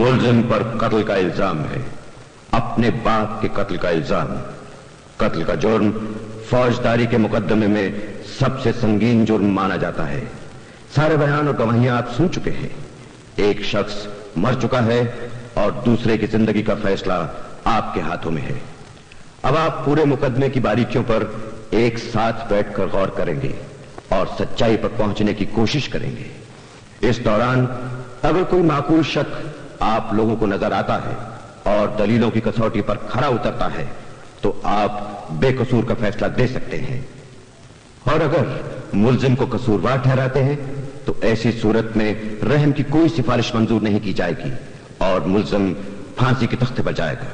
मुलजिम पर कत्ल का इल्जाम है, अपने बाप के कत्ल का इल्जाम। कत्ल का जुर्म फौजदारी के मुकदमे में सबसे संगीन जुर्म माना जाता है। सारे बयान और गवाहियां आप सुन चुके हैं। एक शख्स मर चुका है और दूसरे की जिंदगी का फैसला आपके हाथों में है। अब आप पूरे मुकदमे की बारीकियों पर एक साथ बैठकर गौर करेंगे और सच्चाई पर पहुंचने की कोशिश करेंगे। इस दौरान अगर कोई माकूल शक आप लोगों को नजर आता है और दलीलों की कसौटी पर खरा उतरता है तो आप बेकसूर का फैसला दे सकते हैं, और अगर मुल्जिम को कसूरवार ठहराते हैं तो ऐसी सूरत में रहम की कोई सिफारिश मंजूर नहीं की जाएगी और मुल्जिम फांसी के तख्ते पर जाएगा।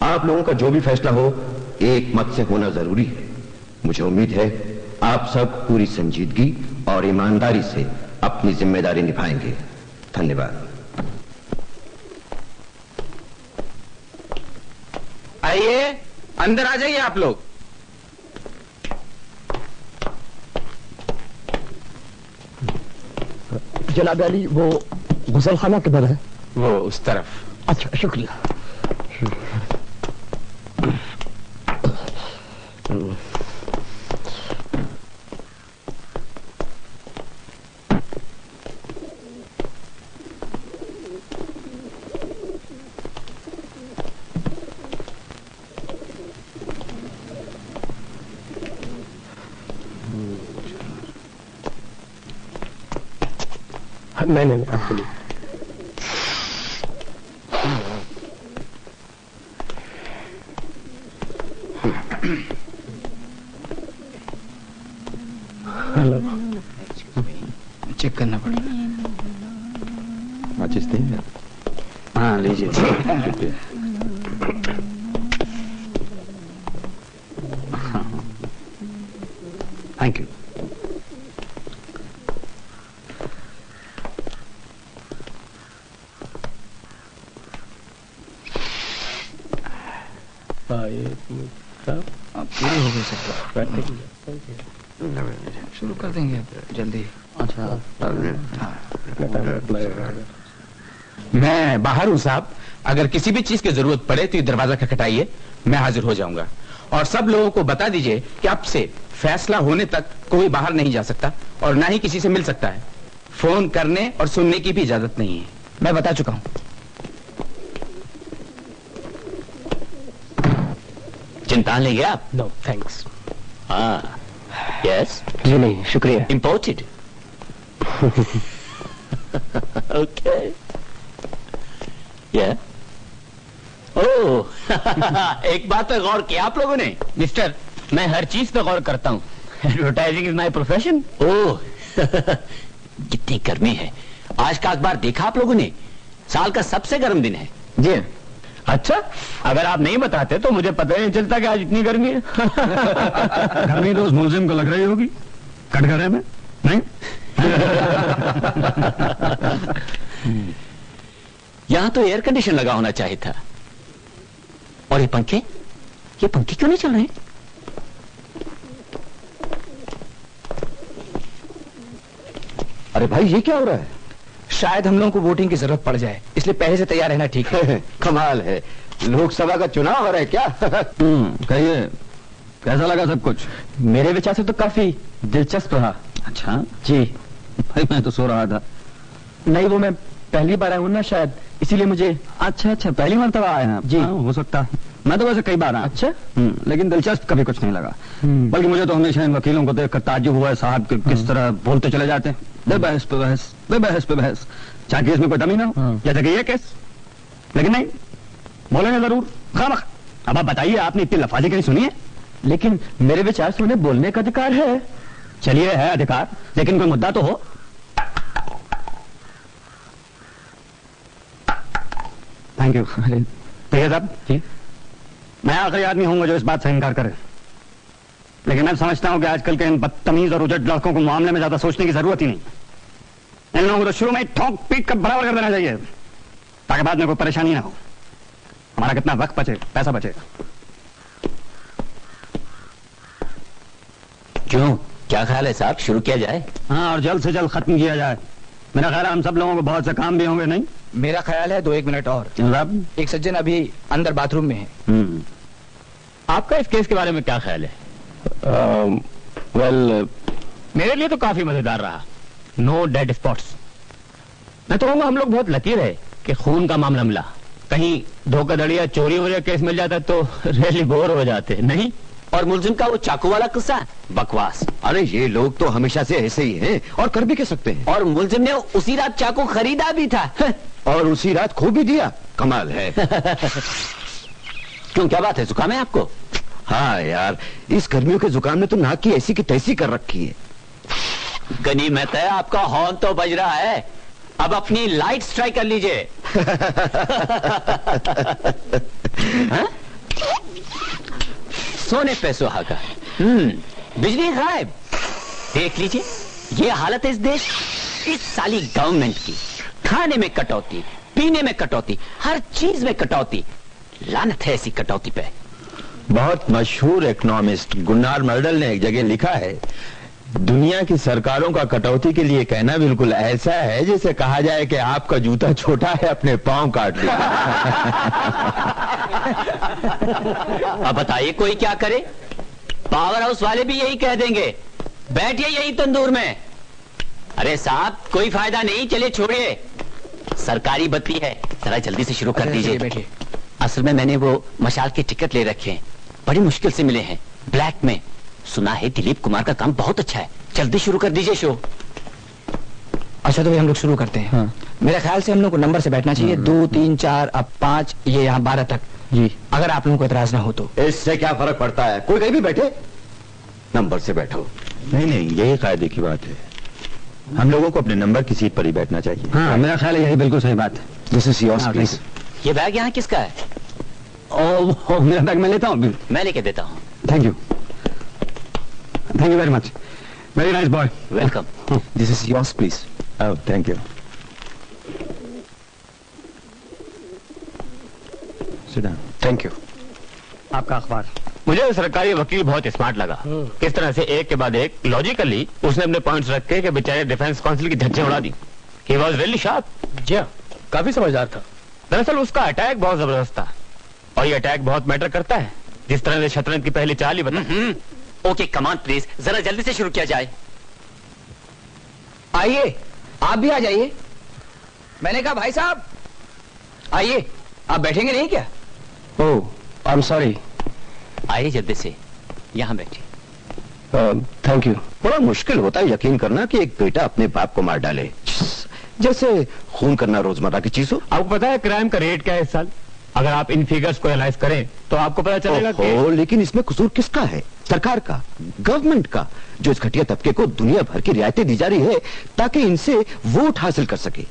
आप लोगों का जो भी फैसला हो एक मत से होना जरूरी है। मुझे उम्मीद है आप सब पूरी संजीदगी और ईमानदारी से अपनी जिम्मेदारी निभाएंगे। धन्यवाद। आइए, अंदर आ जाइए आप लोग। जनाब अली, वो गुसलखाना किधर है? वो उस तरफ। अच्छा, शुक्रिया। नहीं, आपके लिए। हेलो, चेक करना पड़ेगा। माचिस देंगे? हाँ, लीजिए। Thank you. पूरे हो गए सब। शुरू कर देंगे जल्दी। अच्छा, मैं बाहर हूँ साहब। अगर किसी भी चीज की जरूरत पड़े तो ये दरवाजा खटखटाइए, मैं हाजिर हो जाऊंगा। और सब लोगों को बता दीजिए कि अब से फैसला होने तक कोई बाहर नहीं जा सकता और ना ही किसी से मिल सकता है। फोन करने और सुनने की भी इजाजत नहीं है। मैं बता चुका हूँ। चिंता लेंगे आप? No thanks. हाँ, यस। जी नहीं, शुक्रिया। इम्पोर्टेड। ओके, या ओह, एक बात पे गौर किया आप लोगों ने? मिस्टर, मैं हर चीज पे गौर करता हूँ। Advertising is my profession. ओह, कितनी गर्मी है। आज का अखबार देखा आप लोगों ने? साल का सबसे गर्म दिन है। जी। अच्छा, अगर आप नहीं बताते तो मुझे पता ही नहीं चलता कि आज इतनी गर्मी है। गर्मी तो उस मुल्जिम को लग रही होगी कटघरे में, नहीं? यहां तो एयर कंडीशन लगा होना चाहिए था। और ये पंखे क्यों नहीं चल रहे? अरे भाई, ये क्या हो रहा है? शायद हम लोगों को वोटिंग की जरूरत पड़ जाए, इसलिए पहले से तैयार रहना ठीक है। कमाल है, लोकसभा का चुनाव हो रहा है क्या? कहिए, कैसा लगा सब कुछ? मेरे विचार से तो काफी दिलचस्प रहा। अच्छा जी। भाई, मैं तो सो रहा था। नहीं, वो मैं पहली बार आया हूँ ना, शायद इसीलिए मुझे। अच्छा, पहली मर्तबा आए हैं आप? जी। हो सकता है। मैं तो वैसे कई बार आया। अच्छा। लेकिन दिलचस्प कभी कुछ नहीं लगा। बल्कि मुझे तो हमेशा इन वकीलों को देखकर ताज्जुब हुआ है साहब कि किस तरह बोलते चले जाते हैं, दे बहस पे बहस, दे बहस पे बहस, चाहे केस में कोई दमी ना हो, जैसे कि ये केस। लेकिन नहीं, बोलेंगे जरूर खामख। अब आप बताइए, आपने इतनी लफाजी कहीं सुनी है? लेकिन मेरे विचार से उन्हें बोलने का अधिकार है। चलिए, है अधिकार, लेकिन कोई मुद्दा तो हो। Thank you. भैया साहब जी, मैं आखिरी आदमी हूंगा जो इस बात से इनकार करे, लेकिन मैं समझता हूं कि आजकल के इन बदतमीज और उजट लड़कों को मामले में ज्यादा सोचने की जरूरत ही नहीं। इन लोगों को तो शुरू में ठोक पीट कर बराबर कर देना चाहिए, ताकि बाद में कोई परेशानी ना हो। हमारा कितना वक्त बचे, पैसा बचे। क्यों, क्या ख्याल है साहब, शुरू किया जाए? हाँ, और जल्द से जल्द खत्म किया जाए। मेरा ख्याल है हम सब लोगों को बहुत से काम भी होंगे, नहीं? मेरा ख्याल है 2-1 मिनट और। साहब, एक सज्जन अभी अंदर बाथरूम में है। आपका इस केस के बारे में क्या ख्याल है? वेल, मेरे लिए तो काफी मजेदार रहा। No dead spots. मैं तो कहूंगा हम लोग बहुत लकी रहे कि खून का मामला मिला। कहीं धोखाधड़ी या चोरी वोरी केस मिल जाता तो रियली बोर हो जाते, नहीं? और मुलजिम का वो चाकू वाला किस्सा बकवास। अरे ये लोग तो हमेशा से ऐसे ही हैं और कर भी कह सकते हैं। और मुलजिम ने उसी रात चाकू खरीदा भी था। और उसी रात खो भी दिया। कमाल है। क्यों, क्या बात है? जुकाम है आपको? हाँ यार, इस गर्मियों के जुकाम ने तो नाक की ऐसी की तैसी कर रखी है। गनीमत है आपका हॉर्न तो बज रहा है। अब अपनी लाइट स्ट्राइक कर लीजिए। सोने पे सुहागा। बिजली गायब। देख लीजिए, ये हालत है इस देश, इस साली गवर्नमेंट की। खाने में कटौती, पीने में कटौती, हर चीज में कटौती। लानत है ऐसी कटौती पे। बहुत मशहूर इकोनॉमिस्ट गुन्नार मर्डल ने एक जगह लिखा है, दुनिया की सरकारों का कटौती के लिए कहना बिल्कुल ऐसा है जैसे कहा जाए कि आपका जूता छोटा है, अपने पांव काट लो। अब बताइए कोई क्या करे? पावर हाउस वाले भी यही कह देंगे, बैठिए यही तंदूर में। अरे साहब, कोई फायदा नहीं, चलिए छोड़िए। सरकारी बत्ती है, जरा जल्दी से शुरू कर दीजिए। बैठिए। असल में मैंने वो मशाल के टिकट ले रखे हैं, बड़ी मुश्किल से मिले हैं, ब्लैक में। सुना है दिलीप कुमार का काम बहुत अच्छा है, जल्दी शुरू कर दीजिए शो। अच्छा तो हम लोग शुरू करते हैं। हाँ। मेरे ख्याल से हम लोग को नंबर से बैठना चाहिए, 2, 3, 4, अब 5, ये यहाँ 12 तक। जी, अगर आप लोगों को एतराज ना हो तो। इससे क्या फर्क पड़ता है, कोई कहीं भी बैठे, नंबर से बैठो। नहीं, यही कायदे की बात है। हम लोगों को अपने नंबर की सीट पर ही बैठना चाहिए। हाँ, मेरा ख्याल है यही बिल्कुल सही बात है। This is yours please. ये बैग यहाँ किसका है? ओ, मेरा बैग मैं लेता हूँ। मैं लेके देता हूँ। Thank you very much, very nice boy. Welcome. This is yours please. Oh, thank you. Sit down. Thank you. आपका अखबार। मुझे सरकारी वकील बहुत स्मार्ट लगा। किस तरह से एक के बाद एक लॉजिकली उसने अपने पॉइंट्स रखे कि बेचारे डिफेंस काउंसिल की धज्जियां उड़ा दी। He was really sharp. जी हाँ, काफी समझदार था। दरअसल उसका अटैक बहुत जबरदस्त था, और ये अटैक बहुत मैटर करता है। जिस तरह से शतरंज की पहली चाल ही बता। ओके कमान प्लीज, जरा जल्दी से शुरू किया जाए। आइए, आप भी आ जाइए। मैंने कहा भाई साहब आइए, आप बैठेंगे नहीं क्या? ओह, आई एम सॉरी। आइए जल्दी से, यहाँ बैठिए। Thank you. बड़ा मुश्किल होता है यकीन करना कि एक बेटा अपने बाप को मार डाले, जैसे खून करना रोजमर्रा की चीज हो। आपको पता है क्राइम का रेट क्या है इस साल? अगर आप इन फिगर्स को एनालाइज करें तो आपको पता चलेगा कि लेकिन इसमें कसूर किसका है? सरकार का, गवर्नमेंट का, जो इस घटिया तबके को दुनिया भर की रियायतें दी जा रही है ताकि इनसे वोट हासिल कर सके।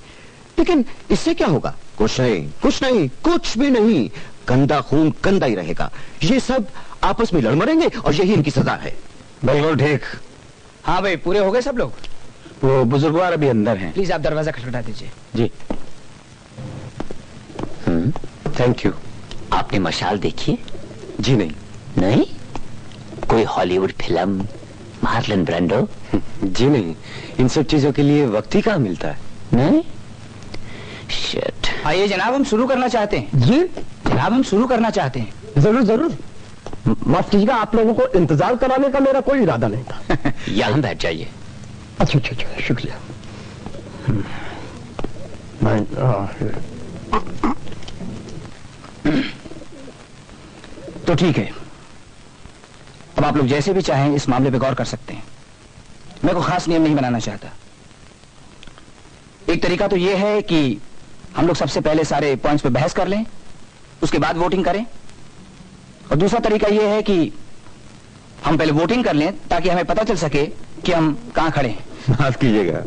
लेकिन इससे क्या होगा? कुछ नहीं, कुछ भी नहीं। गंदा खून गंदा ही रहेगा। ये सब आपस में लड़ मरेंगे और यही इनकी सजा है। बिल्कुल ठीक। हाँ भाई, पूरे हो गए सब लोग? वो बुजुर्गवार अभी अंदर हैं। प्लीज आप दरवाजा खटखटा दीजिए। जी। Thank you. आपने मशाल देखी है? जी नहीं। नहीं? कोई हॉलीवुड फिल्म, मार्लन ब्रांडो? जी नहीं, इन सब चीजों के लिए वक्त ही कहाँ मिलता है। नहीं? शिट। आइए जनाब, हम शुरू करना चाहते हैं। जी जनाब, हम शुरू करना चाहते हैं। जरूर जरूर। माफ कीजिएगा, आप लोगों को इंतजार कराने का मेरा कोई इरादा नहीं था। यहाँ बैठ जाइए। अच्छा, शुक्रिया। तो ठीक है, अब आप लोग जैसे भी चाहें इस मामले पे गौर कर सकते हैं। मैं कोई खास नियम नहीं बनाना चाहता। एक तरीका तो यह है कि हम लोग सबसे पहले सारे पॉइंट्स पे बहस कर लें, उसके बाद वोटिंग करें। और दूसरा तरीका यह है कि हम पहले वोटिंग कर लें ताकि हमें पता चल सके कि हम कहां खड़े हैं। माफ कीजिएगा,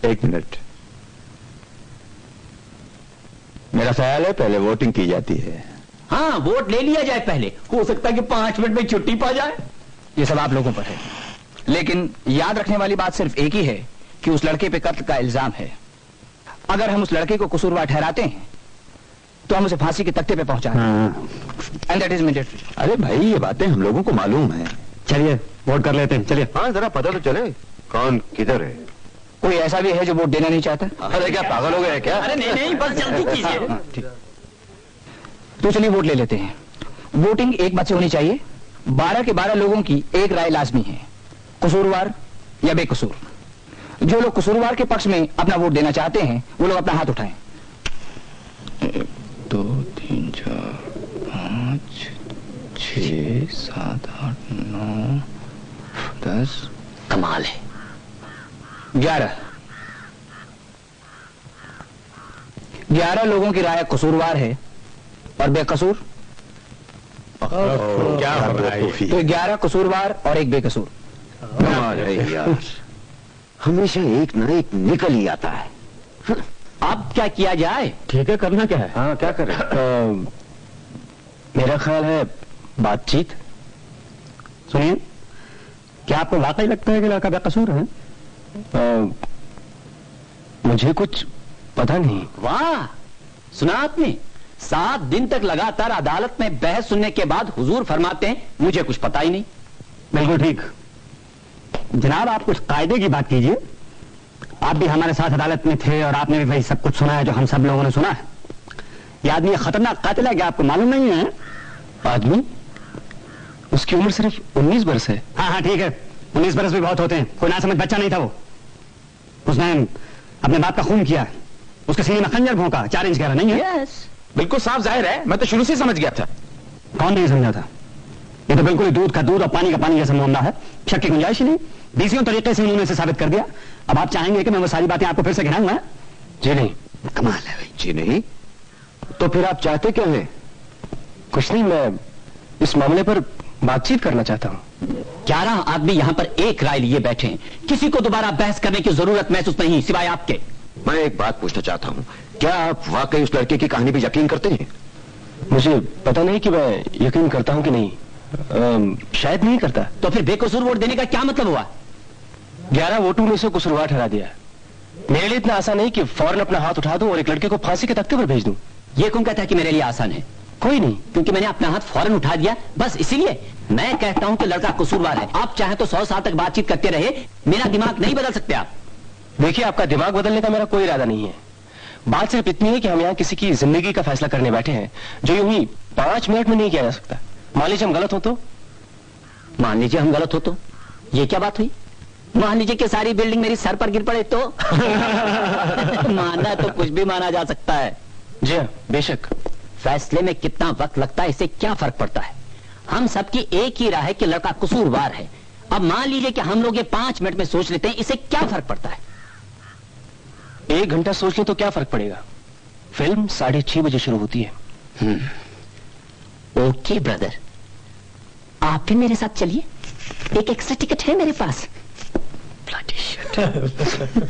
एक मिनट। मेरा ख्याल है पहले वोटिंग की जाती है। हाँ, वोट ले लिया जाए पहले, हो सकता है कि 5 मिनट में छुट्टी पा जाए। ये सब आप लोगों पर है, लेकिन याद रखने वाली बात सिर्फ एक ही है कि उस लड़के पे कत्ल का इल्जाम है। अगर हम उस लड़के को कसूरवार ठहराते हैं तो हम उसे फांसी के तख्ते पे पहुंचा दें। And that is immediately. अरे भाई, ये बातें हम लोगों को मालूम है। चलिए वोट कर लेते हैं, चलिए। हाँ, जरा पता तो चले कौन किधर है। कोई ऐसा भी है जो वोट देना नहीं चाहता? अरे क्या पागल हो गए क्या? अरे नहीं बस जल्दी कीजिए। तो चलिए वोट ले लेते हैं। वोटिंग एक बात से होनी चाहिए। 12 के 12 लोगों की एक राय लाजमी है, कसूरवार या बेकसूर। जो लोग कसूरवार के पक्ष में अपना वोट देना चाहते हैं वो लोग अपना हाथ उठाएं। 1 2 3 4 5 6 7 8 9 10 कमाल है। 11 लोगों की राय कसूरवार है और बेकसूर। क्या हो रहा है? तो 11 कसूरवार और 1 बेकसूर। अरे यार, हमेशा एक ना एक निकल ही आता है। अब क्या किया जाए? ठीक है, करना क्या है? हाँ, क्या करें? मेरा ख्याल है बातचीत। सुनिए, क्या आपको वाकई लगता है कि लड़का बेकसूर है? मुझे कुछ पता नहीं। वाह, सुना आपने? 7 दिन तक लगातार अदालत में बहस सुनने के बाद हुजूर फरमाते हैं मुझे कुछ पता ही नहीं। बिल्कुल ठीक जनाब, आप कुछ कायदे की बात कीजिए। आप भी हमारे साथ अदालत में थे और आपने भी वही सब कुछ सुना है जो हम सब लोगों ने सुना है। ये आदमी खतरनाक कातिल है, क्या आपको मालूम नहीं है? आदमी? उसकी उम्र सिर्फ 19 बरस है। हाँ ठीक है, 19 बरस भी बहुत होते हैं। कोई नासमझ बच्चा नहीं था वो। उसने अपने बाप का खून किया, उसके सीने में खंजर भोंका, 4 इंच गहरा, नहीं है? यस, बिल्कुल साफ जाहिर है, मैं तो शुरू से समझ गया था। कौन नहीं समझा था? ये तो बिल्कुल दूध का दूध और पानी का पानी जैसा मामला है, शक की गुंजाइश ही नहीं। बीसियों तरीके से उन्होंने इसे साबित कर दिया। अब आप चाहेंगे कि मैं वो सारी बातें आपको फिर से गिनाऊंगा? जी नहीं। कमाल है भाई। जी नहीं, तो फिर आप चाहते क्या हैं? कुछ नहीं, मैं इस मामले पर बातचीत करना चाहता हूँ। 11 आदमी यहाँ पर एक राय लिए बैठे हैं। किसी को दोबारा बहस करने की जरूरत महसूस नहीं सिवाय आपके। मैं एक बात पूछना चाहता हूँ, क्या आप वाकई उस लड़के की कहानी पर यकीन करते हैं? मुझे पता नहीं कि मैं यकीन करता हूँ कि नहीं। शायद नहीं करता। तो फिर बेकसूर वोट देने का क्या मतलब हुआ? 11 वोटों ने उसे कसूरवार ठहरा दिया। मेरे लिए इतना आसान नहीं कि फौरन अपना हाथ उठा दूं और एक लड़के को फांसी के तख्ते पर भेज दूं। ये कौन कहता है कि मेरे लिए आसान है? कोई नहीं। क्योंकि मैंने अपना हाथ फौरन उठा दिया, बस इसीलिए मैं कहता हूं कि लड़का कसूरवार है। आप चाहे तो 100 साल तक बातचीत करते रहे, मेरा दिमाग नहीं बदल सकते आप। देखिए, आपका दिमाग बदलने का मेरा कोई इरादा नहीं है। बात सिर्फ इतनी है कि हम यहाँ किसी की जिंदगी का फैसला करने बैठे हैं जो यूं ही 5 मिनट में नहीं किया जा सकता। मान लीजिए हम गलत हो तो? मान लीजिए हम गलत हो तो? ये क्या बात हुई? मान लीजिए कि सारी बिल्डिंग मेरी सर पर गिर पड़े तो? मानना तो कुछ भी माना जा सकता है। जी हाँ, बेशक। फैसले में कितना वक्त लगता है इससे क्या फर्क पड़ता है? हम सबकी एक ही राय है कि लड़का कसूरवार है। अब मान लीजिए कि हम लोग ये 5 मिनट में सोच लेते हैं, इससे क्या फर्क पड़ता है? 1 घंटा सोच लें तो क्या फर्क पड़ेगा? फिल्म 6:30 बजे शुरू होती है। ओके ब्रदर, आप भी मेरे साथ चलिए, एक एक्स्ट्रा टिकट है मेरे पास।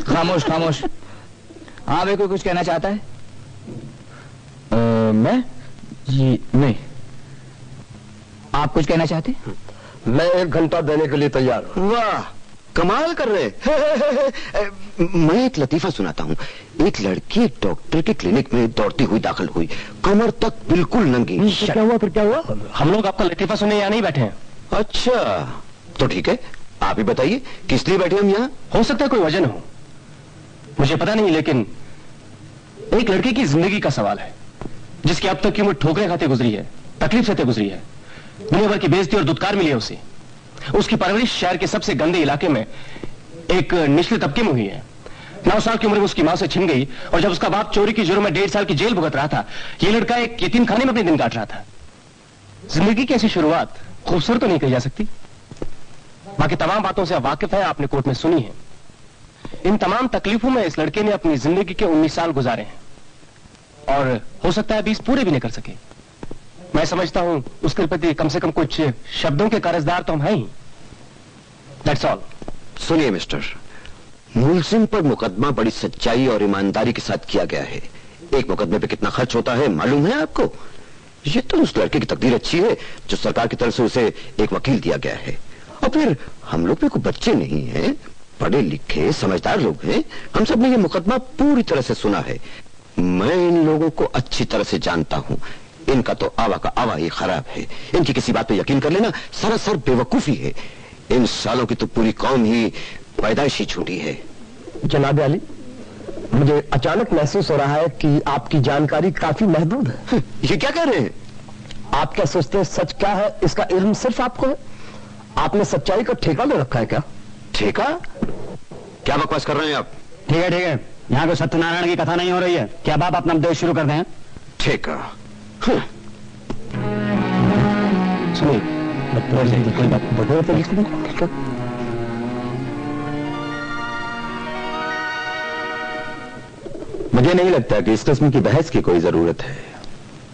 खामोश खामोश। हाँ भाई, कोई कुछ कहना चाहता है? मैं? जी नहीं। आप कुछ कहना चाहते? मैं 1 घंटा देने के लिए तैयार हूँ। वाह, कमाल कर रहे हैं। मैं एक लतीफा सुनाता हूँ। एक लड़की एक डॉक्टर के क्लिनिक में दौड़ती हुई दाखिल हुई, कमर तक बिल्कुल नंगी। क्या हुआ? फिर क्या हुआ? हम लोग आपका लतीफा सुनने यहाँ नहीं बैठे हैं। अच्छा, तो ठीक है, आप ही बताइए किस लिए बैठे हम यहाँ? हो सकता है कोई वजह न हो, मुझे पता नहीं, लेकिन एक लड़के की जिंदगी का सवाल है जिसकी अब तक की उम्र ठोकरें खाते गुजरी है, तकलीफ सहते गुजरी है, दुनिया भर की बेइज्जती और दुत्कार मिली है उसे। उसकी परवरिश शहर के सबसे गंदे इलाके में एक निचले तबके में हुई है। 9 साल की उम्र में उसकी मां से छिन गई और जब उसका बाप चोरी की जुर्म में 1.5 साल की जेल भुगत रहा था, यह लड़का एक यतीम खाने में अपने दिन काट रहा था। जिंदगी की ऐसी शुरुआत खूबसूरत तो नहीं कही जा सकती। बाकी तमाम बातों से आप वाकिफ है, आपने कोर्ट में सुनी है। इन तमाम तकलीफों में इस लड़के ने अपनी जिंदगी के 19 साल गुजारे हैं और हो सकता है 20 पूरे भी नहीं कर सके। मैं समझता हूं उसके प्रति कम से कम कुछ शब्दों के कर्जदार तो हम हैं ही। That's all. सुनिए मिस्टर, मुलजिम पर मुकदमा बड़ी सच्चाई और ईमानदारी के साथ किया गया है। एक मुकदमे पे कितना खर्च होता है मालूम है आपको? ये तो उस लड़के की तकदीर अच्छी है जो सरकार की तरफ से उसे एक वकील दिया गया है। और फिर हम लोग भी कोई बच्चे नहीं हैं, पढ़े लिखे समझदार लोग हैं। हम सब ने ये मुकदमा पूरी तरह से सुना है। मैं इन लोगों को अच्छी तरह से जानता हूँ। इनका तो आवा का आवा ही खराब है। इनकी किसी बात पे यकीन कर लेना सरासर बेवकूफी है। इन सालों की तो पूरी कौम ही पैदाइशी छूटी है। जनाब अली, मुझे अचानक महसूस हो रहा है कि आपकी जानकारी काफी महदूद है। ये क्या कह रहे हैं? आप क्या सोचते हैं सच क्या है इसका इल्म सिर्फ आपको है? आपने सच्चाई का ठेका ले रखा है क्या? ठेका? क्या बकवास कर रहे हैं आप? ठीक है, यहाँ कोई सत्यनारायण की कथा नहीं हो रही है। क्या बाप अपना उपदेश शुरू कर दें? ठेका? सुनिए, कोई बात ठेका? मुझे नहीं लगता कि इस किस्म की बहस की कोई जरूरत है।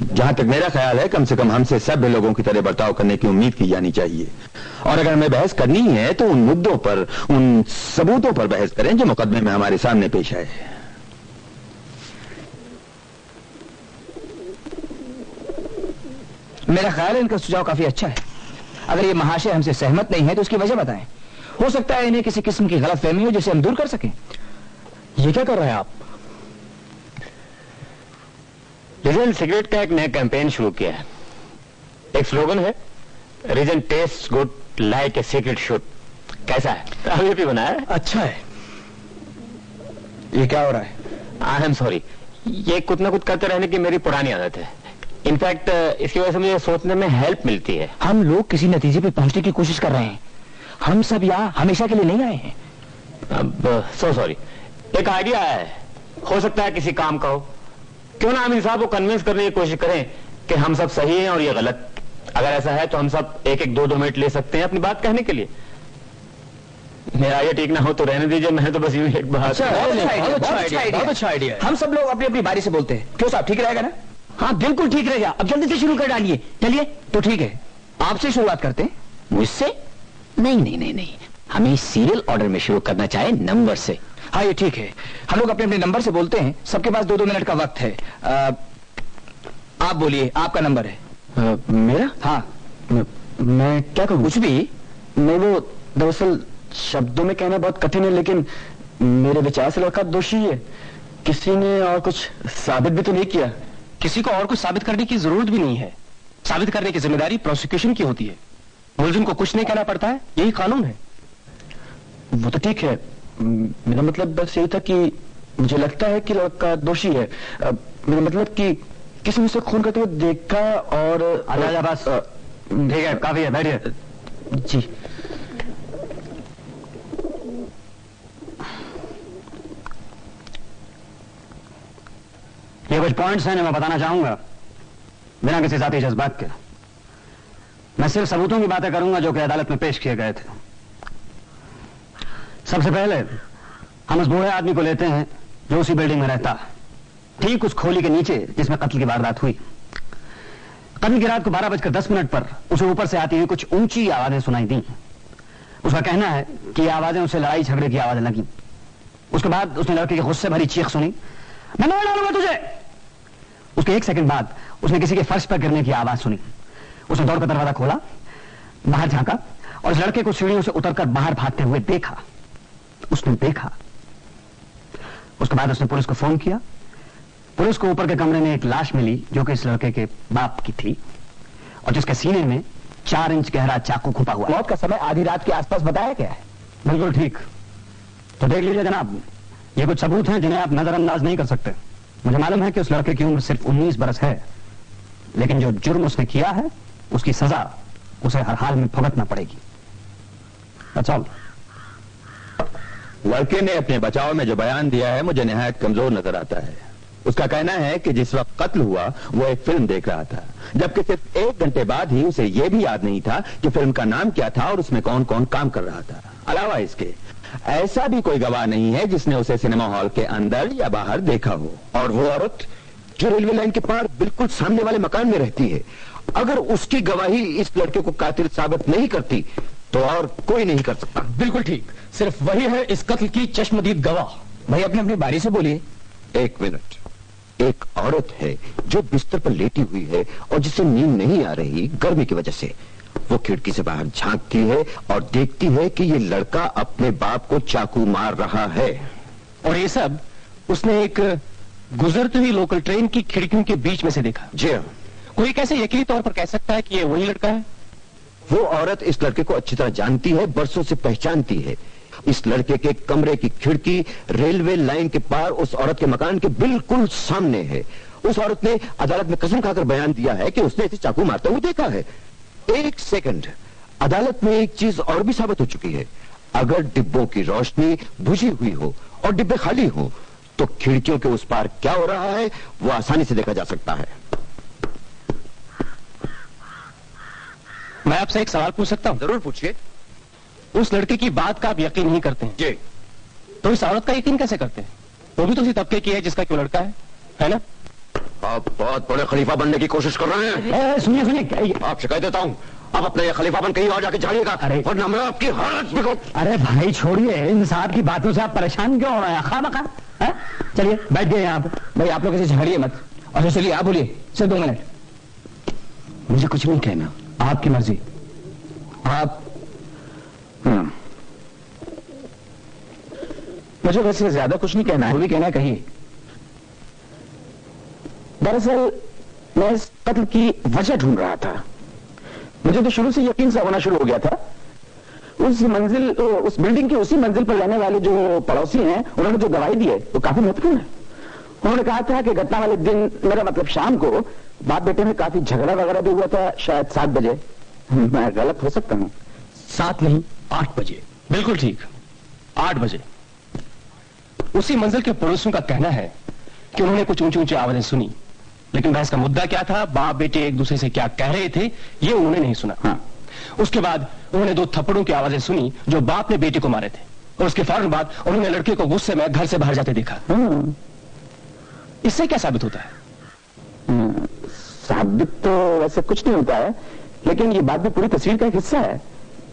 जहां तक मेरा ख्याल है, कम से कम हमसे सभ्य लोगों की तरह बर्ताव करने की उम्मीद की जानी चाहिए। और अगर हमें बहस करनी है तो उन मुद्दों पर, उन सबूतों पर बहस करें जो मुकदमे में हमारे सामने पेश आए। मेरा ख्याल है इनका सुझाव काफी अच्छा है। अगर ये महाशय हमसे सहमत नहीं है तो उसकी वजह बताएं। हो सकता है इन्हें किसी किस्म की गलतफहमी हो जिसे हम दूर कर सकें। ये क्या कर रहे हैं आप? रीजन सिगरेट का एक नया कैंपेन शुरू किया है। एक स्लोगन है, reason taste good like a cigarette should. कैसा है? अभी भी बनाया है। अच्छा है। ये क्या हो रहा है? आई एम सॉरी, ये कुछ ना कुछ करते रहने की मेरी पुरानी आदत है। इनफैक्ट इसकी वजह से मुझे सोचने में हेल्प मिलती है। हम लोग किसी नतीजे पे पहुंचने की कोशिश कर रहे हैं। हम सब यहाँ हमेशा के लिए नहीं आए हैं। अब सो सॉरी, एक आइडिया है, हो सकता है किसी काम का हो। क्यों ना हम इन साहब को कन्विंस करने की कोशिश करें कि हम सब सही हैं और ये गलत। अगर ऐसा है तो हम सब एक एक दो मिनट ले सकते हैं अपनी बात कहने के लिए। मेरा ये ठीक ना हो तो रहने दीजिए, मैं तो बस यूं एक बात। बहुत अच्छा आइडिया। हम सब लोग अपनी अपनी बारी से बोलते हैं। क्यों साहब, ठीक रहेगा ना? हाँ बिल्कुल ठीक रहेगा। अब जल्दी से शुरू कर डालिए। चलिए तो ठीक है, आपसे शुरुआत करते हैं। मुझसे? नहीं, हमें सीरियल ऑर्डर में शुरू करना चाहे नंबर से। हाँ ये ठीक है, हम लोग अपने अपने नंबर से बोलते हैं। सबके पास 2-2 मिनट का वक्त है। आप बोलिए, आपका नंबर है। मेरा? हाँ। मैं क्या कहूँ? कुछ भी नहीं, वो दरअसल शब्दों में कहना बहुत कठिन है, लेकिन मेरे विचार से लड़का दोषी है। किसी ने और कुछ साबित भी तो नहीं किया। किसी को और कुछ साबित करने की जरूरत भी नहीं है। साबित करने की जिम्मेदारी प्रोसिक्यूशन की होती है। मुलजिम को कुछ नहीं कहना पड़ता है, यही कानून है। वो तो ठीक है, मेरा मतलब बस यही था कि मुझे लगता है कि लड़का दोषी है। मेरा मतलब कि किसी ने उसे खून करते हुए देखा और आजा बस, ठीक है, काफी है, बैठिए। जी। ये कुछ पॉइंट्स हैं मैं बताना चाहूंगा बिना किसी जाती जज्बात के। मैं सिर्फ सबूतों की बातें करूंगा जो कि अदालत में पेश किए गए थे। सबसे पहले हम उस बूढ़े आदमी को लेते हैं जो उसी बिल्डिंग में रहता, ठीक उस खोली के नीचे जिसमें कत्ल की वारदात हुई। कत्ल की रात को 12:10 पर उसे ऊपर से आती हुई कुछ ऊंची आवाजें सुनाई दी। उसका कहना है कि ये आवाजें उसे लड़ाई झगड़े की आवाजें लगी। उसके बाद उसने लड़के की गुस्से भरी चीख सुनी, मैं मार डालूंगा तुझे। उसके 1 सेकंड बाद उसने किसी के फर्श पर गिरने की आवाज सुनी। उसने दौड़कर दरवाजा खोला, बाहर झांका और उस लड़के को सीढ़ियों से उतरकर बाहर भागते हुए देखा। उसने देखा। उसके बाद उसने पुलिस को फोन किया। पुलिस को ऊपर के कमरे में एक लाश मिली जो कि इस लड़के के बाप की थी और जिसके सीने में 4 इंच गहरा चाकू खुपा हुआ। मौत का समय आधी रात के आसपास बताया गया है। बिल्कुल ठीक। तो देख लीजिए जनाब, ये कुछ सबूत हैं जिन्हें आप नजरअंदाज नहीं कर सकते। मुझे मालूम है कि उस लड़के की उम्र सिर्फ 19 बरस है, लेकिन जो जुर्म उसने किया है उसकी सजा उसे हर हाल में भुगतना पड़ेगी। That's all. लड़के ने अपने बचाव में जो बयान दिया है मुझे निहायत कमजोर नजर आता है। उसका कहना है कि जिस वक्त कत्ल हुआ वो एक फिल्म देख रहा था, जबकि सिर्फ 1 घंटे बाद ही उसे यह भी याद नहीं था कि फिल्म का नाम क्या था और उसमें कौन कौन काम कर रहा था। अलावा इसके ऐसा भी कोई गवाह नहीं है जिसने उसे सिनेमा हॉल के अंदर या बाहर देखा हो। और वो औरत जो रेलवे लाइन के पार बिल्कुल सामने वाले मकान में रहती है, अगर उसकी गवाही इस लड़के को कातिल साबित नहीं करती तो और कोई नहीं कर सकता। बिल्कुल ठीक, सिर्फ वही है इस कत्ल की चश्मदीद गवाह। भाई अपनी अपनी बारी से बोलिए। 1 मिनट। एक औरत है जो बिस्तर पर लेटी हुई है और जिसे नींद नहीं आ रही गर्मी की वजह से। वो खिड़की से बाहर झांकती है और देखती है कि ये लड़का अपने बाप को चाकू मार रहा है। और ये सब उसने एक गुजरती हुई लोकल ट्रेन की खिड़कियों के बीच में से देखा। जी हाँ। कोई कैसे यकीनी तौर पर कह सकता है कि ये वही लड़का है? वो औरत इस लड़के को अच्छी तरह जानती है, बरसों से पहचानती है। इस लड़के के कमरे की खिड़की रेलवे लाइन के पार उस औरत के मकान के बिल्कुल सामने है। उस औरत ने अदालत में कसम खाकर बयान दिया है कि उसने इसे चाकू मारते हुए देखा है। एक सेकंड, अदालत में एक चीज और भी साबित हो चुकी है। अगर डिब्बों की रोशनी बुझी हुई हो और डिब्बे खाली हो तो खिड़कियों के उस पार क्या हो रहा है वो आसानी से देखा जा सकता है। मैं आपसे एक सवाल पूछ सकता हूं? जरूर पूछिए। उस लड़के की बात का आप यकीन नहीं करते हैं जी। तो इस औरत का यकीन कैसे करते हैं? वो भी तो उसी तबके की है जिसका क्यों लड़का है ना? आप बहुत बड़े खलीफा बनने की कोशिश कर रहे हैं। सुनिए सुनिए, आप शिकायत देता हूँ, आप अपने ये खलीफा बन कहीं और जाके झाड़िएगा, वरना मैं आपकी हालत बिगड़। अरे भाई छोड़िए, इन साहब की बातों से आप परेशान क्यों हो रहे हैं? खामखा चलिए बैठ गए यहाँ पे। भाई आप लोग इसे झगड़िए मत। अच्छा चलिए आप बोलिए, सिर्फ 2 मिनट। मुझे कुछ नहीं कहना, आपकी मर्जी। आप मुझे वैसे ज्यादा कुछ नहीं कहना है। वो भी कहना कहिए। दरअसल मैं इस कत्ल की वजह ढूंढ रहा था। मुझे तो शुरू से यकीन सा होना शुरू हो गया था। उस बिल्डिंग की उसी मंजिल पर रहने वाले जो पड़ोसी हैं, उन्होंने जो गवाही दी है वो काफी महत्वपूर्ण है। उन्होंने कहा था कि घटना वाले दिन, मेरा मतलब शाम को, बाप बेटे में काफी झगड़ा वगैरह भी हुआ था, शायद 7 बजे। मैं गलत हो सकता हूँ? 7 नहीं, 8 बजे। बिल्कुल ठीक, 8 बजे। उसी मंजिल के पड़ोसियों का कहना है कि उन्होंने कुछ ऊंची ऊंची आवाजें सुनी, लेकिन बहस का मुद्दा क्या था, बाप बेटे एक दूसरे से क्या कह रहे थे, ये उन्होंने नहीं सुना। हाँ। उसके बाद उन्होंने 2 थप्पड़ों की आवाजें सुनी जो बाप ने बेटे को मारे थे, और उसके फौरन बाद उन्होंने लड़के को गुस्से में घर से बाहर जाते देखा। इससे क्या साबित होता है? साबित तो वैसे कुछ नहीं होता है, लेकिन ये बात भी पूरी तस्वीर का एक हिस्सा है।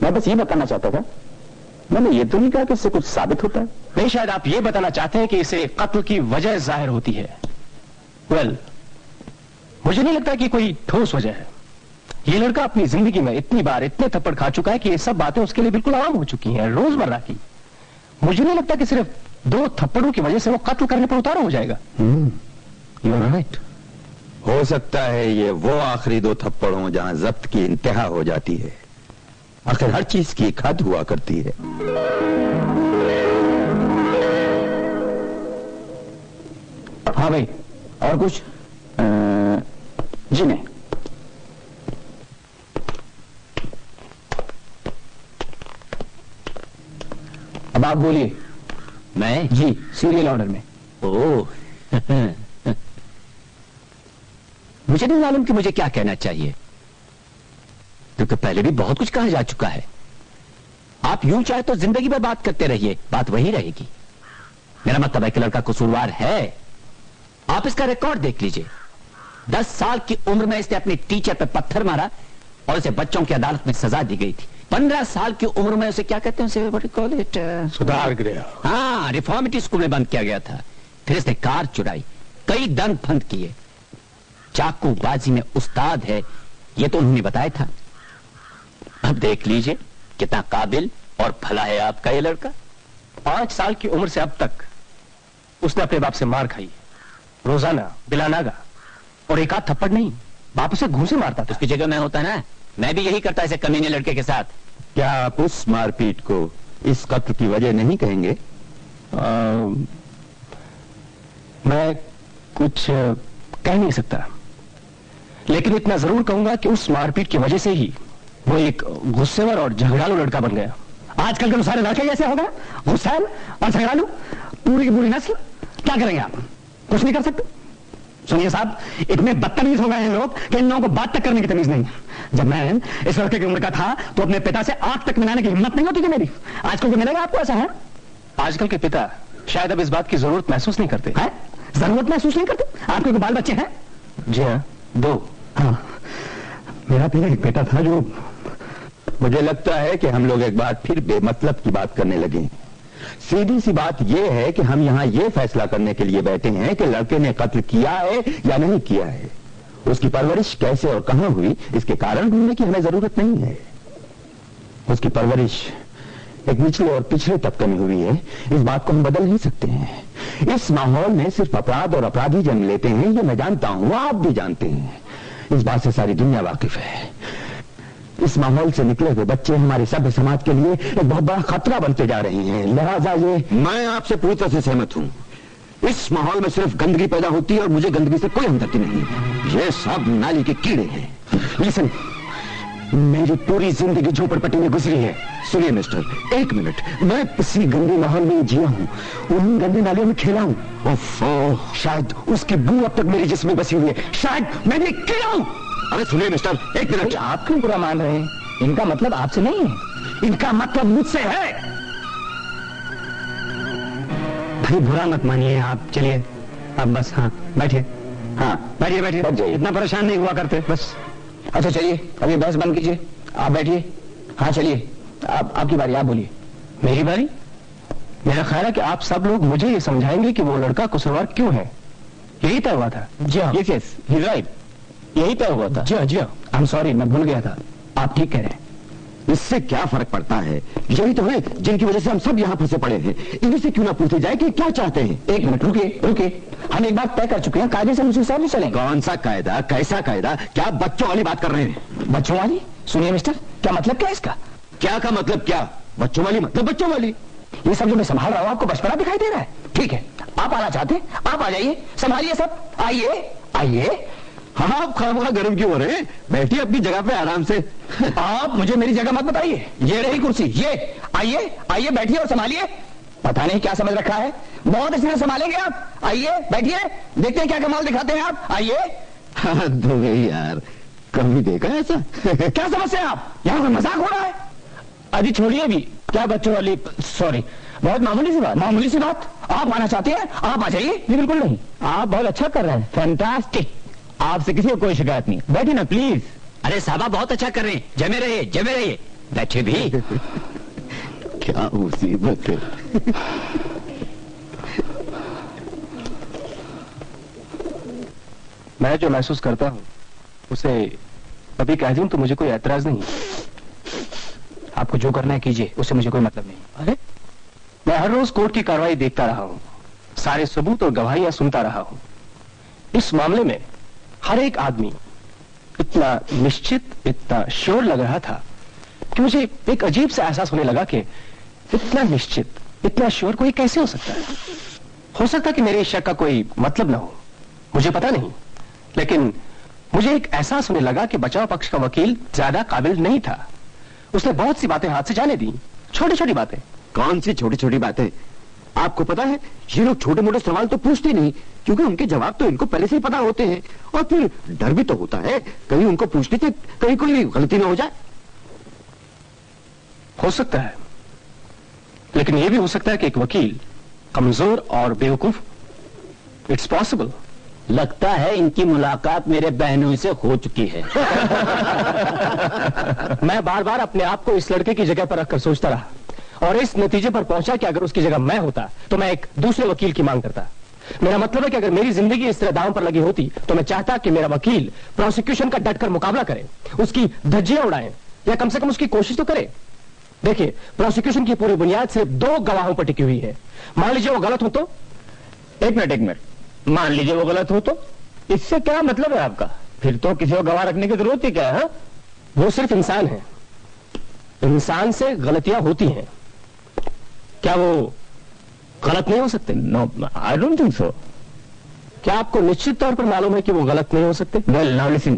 मैं बस ये बताना चाहता था, मैंने ये तो नहीं कहा कि इससे कुछ साबित होता है। नहीं, शायद आप ये बताना चाहते हैं कि इसे कत्ल की वजह जाहिर होती है। वेल, मुझे नहीं लगता कि कोई ठोस वजह है। ये लड़का अपनी जिंदगी में इतनी बार इतने थप्पड़ खा चुका है कि ये सब बातें उसके लिए बिल्कुल आम हो चुकी हैं, रोजमर्रा की। मुझे नहीं लगता कि सिर्फ 2 थप्पड़ों की वजह से वो कत्ल करने पर उतारू हो जाएगा। You are right. हो सकता है ये वो आखिरी 2 थप्पड़ हों जहां जब्त की इंतहा हो जाती है। आखिर हर चीज की एक हद हुआ करती है। हाँ भाई, और कुछ? जी नहीं। अब आप बोलिए। मैं? जी, सीरियल ऑर्डर में। ओह मुझे नहीं मालूम कि मुझे क्या कहना चाहिए, क्योंकि पहले भी बहुत कुछ कहा जा चुका है। आप यूं चाहे तो जिंदगी में बात करते रहिए, बात वही रहेगी। मेरा मतलब है कि लड़का कसूरवार है। आप इसका रिकॉर्ड देख लीजिए। 10 साल की उम्र में इसने अपने टीचर पे पत्थर मारा और इसे बच्चों की अदालत में सजा दी गई थी। 15 साल की उम्र में उसे क्या कहते हैं, सुधार गृह। हाँ, रिफॉर्मेटिव स्कूल में बंद किया गया था। फिर इसने कार चुराई, कई दंड फंद किए, चाकूबाजी में उस्ताद है, ये तो उन्होंने बताया था। अब देख लीजिए कितना काबिल और भला है आपका ये लड़का। 5 साल की उम्र से अब तक उसने अपने बाप से मार खाई, रोजाना बिला नागा, और एक आध थप्पड़ नहीं, बाप उसे घूंसे मारता था। उसकी जगह मैं होता ना, मैं भी यही करता ऐसे कमीने लड़के के साथ। क्या आप उस मारपीट को इस कत्ल की वजह नहीं कहेंगे? मैं कुछ कह नहीं सकता, लेकिन इतना जरूर कहूंगा कि उस मारपीट की वजह से ही वो एक गुस्सेवर और झगड़ालू लड़का बन गया। आजकल के सारे लड़के जैसे हो गए, गुस्सैल और झगड़ालू, पूरी की पूरी नस्ल। क्या करेंगे आप? कुछ नहीं कर सकते। सुनिए साहब, इतने बदतमीज हो गए हैं लोग कि इन लोगों को बात तक करने की तमीज नहीं। जब मैं इस लड़के की उम्र का था तो अपने पिता से आंख तक मिलाने की हिम्मत नहीं होती थी मेरी। आजकल को मिलेगा आपको ऐसा है? आजकल के पिता शायद अब इस बात की जरूरत महसूस नहीं करते। है? जरूरत महसूस नहीं करते? आपके कोई बाल बच्चे हैं? जी हाँ, 2। हाँ, मेरा भी एक बेटा था जो। मुझे लगता है कि हम लोग एक बार फिर बेमतलब की बात करने लगे। सीधी सी बात यह है कि हम यहां यह फैसला करने के लिए बैठे हैं कि लड़के ने कत्ल किया है या नहीं किया है। उसकी परवरिश कैसे और कहां हुई, इसके कारण ढूंढने की हमें जरूरत नहीं है। उसकी परवरिश एक निचले और पिछड़े तबके में हुई है, इस बात को हम बदल नहीं सकते हैं। इस माहौल में सिर्फ अपराध और अपराधी जन्म लेते हैं, ये मैं जानता हूं, आप भी जानते हैं। इस बात से सारी दुनिया वाकिफ है। इस माहौल से निकले हुए बच्चे हमारे सभ्य समाज के लिए एक बहुत बड़ा खतरा बनते जा रहे हैं। लिहाजा ये मैं आपसे पूरी तरह से सहमत हूं। इस माहौल में सिर्फ गंदगी पैदा होती है और मुझे गंदगी से कोई हमदर्दी नहीं। ये सब नाली के कीड़े हैं। लिसन, मेरी पूरी जिंदगी झोपड़पट्टी में गुजरी है। सुनिए मिस्टर, एक मिनट। मैं इसी गंदे माहौल में जिया हूँ, उन गंदे नालियों में खेला हूँ। शायद उसकी बू अब तक मेरे जिस्म में बसी हुई है। शायद मैं भी कीड़ा हूँ। अरे सुनिए मिस्टर, एक मिनट। आप क्यों बुरा मान रहे हैं? इनका मतलब आपसे नहीं है, इनका मतलब मुझसे है। भाई बुरा मत मानिए आप। चलिए अब बस, हाँ बैठिए। हाँ बैठिए बैठिए, इतना परेशान नहीं हुआ करते बस। अच्छा चलिए, अभी बहस बंद कीजिए, आप बैठिए। हाँ चलिए, आपकी बारी, आप बोलिए। मेरी बारी? मेरा ख्याल है कि आप सब लोग मुझे ये समझाएंगे कि वो लड़का कसूरवार क्यों है। यही तय हुआ था। जी हाँ, यस यस, ही राइट, यही तय हुआ था। जी हाँ जी हाँ, आई एम सॉरी, मैं भूल गया था। आप ठीक कह रहे हैं। इससे क्या फर्क पड़ता है? यही तो है जिनकी वजह से हम सब यहाँ फंसे पड़े हैं। इन्हीं से क्यों ना पूछे जाए कि क्या चाहते हैं। एक मिनट रुकिए, हम एक बात तय कर चुके हैं, कायदे से हम उसी हिसाब से चलेंगे। कौन सा कायदा, कैसा कायदा? क्या बच्चों वाली बात कर रहे हैं? बच्चों वाली? सुनिए मिस्टर, क्या मतलब क्या इसका? क्या का मतलब क्या? बच्चों वाली मतलब बच्चों वाली। ये सब जो मैं संभाल रहा हूँ आपको बचपना दिखाई दे रहा है? ठीक है, आप आना चाहते हैं, आप आ जाइए, संभालिए सब। आइए। हाँ, आप खामखा गर्म क्यों हो रहे हैं? बैठिए अपनी जगह पे आराम से। आप मुझे मेरी जगह मत बताइए। ये रही कुर्सी, ये। आइए बैठिए और संभालिए। पता नहीं क्या समझ रखा है, बहुत अच्छे से संभालेंगे आप। आइए बैठिए, देखते हैं क्या कमाल दिखाते हैं आप। आइए। हाँ दो यार, कभी देखा ऐसा? क्या समझते हैं आप? यहाँ कोई मजाक हो रहा है? अजी छोड़िए भी, क्या बच्चों वाली, सॉरी, बहुत मामूली सी बात। मामूली सी बात? आप आना चाहते हैं, आप आ जाइए। जी बिल्कुल नहीं, आप बहुत अच्छा कर रहे हैं, फैंटास्टिक। आपसे किसी को कोई शिकायत नहीं, बैठिए ना प्लीज। अरे साहबा बहुत अच्छा कर रहे हैं, जमे रहिए, बैठे भी। क्या मुसीबत है। मैं जो महसूस करता हूँ उसे अभी कह दूं तो मुझे कोई ऐतराज नहीं। आपको जो करना है कीजिए, उससे मुझे कोई मतलब नहीं। अरे मैं हर रोज कोर्ट की कार्रवाई देखता रहा हूँ, सारे सबूत और गवाहियां सुनता रहा हूँ। इस मामले में हर एक आदमी इतना निश्चित, इतना श्योर लग रहा था कि मुझे एक अजीब सा एहसास होने लगा कि इतना निश्चित, इतना श्योर कोई कैसे हो सकता है। हो सकता कि मेरे इस शक का कोई मतलब ना हो, मुझे पता नहीं, लेकिन मुझे एक एहसास होने लगा कि बचाव पक्ष का वकील ज्यादा काबिल नहीं था। उसने बहुत सी बातें हाथ से जाने दी, छोटी छोटी बातें। कौन सी छोटी छोटी बातें? आपको पता है ये लोग छोटे मोटे सवाल तो पूछते नहीं, क्योंकि उनके जवाब तो इनको पहले से ही पता होते हैं। और फिर डर भी तो होता है कहीं उनको पूछने से कहीं कोई गलती ना हो जाए। हो सकता है, लेकिन यह भी हो सकता है कि एक वकील कमजोर और बेवकूफ, इट्स पॉसिबल। लगता है इनकी मुलाकात मेरे बहनों से हो चुकी है। मैं बार बार अपने आप को इस लड़के की जगह पर रखकर सोचता रहा और इस नतीजे पर पहुंचा कि अगर उसकी जगह मैं होता तो मैं एक दूसरे वकील की मांग करता। मेरा मतलब है कि अगर मेरी जिंदगी इस तरह दांव पर लगी होती तो मैं चाहता कि मेरा वकील प्रोसिक्यूशन का डटकर मुकाबला करे, उसकी धज्जियां उड़ाए, या कम से कम उसकी कोशिश तो करे। देखिए, प्रोसिक्यूशन की पूरी बुनियाद सिर्फ दो गवाहों पर टिकी हुई है। मान लीजिए वो गलत हो तो, एक मिनट, मान लीजिए वो गलत हो तो इससे क्या मतलब है आपका? फिर तो किसी को गवाह रखने की जरूरत ही क्या है? वो सिर्फ इंसान है, इंसान से गलतियां होती हैं, क्या वो गलत नहीं हो सकते? No, I don't think so. क्या आपको निश्चित तौर पर मालूम है कि वो गलत नहीं हो सकते? वेल नाउ लिसन,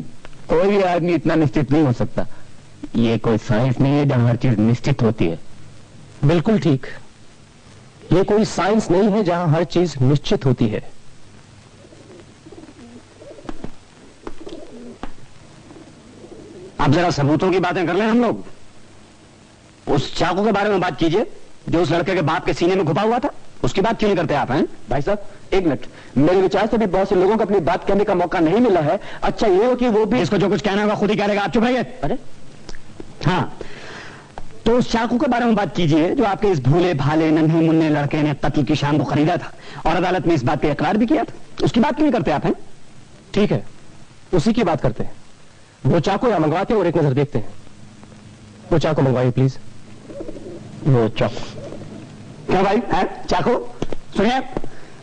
कोई भी आदमी इतना निश्चित नहीं हो सकता। ये कोई साइंस नहीं है जहां हर चीज निश्चित होती है। बिल्कुल ठीक, ये कोई साइंस नहीं है जहां हर चीज निश्चित होती है। आप जरा सबूतों की बातें कर लें। हम लोग उस चाकू के बारे में बात कीजिए जो उस लड़के के बाप के सीने में घुपा हुआ था, उसकी बात क्यों नहीं करते आप? हैं भाई साहब, एक मिनट, मेरे विचार से भी बहुत से लोगों को अपनी बात कहने का मौका नहीं मिला है। अच्छा ये हो कि वो भी, इसको जो कुछ कहना होगा खुद ही कह लेगा, आप चुप रहिए। अरे हाँ, तो उस चाकू के बारे में बात कीजिए जो आपके इस भूले भाले नन्हे मुन्ने लड़के ने कत्ल की शाम को खरीदा था और अदालत में इस बात पे इकरार भी किया था। उसकी बात क्यों नहीं करते आप? हैं ठीक है, उसी की बात करते हैं। वो चाकू यहाँ मंगवाते हैं और एक नजर देखते हैं। वो चाकू मंगवाइए प्लीज। वो चाकू। क्यों भाई है चाकू? सुनिए,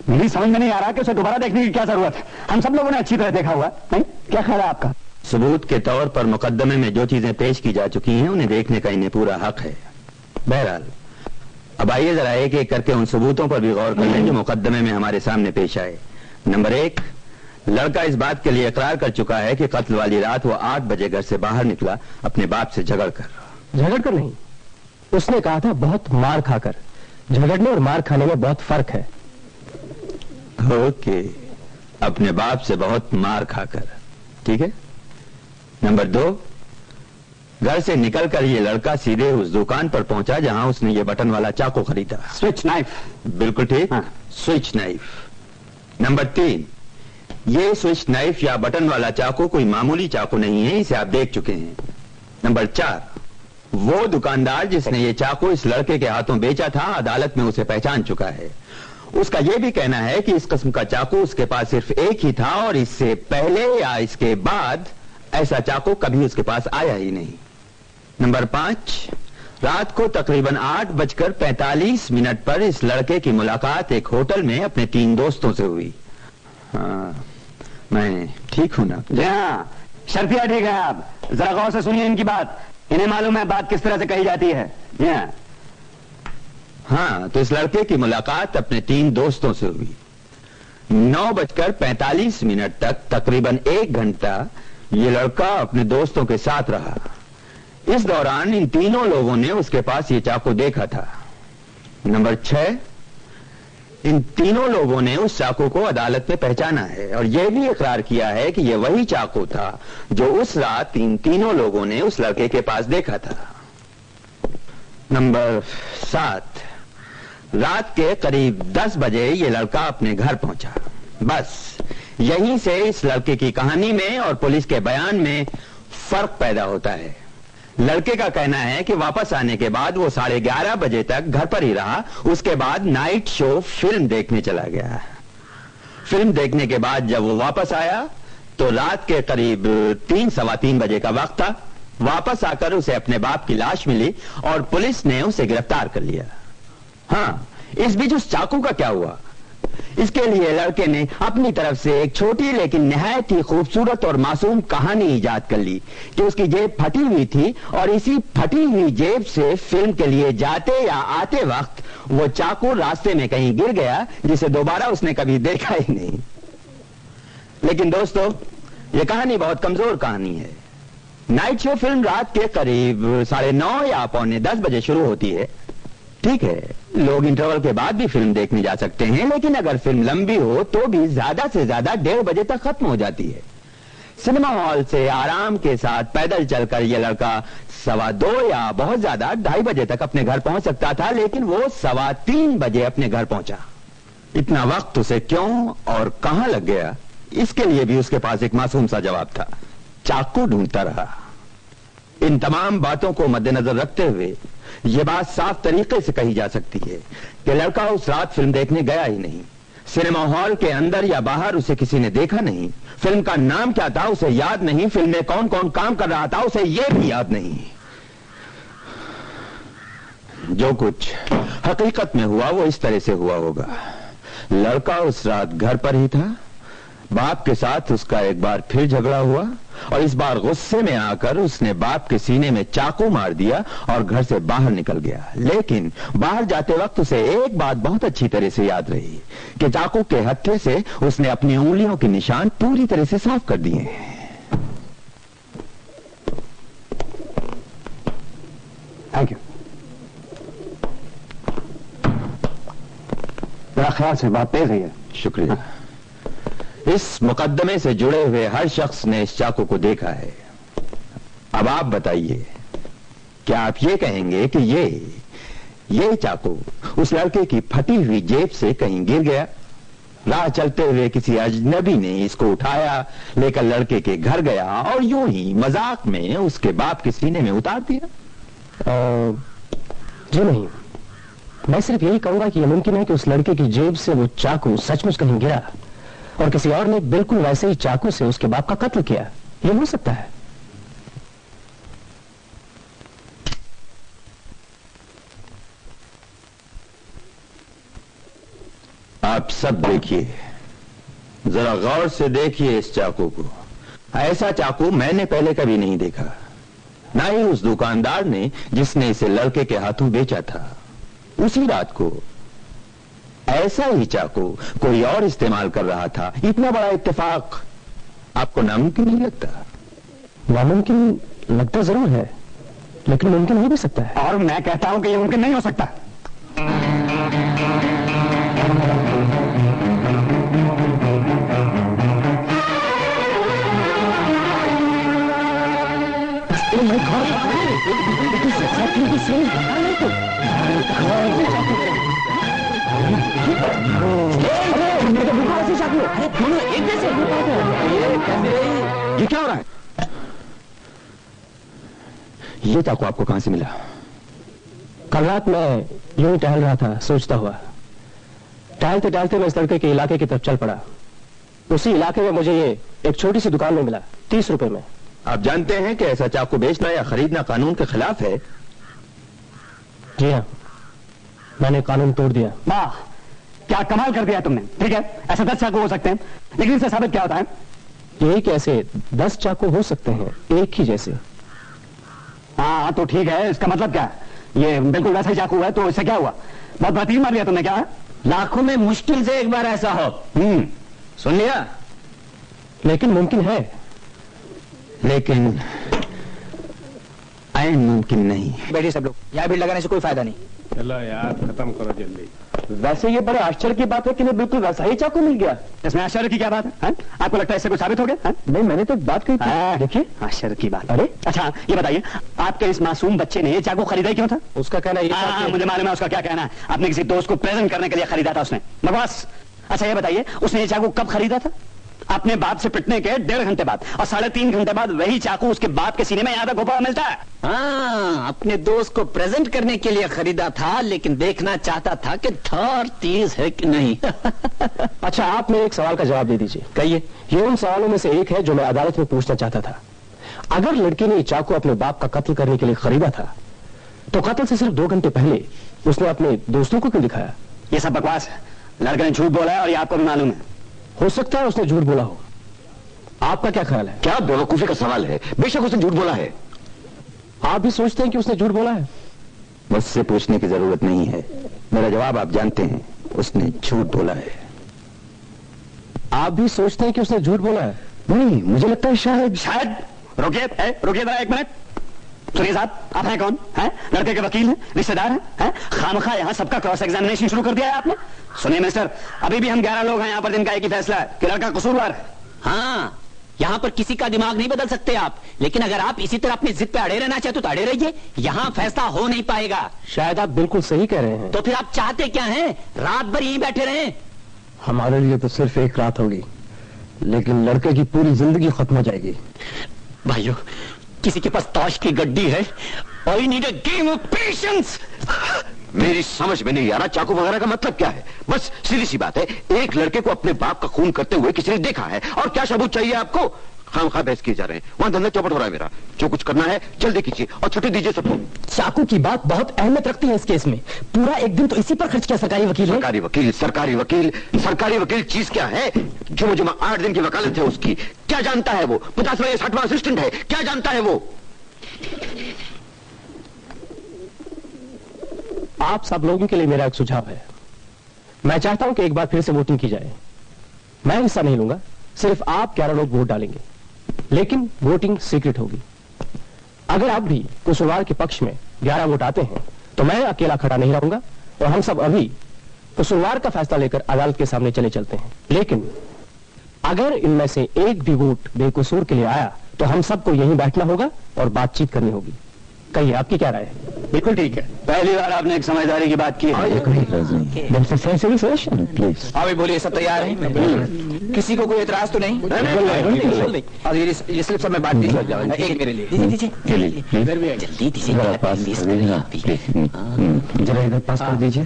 मेरी समझ में नहीं आ रहा कि उसे दोबारा देखने की क्या जरूरत है। हम सब लोगों ने अच्छी तरह देखा हुआ है। नहीं? क्या ख्याल है आपका? सबूत के तौर पर मुकदमे में जो चीजें पेश की जा चुकी हैं उन्हें देखने का इन्हें पूरा हक है। बहरहाल अब आइए जरा एक एक करके उन सबूतों पर भी गौर कर लें जो मुकदमे में हमारे सामने पेश आए। नंबर 1, लड़का इस बात के लिए इकरार कर चुका है कि कत्ल वाली रात वो 8 बजे घर से बाहर निकला अपने बाप से झगड़ कर नहीं, उसने कहा था बहुत मार खाकर। झगड़ने और मार खाने में बहुत फर्क है। ओके, अपने बाप से बहुत मार खाकर, ठीक है। नंबर 2, घर से निकलकर ये लड़का सीधे उस दुकान पर पहुंचा जहां उसने ये बटन वाला चाकू खरीदा। Switch knife. बिल्कुल ठीक, हाँ। Switch knife. नंबर 3, ये स्विच नाइफ या बटन वाला चाकू कोई मामूली चाकू नहीं है, इसे आप देख चुके हैं। नंबर 4, वो दुकानदार जिसने ये चाकू इस लड़के के हाथों बेचा था अदालत में उसे पहचान चुका है। उसका यह भी कहना है कि इस किस्म का चाकू उसके पास सिर्फ एक ही था और इससे पहले या इसके बाद ऐसा चाकू कभी उसके पास आया ही नहीं। नंबर 5, रात को तकरीबन 8:45 पर इस लड़के की मुलाकात एक होटल में अपने 3 दोस्तों से हुई। हाँ, मैं ठीक हूं ना? जी हाँ, शर्फिया ठीक है। आप जरा गौर से सुनिए इनकी बात, इन्हें मालूम है बात किस तरह से कही जाती है। जी हाँ। हाँ, तो इस लड़के की मुलाकात अपने 3 दोस्तों से हुई। 9:45 तक तकरीबन 1 घंटा ये लड़का अपने दोस्तों के साथ रहा। इस दौरान इन तीनों लोगों ने उसके पास ये चाकू देखा था। नंबर 6, इन तीनों लोगों ने उस चाकू को अदालत में पहचाना है और यह भी इकरार किया है कि यह वही चाकू था जो उस रात इन तीनों लोगों ने उस लड़के के पास देखा था। नंबर 7, रात के करीब 10 बजे ये लड़का अपने घर पहुंचा। बस यहीं से इस लड़के की कहानी में और पुलिस के बयान में फर्क पैदा होता है। लड़के का कहना है कि वापस आने के बाद वो 11:30 बजे तक घर पर ही रहा। उसके बाद नाइट शो फिल्म देखने चला गया। फिल्म देखने के बाद जब वो वापस आया तो रात के करीब 3-3:15 बजे का वक्त था। वापस आकर उसे अपने बाप की लाश मिली और पुलिस ने उसे गिरफ्तार कर लिया। हाँ, इस बीच उस चाकू का क्या हुआ? इसके लिए लड़के ने अपनी तरफ से एक छोटी लेकिन निहायत ही खूबसूरत और मासूम कहानी इजाद कर ली कि उसकी जेब फटी हुई थी और इसी फटी हुई जेब से फिल्म के लिए जाते या आते वक्त वो चाकू रास्ते में कहीं गिर गया जिसे दोबारा उसने कभी देखा ही नहीं। लेकिन दोस्तों, ये कहानी बहुत कमजोर कहानी है। नाइट शो फिल्म रात के करीब 9:30 या 9:45 बजे शुरू होती है। ठीक है, लोग इंटरवल के बाद भी फिल्म देखने जा सकते हैं, लेकिन अगर फिल्म लंबी हो तो भी ज्यादा से ज्यादा 1:30 बजे तक खत्म हो जाती है। सिनेमा हॉल से आराम के साथ पैदल चलकर यह लड़का 2:15 या बहुत ज्यादा 2:30 बजे तक अपने घर पहुंच सकता था, लेकिन वो 3:15 बजे अपने घर पहुंचा। इतना वक्त उसे क्यों और कहां लग गया, इसके लिए भी उसके पास एक मासूम सा जवाब था। चाकू ढूंढता रहा। इन तमाम बातों को मद्देनजर रखते हुए यह बात साफ तरीके से कही जा सकती है कि लड़का उस रात फिल्म देखने गया ही नहीं। सिनेमा हॉल के अंदर या बाहर उसे किसी ने देखा नहीं। फिल्म का नाम क्या था उसे याद नहीं। फिल्म में कौन कौन काम कर रहा था उसे यह भी याद नहीं। जो कुछ हकीकत में हुआ वो इस तरह से हुआ होगा। लड़का उस रात घर पर ही था। बाप के साथ उसका एक बार फिर झगड़ा हुआ और इस बार गुस्से में आकर उसने बाप के सीने में चाकू मार दिया और घर से बाहर निकल गया। लेकिन बाहर जाते वक्त उसे एक बात बहुत अच्छी तरह से याद रही कि चाकू के हत्थे से उसने अपनी उंगलियों के निशान पूरी तरह से साफ कर दिए। Thank you. मेरा ख्याल से बात तेज है। शुक्रिया। इस मुकदमे से जुड़े हुए हर शख्स ने इस चाकू को देखा है। अब आप बताइए, क्या आप ये कहेंगे कि ये चाकू उस लड़के की फटी हुई जेब से कहीं गिर गया? राह चलते हुए किसी अजनबी ने इसको उठाया, लेकर लड़के के घर गया और यूं ही मजाक में उसके बाप के सीने में उतार दिया? जी नहीं, मैं सिर्फ यही कहूंगा कि यह मुमकिन है कि उस लड़के की जेब से वो चाकू सचमुच कहीं गिरा और किसी और ने बिल्कुल वैसे ही चाकू से उसके बाप का कत्ल किया। यह हो सकता है। आप सब देखिए, जरा गौर से देखिए इस चाकू को। ऐसा चाकू मैंने पहले कभी नहीं देखा, ना ही उस दुकानदार ने जिसने इसे लड़के के हाथों बेचा था। उसी रात को ऐसा ही चाकू कोई और इस्तेमाल कर रहा था। इतना बड़ा इत्तेफाक आपको नामुमकिन नहीं लगता? नामुमकिन लगता जरूर है, लेकिन मुमकिन हो भी सकता है। और मैं कहता हूं कि ये मुमकिन नहीं हो सकता। ये क्या हो रहा है? ये चाकू आपको कहां से मिला? कल रात मैं यूं ही टहल रहा था, सोचता हुआ। टहलते टहलते मैं इस लड़के के इलाके की तरफ चल पड़ा। उसी इलाके में मुझे ये एक छोटी सी दुकान में मिला, 30 रुपए में। आप जानते हैं कि ऐसा चाकू बेचना या खरीदना कानून के खिलाफ है। जी हाँ, मैंने कानून तोड़ दिया। वाह, क्या कमाल कर दिया तुमने। ठीक है, ऐसे 10 चाकू हो सकते हैं, लेकिन इससे साबित क्या होता है? यही कि ऐसे 10 चाकू हो सकते हैं, एक ही जैसे। हाँ तो ठीक है, इसका मतलब क्या है? ये बिल्कुल वैसा ही चाकू है, तो इससे क्या हुआ? बहुत बड़ा तीर मार लिया तुमने। क्या है? लाखों में मुश्किल से एक बार ऐसा हो। सुन लिया? लेकिन मुमकिन है। लेकिन ऐन मुमकिन नहीं। बैठिए सब लोग, यहाँ भीड़ लगाने से कोई फायदा नहीं। चलो यार, खत्म करो जल्दी। वैसे ये बड़े आश्चर्य की बात है कि इन्हें बिल्कुल वैसा ही चाकू मिल गया। इसमें आश्चर्य की क्या बात है? आपको लगता है इससे कुछ साबित हो गया? नहीं, मैंने तो बात कही थी। देखिए, आश्चर्य की बात। अरे अच्छा, ये बताइए, आपके इस मासूम बच्चे ने ये चाकू खरीदा क्यों था? उसका कहना ये था कि... मुझे मालूम है उसका क्या कहना है। आपने किसी दोस्त को प्रेजेंट करने के लिए खरीदा था उसने। बकवास। अच्छा ये बताइए, उसने ये चाकू कब खरीदा था? अपने बाप से पिटने के 1.5 घंटे बाद, और 3.5 घंटे बाद वही चाकू उसके बाप के सीने में यहां तक घुसा मिलता है। हाँ, अपने दोस्त को प्रेजेंट करने के लिए खरीदा था, लेकिन देखना चाहता था कि धार तेज है कि नहीं। अच्छा, आप मेरे एक सवाल का जवाब दे दीजिए। कहिए। ये उन सवालों में से एक है जो मैं अदालत में पूछना चाहता था। अगर लड़के ने ये चाकू अपने बाप का कत्ल करने के लिए खरीदा था, तो कत्ल से सिर्फ 2 घंटे पहले उसने अपने दोस्तों को क्यों दिखाया? ये सब बकवास है। लड़के ने झूठ बोला है और ये आपको भी मालूम है। हो सकता है उसने झूठ बोला हो। आपका क्या ख्याल है? क्या बेवकूफी का सवाल है। बेशक उसने झूठ बोला है। आप भी सोचते हैं कि उसने झूठ बोला है? मुझसे पूछने की जरूरत नहीं है, मेरा जवाब आप जानते हैं। उसने झूठ बोला है। आप भी सोचते हैं कि उसने झूठ बोला है? नहीं, मुझे लगता है शायद। रुकिए, रुकिए जरा 1 मिनट। सुनिए साहब, आप हैं कौन? हैं? लड़के के वकील हैं, रिश्तेदार हैं? खामखा यहाँ सबका क्रॉस एग्जामिनेशन शुरू कर दिया है आपने। सुनिए मिस्टर, अभी भी हम 11 लोग हैं यहाँ पर, जिनका एक ही फैसला है कि लड़का कसूरवार है। हाँ, यहाँ पर किसी का दिमाग नहीं बदल सकते आप, लेकिन अगर आप इसी तरह अपनी जिद पे अड़े रहना चाहते तो अड़े रहिए। यहाँ फैसला हो नहीं पाएगा। शायद आप बिल्कुल सही कह रहे हैं। तो फिर आप चाहते क्या हैं? रात भर यहीं बैठे रहें? हमारे लिए तो सिर्फ एक रात होगी, लेकिन लड़के की पूरी जिंदगी खत्म हो जाएगी। भाइयों, किसी के पास ताश की गड्डी है? I need a game of patience. मेरी समझ में नहीं आ रहा चाकू वगैरह का मतलब क्या है। बस सीधी सी बात है, एक लड़के को अपने बाप का खून करते हुए किसी ने देखा है, और क्या सबूत चाहिए आपको? खामखा बहस किए जा रहे हैं। वहां धंधा चौपट हो रहा है मेरा। जो कुछ करना है जल्दी कीजिए और छुट्टी दीजिए सबको। चाकू की बात बहुत अहमियत रखती है इस केस में। पूरा एक दिन तो इसी पर खर्च किया सरकारी वकील ने। सरकारी वकील, सरकारी वकील, सरकारी वकील चीज क्या है? जो मुझे 8 दिन की वकालत है उसकी, क्या जानता है वो? 50वां या 60वां असिस्टेंट है, क्या जानता है वो? आप सब लोगों के लिए मेरा एक सुझाव है। मैं चाहता हूं कि एक बार फिर से वोटिंग की जाए। मैं हिस्सा नहीं लूंगा, सिर्फ आप 11 लोग वोट डालेंगे, लेकिन वोटिंग सीक्रेट होगी। अगर आप भी कसूरवार के पक्ष में 11 वोट आते हैं, तो मैं अकेला खड़ा नहीं रहूंगा और हम सब अभी कसूरवार का फैसला लेकर अदालत के सामने चले चलते हैं। लेकिन अगर इनमें से एक भी वोट बेकसूर के लिए आया, तो हम सबको यहीं बैठना होगा और बातचीत करनी होगी। कहिए, आपकी क्या राय है? बिल्कुल ठीक है। पहली बार आपने एक समझदारी की बात की है। अभी बोलिए, सब तैयार हैं? किसी को कोई एतराज तो नहीं? और ये स्लिप सब में बांट दीजिए। एक मेरे लिए जल्दी दीजिए। जरा इधर पास कर दीजिए।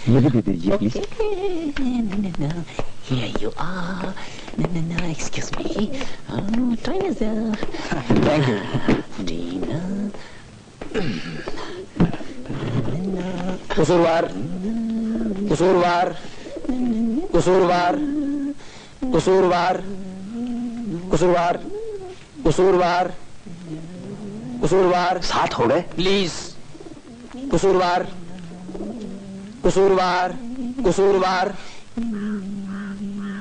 ये भी दे दीजिए please. Here you are. No, excuse me. Time is up. Thank you. Dinner. कसूरवार कसूरवार कसूरवार कसूरवार कसूरवार कसूरवार कसूरवार। 7 हो गए प्लीज। कसूरवार कसूरवार कसूरवार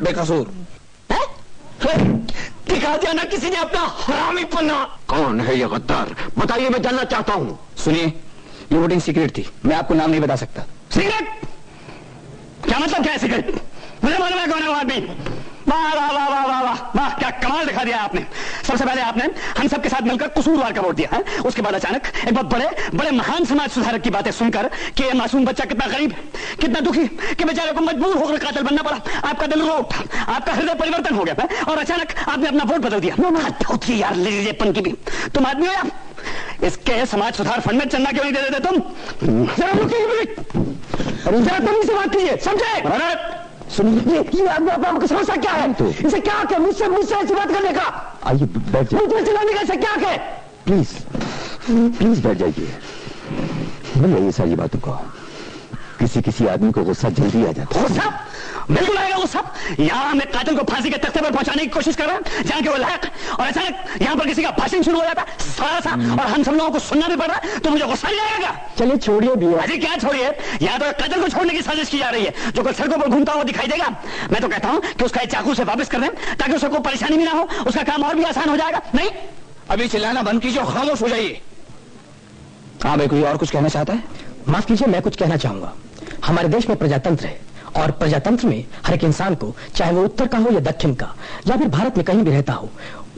बेकसूर। दिखा दिया ना किसी ने अपना हरामी पन्ना। कौन है ये गद्दार? बताइए, मैं जानना चाहता हूँ। सुनिए, ये वोटिंग सीक्रेट थी, मैं आपको नाम नहीं बता सकता। सीक्रेट? क्या मतलब क्या है सीक्रेट? मुझे मालूम है कौन है वो आदमी। वाह वाह वाह वाह वाह वाह वाह, क्या कमाल दिखा दिया आपने। सबसे पहले आपने हम सबके साथ मिलकर कसूरवार का वोट दिया है। उसके बाद अचानक एक बहुत बड़े बड़े महान समाज सुधारक की बातें सुनकर कि ये मासूम बच्चा कितना गरीब है, कितना दुखी, कि बेचारे को मजबूर होकर कातिल बनना पड़ा, आपका दिल रो उठा, आपका हृदय परिवर्तन हो गया और अचानक आपने अपना वोट बदल दिया। यार लेजेपन की भी तुम आदमी हो यार। इसके समाज सुधार फंड में चंदा क्यों नहीं दे देते तुम? जरा तुम से बात कीजिए, समझे? सुनिए, समस्या क्या है? इसे क्या क्या मुझसे ऐसी बात करने का? आइए बैठ जाइए। मुझे चिल्लाने का इसे क्या है? प्लीज प्लीज बैठ जाइए। भूल जाइए सारी बातों को। किसी आदमी को गुस्सा जल्दी आ जाता है। गुस्सा? बिल्कुल आएगा गुस्सा। यहाँ हमें कातिल को फांसी के तख्ते पर पहुंचाने की कोशिश कर रहे हैं, जहाँ के वो लायक, और अचानक यहाँ पर किसी का भाषण शुरू हो जाता है सारा सा, और हम सब लोगों को सुनना भी पड़ रहा है, तो मुझे गुस्सा नहीं आएगा? चलिए छोड़िए भी। अजी क्या छोड़िए, यहाँ तो कातिल को छोड़ने की साजिश की जा रही है, जो कोई सड़कों पर घूमता हुआ दिखाई देगा। मैं तो कहता हूँ कि उसका एक चाकू से वापस कर दें, ताकि उसे कोई परेशानी भी ना हो, उसका काम और भी आसान हो जाएगा। नहीं, अभी चिल्लाना बंद कीजिए और खामोश हो जाइए। हाँ भाई, कोई और कुछ कहना चाहता है? माफ कीजिए, मैं कुछ कहना चाहूंगा। हमारे देश में प्रजातंत्र है, और प्रजातंत्र में हर एक इंसान को, चाहे वो उत्तर का हो या दक्षिण का, या फिर भारत में कहीं भी रहता हो,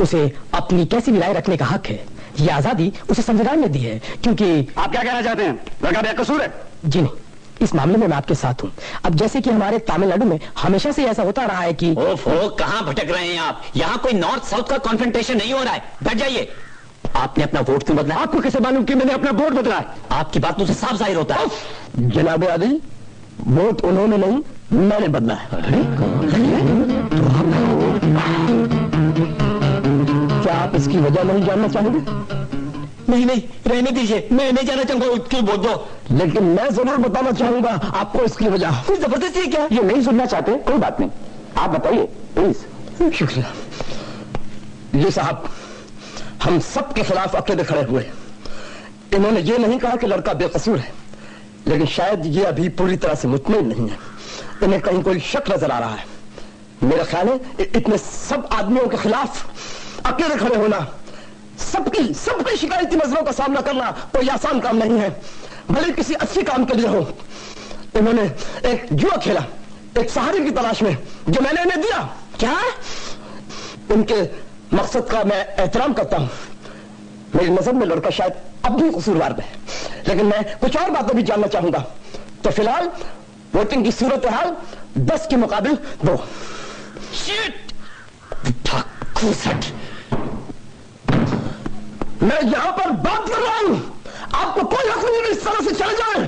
उसे अपनी कैसी भी राय रखने का हक है। ये आजादी उसे संविधान ने दी है, क्योंकि आप क्या कहना चाहते हैं? लड़का बेकसूर है? जी नहीं, इस मामले में मैं आपके साथ हूँ। अब जैसे कि हमारे तमिलनाडु में हमेशा से ऐसा होता रहा है कि ओफो, कहाँ भटक रहे हैं आप? यहाँ कोई नॉर्थ साउथ का कॉन्फ्रंटेशन नहीं हो रहा है। बैठ जाइए। आपने अपना वोट क्यों बदला? आपको कैसे मालूम कि मैंने अपना वोट बदला है? आपकी बात मुझे साफ जाहिर होता है। जनाब आदि, वोट उन्होंने नहीं, मैंने बदला है। क्या आप इसकी वजह नहीं जानना चाहेंगे? नहीं नहीं, रहने दीजिए, मैं नहीं जाना चाहूंगा। क्यों बोल दो? लेकिन मैं जरूर बताना चाहूंगा आपको इसकी वजह। कोई जबरदस्ती है क्या? ये नहीं सुनना चाहते, कोई बात नहीं, आप बताइए प्लीज। शुक्रिया। ये साहब, हम सबके खिलाफ अकेले खड़े हुए। इन्होंने ये नहीं कहा कि लड़का बेकसूर है, लेकिन शायद ये अभी पूरी तरह से मुतमईन नहीं है। इन्हें कहीं कोई शक नजर आ रहा है। मेरा ख्याल है इतने सब आदमियों के खिलाफ अकेले खड़े होना, सबकी शिकायती नजरों का सामना करना कोई आसान काम नहीं है, भले किसी अच्छे काम के लिए हो। इन्होंने एक जुआ खेला, एक सहारे की तलाश में, जो मैंने इन्हें दिया। क्या? उनके मकसद का मैं एहतराम करता हूं। मेरी नजर में लड़का शायद अब भी कसूरवार है, लेकिन मैं कुछ और बातें भी जानना चाहूंगा। तो फिलहाल वोटिंग की सूरत हाल 10 के मुकाबले 2। मैं यहां पर बात कर रहा हूं, आपको कोई हक नहीं इस तरह से चले जाए।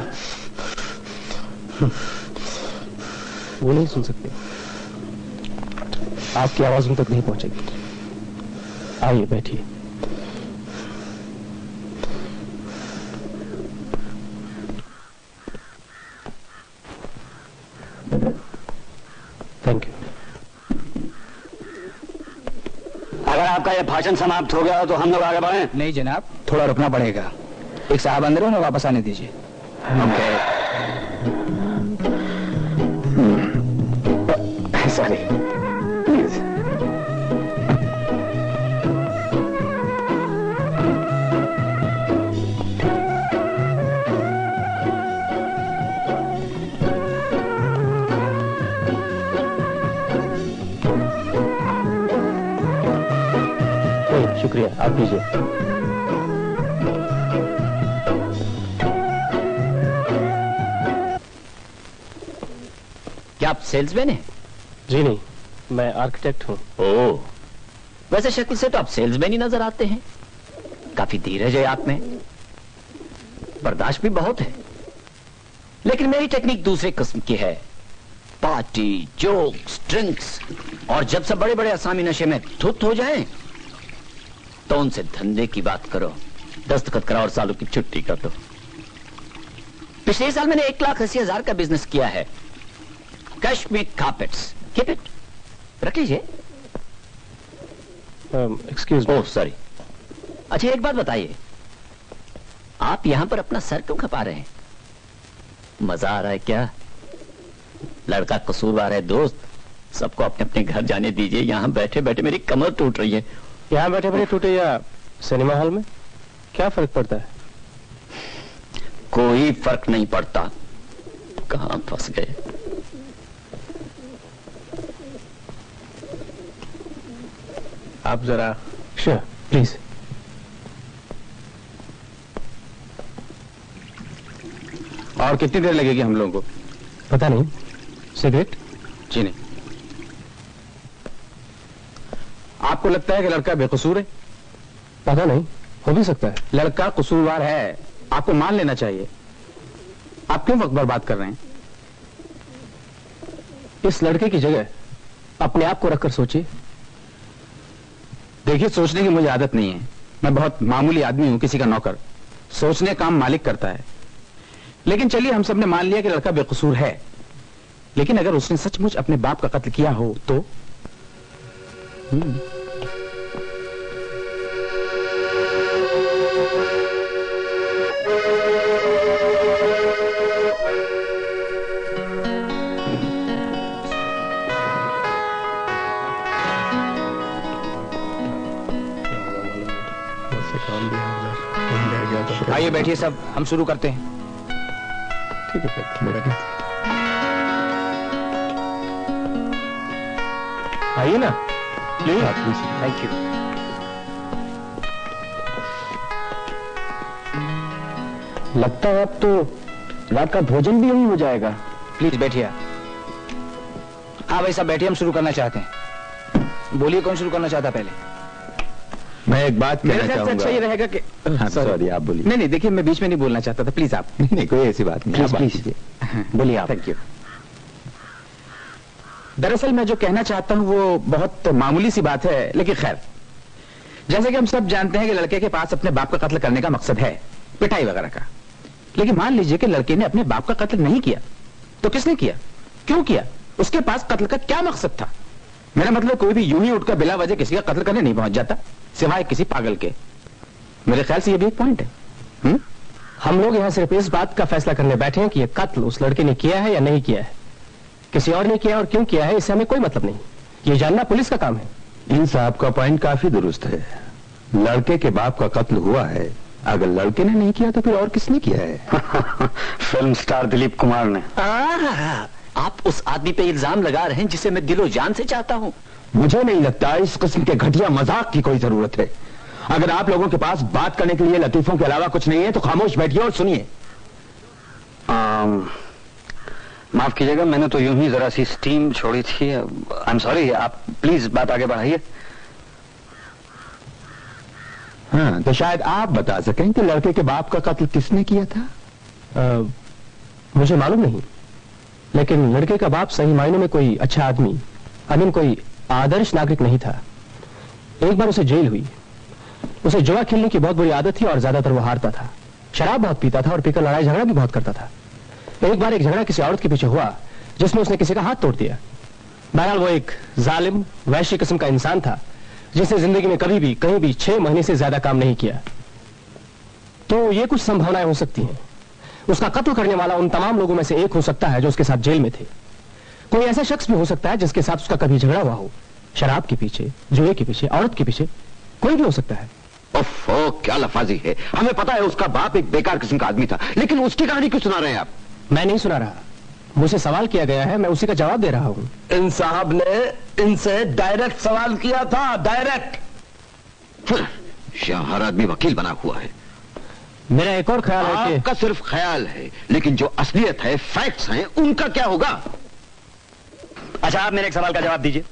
वो नहीं सुन सकते, आपकी आवाज उन तक नहीं पहुंचेगी। आइए बैठिए। Thank you. अगर आपका यह भाषण समाप्त हो गया तो हम लोग आगे बढ़ें? नहीं जनाब, थोड़ा रुकना पड़ेगा। एक साहब अंदर उन्हें वापस आने दीजिए। Sorry, please. शुक्रिया, आप दीजिए। क्या आप सेल्समैन हैं? जी नहीं, मैं आर्किटेक्ट हूँ। ओह, वैसे शक्ल से तो आप सेल्समैन ही नजर आते हैं। काफी धीरज है आप में, बर्दाश्त भी बहुत है। लेकिन मेरी टेक्निक दूसरे किस्म की है। पार्टी, जोक्स, ड्रिंक्स, और जब सब बड़े बड़े असामी नशे में धुत हो जाएं, तो उनसे धंधे की बात करो, दस्तखत कराओ और सालों की छुट्टी कर दो। पिछले साल मैंने 1,80,000 का बिजनेस किया है। कश्मीर कार्पेट्स। कीप इट, रख लीजिए। Excuse me. Oh sorry. अच्छा एक बात बताइए, आप यहां पर अपना सर क्यों खपा रहे हैं? मजा आ रहा है क्या? लड़का कसूरवार है दोस्त, सबको अपने अपने घर जाने दीजिए। यहां बैठे बैठे मेरी कमर टूट रही है। यहाँ बैठे बैठे टूटे या सिनेमा हॉल में, क्या फर्क पड़ता है? कोई फर्क नहीं पड़ता। कहां फंस गए? आप जरा श्योर प्लीज। और कितनी देर लगेगी हम लोगों को? पता नहीं। सिगरेट? जी नहीं। आपको लगता है कि लड़का बेकसूर है? पता नहीं, हो भी सकता है। लड़का कसूरवार है, आपको मान लेना चाहिए। आप क्यों वक्त बर्बाद कर रहे हैं? इस लड़के की जगह अपने आप को रखकर सोचिए। देखिए, सोचने की मुझे आदत नहीं है। मैं बहुत मामूली आदमी हूं, किसी का नौकर। सोचने काम मालिक करता है। लेकिन चलिए, हम सबने मान लिया कि लड़का बेकसूर है, लेकिन अगर उसने सचमुच अपने बाप का कत्ल किया हो तो? आइए बैठिए सब, हम शुरू करते हैं। ठीक है, आइए ना। Thank you. लगता है अब तो रात का भोजन भी यही हो जाएगा। प्लीज बैठिए। हाँ भाई सब बैठिए, हम शुरू करना चाहते हैं। बोलिए, कौन शुरू करना चाहता पहले? मैं एक बात मेरे कहना ख्याल से चाहूंगा। अच्छा ये रहेगा कि सॉरी, आप बोलिए। नहीं नहीं, देखिए मैं बीच में नहीं बोलना चाहता था, प्लीज आप। नहीं, कोई ऐसी बात नहीं। आप प्लीज कीजिए। बोलिए आप। Thank you. दरअसल मैं जो कहना चाहता हूं वो बहुत मामूली सी बात है, लेकिन खैर, जैसे कि हम सब जानते हैं कि लड़के के पास अपने बाप का कत्ल करने का मकसद है, पिटाई वगैरह का। लेकिन मान लीजिए कि लड़के ने अपने बाप का कत्ल नहीं किया, तो किसने किया, क्यों किया, उसके पास कत्ल का क्या मकसद था? मेरा मतलब, कोई भी यूं ही उठकर बिला वजह किसी का कत्ल करने नहीं पहुंच जाता, सिवाय किसी पागल के। मेरे ख्याल से ये भी एक पॉइंट है। हम लोग यहाँ सिर्फ इस बात का फैसला करने बैठे हैं कि ये कत्ल उस लड़के ने किया है या नहीं किया है। किसी और ने किया और क्यों किया है, इससे हमें कोई मतलब नहीं। ये जानना पुलिस का काम है। इन साहब का पॉइंट काफी दुरुस्त है। लड़के के बाप का कत्ल हुआ है, अगर लड़के ने नहीं किया तो फिर और किसने किया है? फिल्म स्टार दिलीप कुमार ने। आप उस आदमी पे इल्जाम लगा रहे हैं जिसे मैं दिलो जान से चाहता हूं। मुझे नहीं लगता इस किस्म के घटिया मजाक की कोई जरूरत है। अगर आप लोगों के पास बात करने के लिए लतीफों के अलावा कुछ नहीं है तो खामोश बैठिए और सुनिए। माफ कीजिएगा, मैंने तो यूं ही जरा सी स्टीम छोड़ी थी। आई एम सॉरी, आप प्लीज बात आगे बढ़ाइए। हाँ, तो शायद आप बता सकें कि लड़के के बाप का कत्ल किसने किया था? मुझे मालूम नहीं, लेकिन लड़के का बाप सही मायनों में कोई अच्छा आदमी, आई मीन कोई आदर्श नागरिक नहीं था। एक बार उसे जेल हुई। उसे जुआ खेलने की बहुत बुरी आदत थी और ज्यादातर वो हारता था। शराब बहुत पीता था और पीकर लड़ाई झगड़ा भी बहुत करता था। एक बार एक झगड़ा किसी औरत के पीछे हुआ जिसमें उसने किसी का हाथ तोड़ दिया। बहरहाल वो एक जालिम वैश्य किस्म का इंसान था जिसने जिंदगी में कभी भी कहीं भी 6 महीने से ज्यादा काम नहीं किया। तो ये कुछ संभावनाएं हो सकती हैं। उसका कत्ल करने वाला उन तमाम लोगों में से एक हो सकता है जो उसके साथ जेल में थे। कोई ऐसा शख्स भी हो सकता है जिसके साथ उसका कभी झगड़ा हुआ हो, शराब के पीछे, जुए के पीछे, औरत के पीछे, कोई भी हो सकता है। ओफो, क्या लफाजी है। हमें पता है उसका बाप एक बेकार किस्म का आदमी था, लेकिन उसकी कहानी क्यों सुना रहे हैं आप? मैं नहीं सुना रहा, मुझसे सवाल किया गया है, मैं उसी का जवाब दे रहा हूं। इन साहब ने इनसे डायरेक्ट सवाल किया था, डायरेक्ट। यहाँ हर आदमी वकील बना हुआ है। मेरा एक और ख्याल है कि आपका सिर्फ ख्याल है, लेकिन जो असलियत है, फैक्ट्स हैं, उनका क्या होगा? अच्छा, आप मेरे एक सवाल का जवाब दीजिए।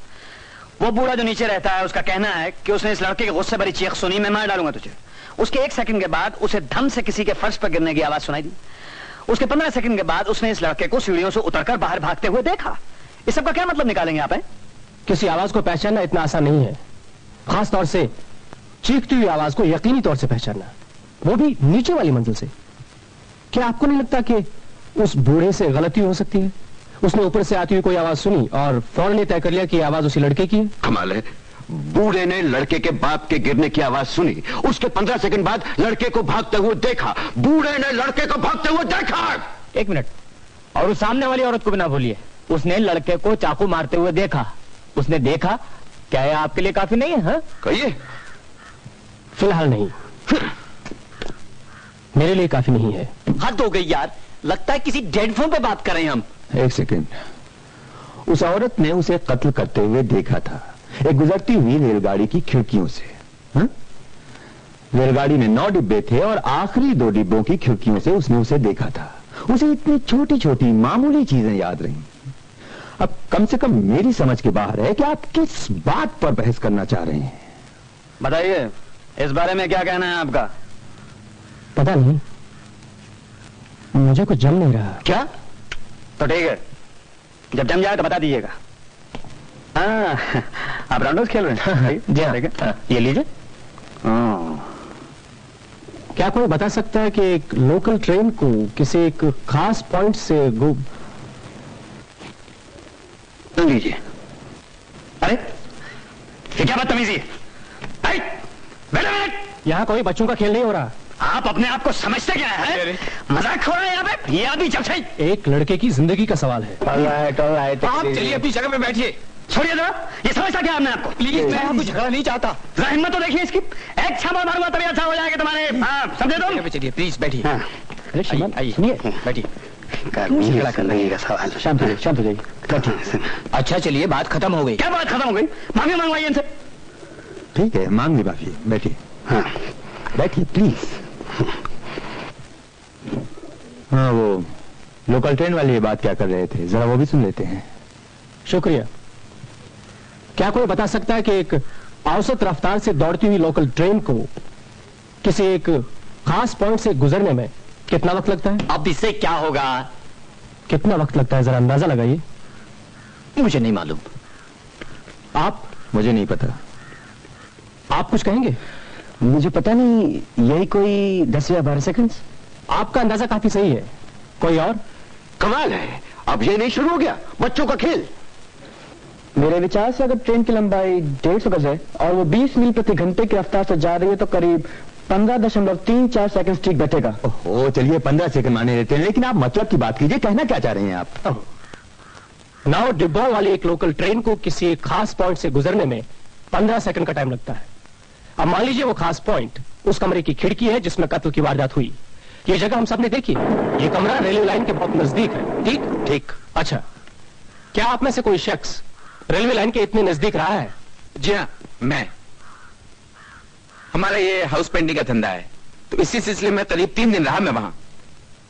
वो बूढ़ा जो नीचे रहता है, उसका कहना है कि उसने इस लड़के की गुस्से भरी चीख सुनी, मैं मार डालूंगा तुझे। उसके 1 सेकंड के बाद उसे धम से किसी के फर्श पर गिरने की आवाज सुनाई दी। उसके 15 सेकंड के बाद उसने इस लड़के को सीढ़ियों से उतरकर बाहर भागते हुए देखा। इस सब का क्या मतलब निकालेंगे आप? किसी आवाज को पहचानना इतना आसान नहीं है, खास तौर से चीखती हुई आवाज को यकीनी तौर से पहचानना, वो भी नीचे वाली मंजिल से। क्या आपको नहीं लगता कि उस बूढ़े से गलती हो सकती है? उसने ऊपर से आती हुई कोई आवाज सुनी और फौरन तय कर लिया कि आवाज उसी लड़के की है। कमाल है, बूढ़े ने लड़के के बाप के गिरने की आवाज सुनी, उसके 15 सेकंड बाद लड़के को भागते हुए देखा, बूढ़े ने लड़के को भागते हुए देखा। 1 मिनट, और उस सामने वाली औरत को भी ना भूलिए, उसने लड़के को चाकू मारते हुए देखा। उसने देखा, क्या यह आपके लिए काफी नहीं है? हाँ कहिए। फिलहाल नहीं, मेरे लिए काफी नहीं है। हद हो गई यार, लगता है किसी डेड फोन पे बात कर रहे हैं हम। 1 सेकेंड, उस औरत ने उसे कत्ल करते हुए देखा था एक गुजरती हुई रेलगाड़ी की खिड़कियों से। हा? रेलगाड़ी में 9 डिब्बे थे और आखिरी 2 डिब्बों की खिड़कियों से उसने उसे देखा था। उसे इतनी छोटी छोटी मामूली चीजें याद रही। अब कम से कम मेरी समझ के बाहर है कि आप किस बात पर बहस करना चाह रहे हैं। बताइए, इस बारे में क्या कहना है आपका? पता नहीं, मुझे कुछ जम नहीं रहा। क्या? तो ठीक है, जब जम जाए तो बता दीजिएगा। हाँ, आप राउंडर्स खेल रहे हैं? जी हाँ, ये लीजिए। क्या कोई बता सकता है कि एक लोकल ट्रेन को किसी एक खास पॉइंट से लीजिए। अरे ये क्या बदतमीजी है? यहाँ कोई बच्चों का खेल नहीं हो रहा। आप अपने आप को समझते क्या है? मजाक हो रहा है यहाँ पे? ये आदमी जब से एक लड़के की जिंदगी का सवाल है। आप चलिए अपनी जगह पे बैठिए। छोड़िए जरा, ये समझता क्या आपने आपको? प्लीज, मैं आपको झगड़ा नहीं चाहता। जरा हिम्मत तो देखिए इसकी। एक छापा मारूंगा तभी अच्छा हो जाएगा तुम्हारे। समझे तुम? चलिए प्लीज बैठिए। अरे श्रीमान, आइए, सुनिए, बैठिए। झगड़ा कर रही है सवाल। शांत हो जाइए। अच्छा चलिए, बात खत्म हो गई। क्या बात खत्म हो गई? माफी मंगवाइए इनसे। ठीक है, मांग ली माफी। बैठिए। हाँ, बैठिए प्लीज। हाँ, वो लोकल ट्रेन वाली ये बात क्या कर रहे थे, जरा वो भी सुन लेते हैं। शुक्रिया। क्या कोई बता सकता है कि एक औसत रफ्तार से दौड़ती हुई लोकल ट्रेन को किसी एक खास पॉइंट से गुजरने में कितना वक्त लगता है? अब इससे क्या होगा? कितना वक्त लगता है, जरा अंदाजा लगाइए। मुझे नहीं मालूम। आप? मुझे नहीं पता। आप कुछ कहेंगे? मुझे पता नहीं, यही कोई 10 या 12 सेकंड। आपका अंदाजा काफी सही है। कोई और? कमाल है, अब ये नहीं शुरू हो गया बच्चों का खेल? मेरे विचार से अगर ट्रेन की लंबाई 150 गज है और वो 20 मील प्रति घंटे की रफ्तार से जा रही है तो करीब 15.34 सेकंड ठीक बैठेगा। ओहो, चलिए 15 सेकंड माने लेते हैं, लेकिन आप मतलब की बात कीजिए, कहना क्या चाह रहे हैं आप? 9 डिब्बों वाली एक लोकल ट्रेन को किसी एक खास पॉइंट से गुजरने में 15 सेकंड का टाइम लगता है। अब मान लीजिए वो खास पॉइंट उस कमरे की खिड़की है जिसमें कत्ल की वारदात हुई। ये जगह हम सबने देखी। ये कमरा रेलवे लाइन के बहुत नजदीक है। ठीक ठीक। अच्छा, क्या आप में से कोई शख्स रेलवे लाइन के इतने नजदीक रहा है? जी हाँ, मैं। हमारा ये हाउस पेंटिंग का धंधा है, तो इसी सिलसिले में करीब 3 दिन रहा मैं वहां।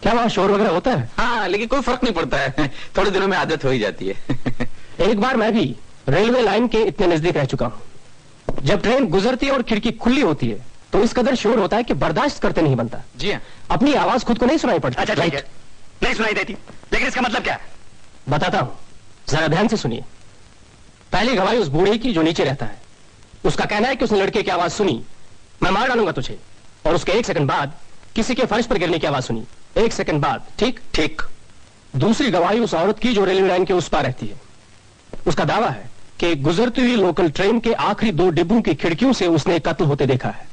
क्या वहां शोर वगैरह होता है? हाँ, लेकिन कोई फर्क नहीं पड़ता है। थोड़े दिनों में आदत हो ही जाती है। एक बार मैं भी रेलवे लाइन के इतने नजदीक रह चुका हूं। जब ट्रेन गुजरती है और खिड़की खुली होती है तो इस कदर शोर होता है कि बर्दाश्त करते नहीं बनता। जी हाँ। अपनी आवाज खुद को नहीं सुनाई पड़ती। अच्छा ठीक है, नहीं सुनाई देती, लेकिन इसका मतलब क्या है? बताता हूं, जरा ध्यान से सुनिए। पहली गवाही उस बूढ़े की जो नीचे रहता है। उसका कहना है कि उसने लड़के की आवाज सुनी, मैं मार डालूंगा तुझे। और उसके 1 सेकंड बाद किसी के फर्श पर गिरने की आवाज सुनी। 1 सेकंड बाद। ठीक ठीक। दूसरी गवाही उस औरत की जो रेलवे लाइन के उस पार रहती है। उसका दावा है कि गुजरती हुई लोकल ट्रेन के आखिरी 2 डिब्बों की खिड़कियों से उसने कत्ल होते देखा है।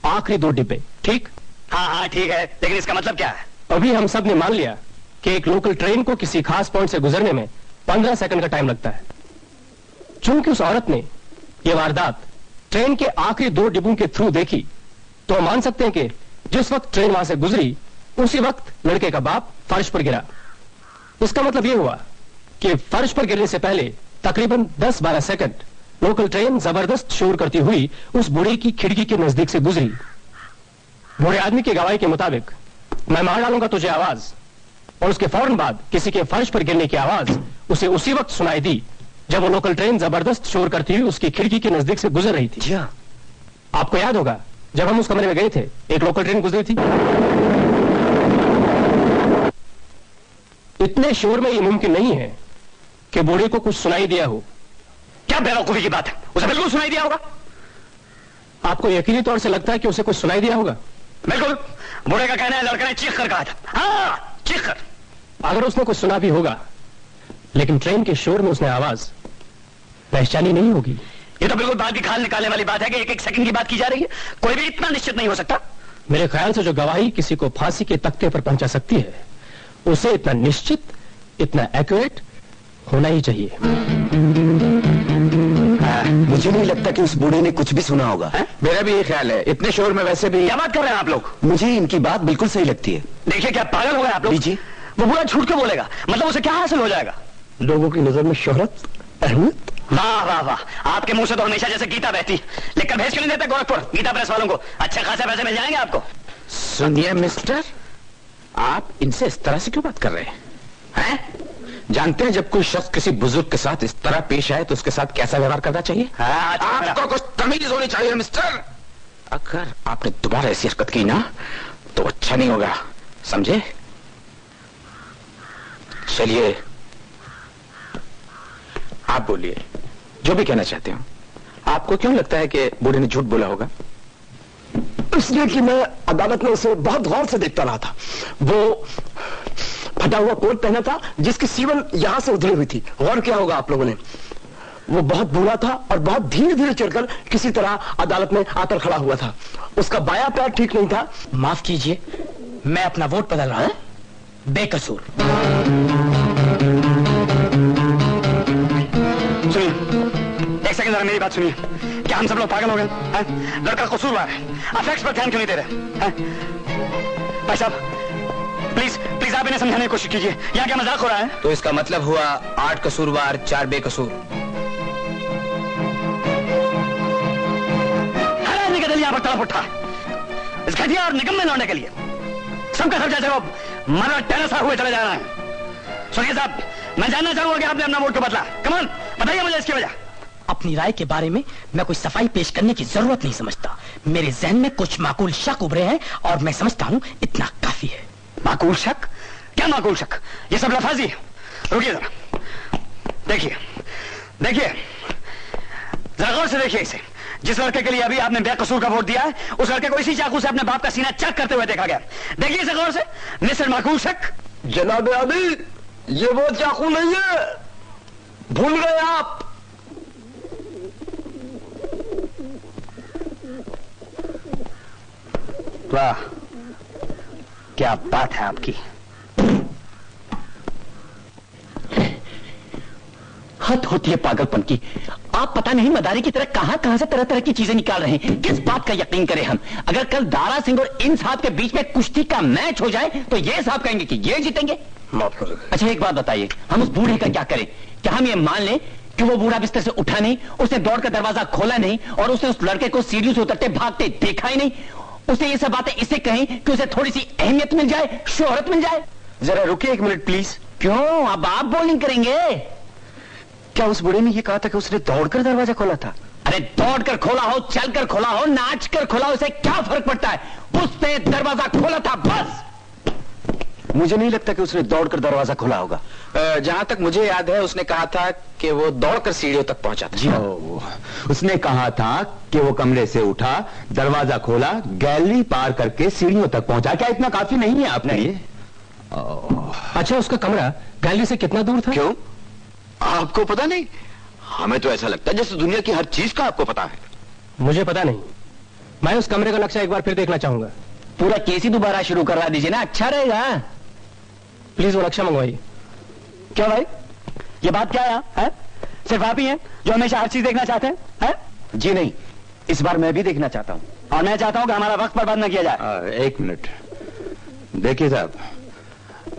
आखिरी 2 डिब्बे। ठीक? हाँ हाँ ठीक है, लेकिन इसका मतलब क्या है? अभी हम सब ने मान लिया कि एक लोकल ट्रेन को किसी खास पॉइंट से गुजरने में 15 सेकंड का टाइम लगता है। चूंकि उस औरत ने यह वारदात ट्रेन के आखिरी 2 डिब्बों के थ्रू देखी, तो हम मान सकते हैं कि जिस वक्त ट्रेन वहां से गुजरी उसी वक्त लड़के का बाप फर्श पर गिरा। इसका मतलब यह हुआ कि फर्श पर गिरने से पहले तकरीबन 10-12 सेकंड लोकल ट्रेन जबरदस्त शोर करती हुई उस बूढ़े की खिड़की के नजदीक से गुजरी। बूढ़े आदमी की गवाही के मुताबिक मैं मार डालूंगा तुझे आवाज और उसके फौरन बाद किसी के फर्श पर गिरने की आवाज उसे उसी वक्त सुनाई दी जब वो लोकल ट्रेन जबरदस्त शोर करती हुई उसकी खिड़की के नजदीक से गुजर रही थी। जी हाँ। आपको याद होगा जब हम उस कमरे में गए थे, एक लोकल ट्रेन गुजरी थी। इतने शोर में यह मुमकिन नहीं है कि बूढ़े को कुछ सुनाई दिया हो। क्या बेवकूफी की बात है, उसे बिल्कुल सुनाई दिया होगा। आपको यकीनी तौर से लगता है कि उसे कुछ सुनाई दिया होगा? बिल्कुल, बूढ़े का कहना है लड़का ने चीख कर कहा था। हाँ, चीख कर। अगर उसने कुछ सुना भी होगा लेकिन ट्रेन के शोर में उसने आवाज पहचानी नहीं होगी। ये तो बिल्कुल बाल की खाल निकालने वाली बात है कि एक एक सेकंड की बात की जा रही है। कोई भी इतना निश्चित नहीं हो सकता। मेरे ख्याल से जो गवाही किसी को फांसी के तख्ते पर पहुंचा सकती है, उसे इतना निश्चित, इतना एक्यूरेट होना ही चाहिए। मुझे नहीं लगता कि उस बूढ़े ने कुछ भी सुना होगा। मेरा भी ये ख्याल है। इतने शोर में वैसे भी क्या बात कर रहे हैं आप लोग? मुझे इनकी बात बिल्कुल सही लगती है। देखिए, क्या पागल हो गए आप लोग? जी, वो बूढ़ा झूठ क्यों बोलेगा? मतलब उसे क्या हासिल हो जाएगा? लोगों की नजर में शोहरत, अहमियत। वाह वाह वाह, आपके मुंह से तो हमेशा जैसे गीता बहती। लिखकर भेज क्यों नहीं देते गोरखपुर गीता प्रेस वालों को? अच्छे खासे पैसे मिल जाएंगे आपको। सुनिए मिस्टर, आप इनसे इस तरह से क्यों बात कर रहे हैं? जानते हैं जब कोई शख्स किसी बुजुर्ग के साथ इस तरह पेश आए तो उसके साथ कैसा व्यवहार करना चाहिए? आपको कुछ तमीज होनी चाहिए मिस्टर। अगर आपने दोबारा ऐसी हरकत की ना तो अच्छा नहीं होगा, समझे? चलिए आप बोलिए, जो भी कहना चाहते हो। आपको क्यों लगता है कि बूढ़े ने झूठ बोला होगा? इसलिए कि मैं अदालत में उसे बहुत गौर से देखता रहा था। वो फटा हुआ कोट पहना था जिसकी सीवन यहां से उधड़ी हुई थी। गौर किया होगा आप लोगों ने। वो बहुत बूढ़ा था और बहुत धीरे धीरे चढ़कर किसी तरह अदालत में आकर खड़ा हुआ था। उसका बायां पैर ठीक नहीं था। माफ कीजिए, मैं अपना वोट बदल रहा हूं। बेकसूर। सुनिए, एक सेकंड जरा मेरी बात सुनिए। क्या हम सब लोग पागल हो गए? लड़का कसूरवार है, आप फैक्ट्स पर ध्यान क्यों नहीं दे रहे? भाई साहब, प्लीज प्लीज आप इन्हें समझाने की कोशिश कीजिए। यहाँ क्या मजाक हो रहा है? तो इसका मतलब हुआ 8 कसूरवार 4 बेकसूर। निकल यहाँ पर तड़प उठा इस घटिया और निकम्मे लौटने के लिए। सबका सब जैसे वो मरा टेरसा हुए चले जा रहे हैं। सुनिए साहब, मैं जानना चाहूंगा कि आपने अपना वोट क्यों बदला। कमान बताइए मुझे इसकी वजह। अपनी राय के बारे में मैं कोई सफाई पेश करने की जरूरत नहीं समझता। मेरे जहन में कुछ माकूल शक उभरे हैं और मैं समझता हूं इतना काफी है। माकूल शक? क्या माकूल शक? ये सब लफाजी है। रुकिए जरा, देखिए देखिए जरा गौर से देखिए इसे। जिस लड़के के लिए अभी आपने बेकसूर का वोट दिया है, उस लड़के को इसी चाकू से अपने बाप का सीना चेक करते हुए देखा गया। देखिए इसे गौर से। मिस्टर माकूल शक। जनाब अली, ये वो चाकू नहीं है, भूल गए आप। वाह, क्या बात है आपकी। हद होती है पागलपन की। आप पता नहीं मदारी की तरह कहां से तरह तरह की चीजें निकाल रहे हैं। किस बात का यकीन करें हम? अगर कल दारा सिंह और इन साहब के बीच में कुश्ती का मैच हो जाए तो ये साहब कहेंगे कि ये जीतेंगे। अच्छा एक बात बताइए, हम उस बूढ़े का क्या करें? क्या हम ये मान लें कि वो बूढ़ा बिस्तर से उठा नहीं, उसने दौड़कर दरवाजा खोला नहीं और उसने उस लड़के को सीढ़ियों से उतरते भागते देखा ही नहीं? उसे ये सब बातें इससे कहें कि उसे थोड़ी सी अहमियत मिल जाए, शोहरत मिल जाए। जरा रुकिए एक मिनट प्लीज। क्यों, अब आप बोलिंग करेंगे? क्या उस बूढ़े ने ये कहा था कि उसने दौड़कर दरवाजा खोला था? अरे दौड़कर खोला हो, चलकर खोला हो, नाच कर खोला हो, उसे क्या फर्क पड़ता है? उसने दरवाजा खोला था बस। मुझे नहीं लगता कि उसने दौड़कर दरवाजा खोला होगा। जहां तक मुझे याद है उसने कहा था कि वो दौड़कर सीढ़ियों तक पहुंचा था। जी उसने कहा था कि वो कमरे से उठा, दरवाजा खोला, गैलरी पार करके सीढ़ियों तक पहुंचा। क्या इतना काफी नहीं है आपके लिए? अच्छा, उसका कमरा गैलरी से कितना दूर था? क्यों, आपको पता नहीं? हमें तो ऐसा लगता है जैसे दुनिया की हर चीज का आपको पता है। मुझे पता नहीं। मैं उस कमरे का नक्शा एक बार फिर देखना चाहूंगा। पूरा केस ही दोबारा शुरू करवा दीजिए ना, अच्छा रहेगा। प्लीज वो नक्शा मंगवाइए। क्या भाई, ये बात क्या है? सिर्फ आप ही हैं जो हमेशा हर चीज देखना चाहते हैं? जी नहीं, इस बार मैं भी देखना चाहता हूं। और मैं चाहता हूं कि हमारा वक्त बर्बाद न किया जाए। एक मिनट देखिए साहब,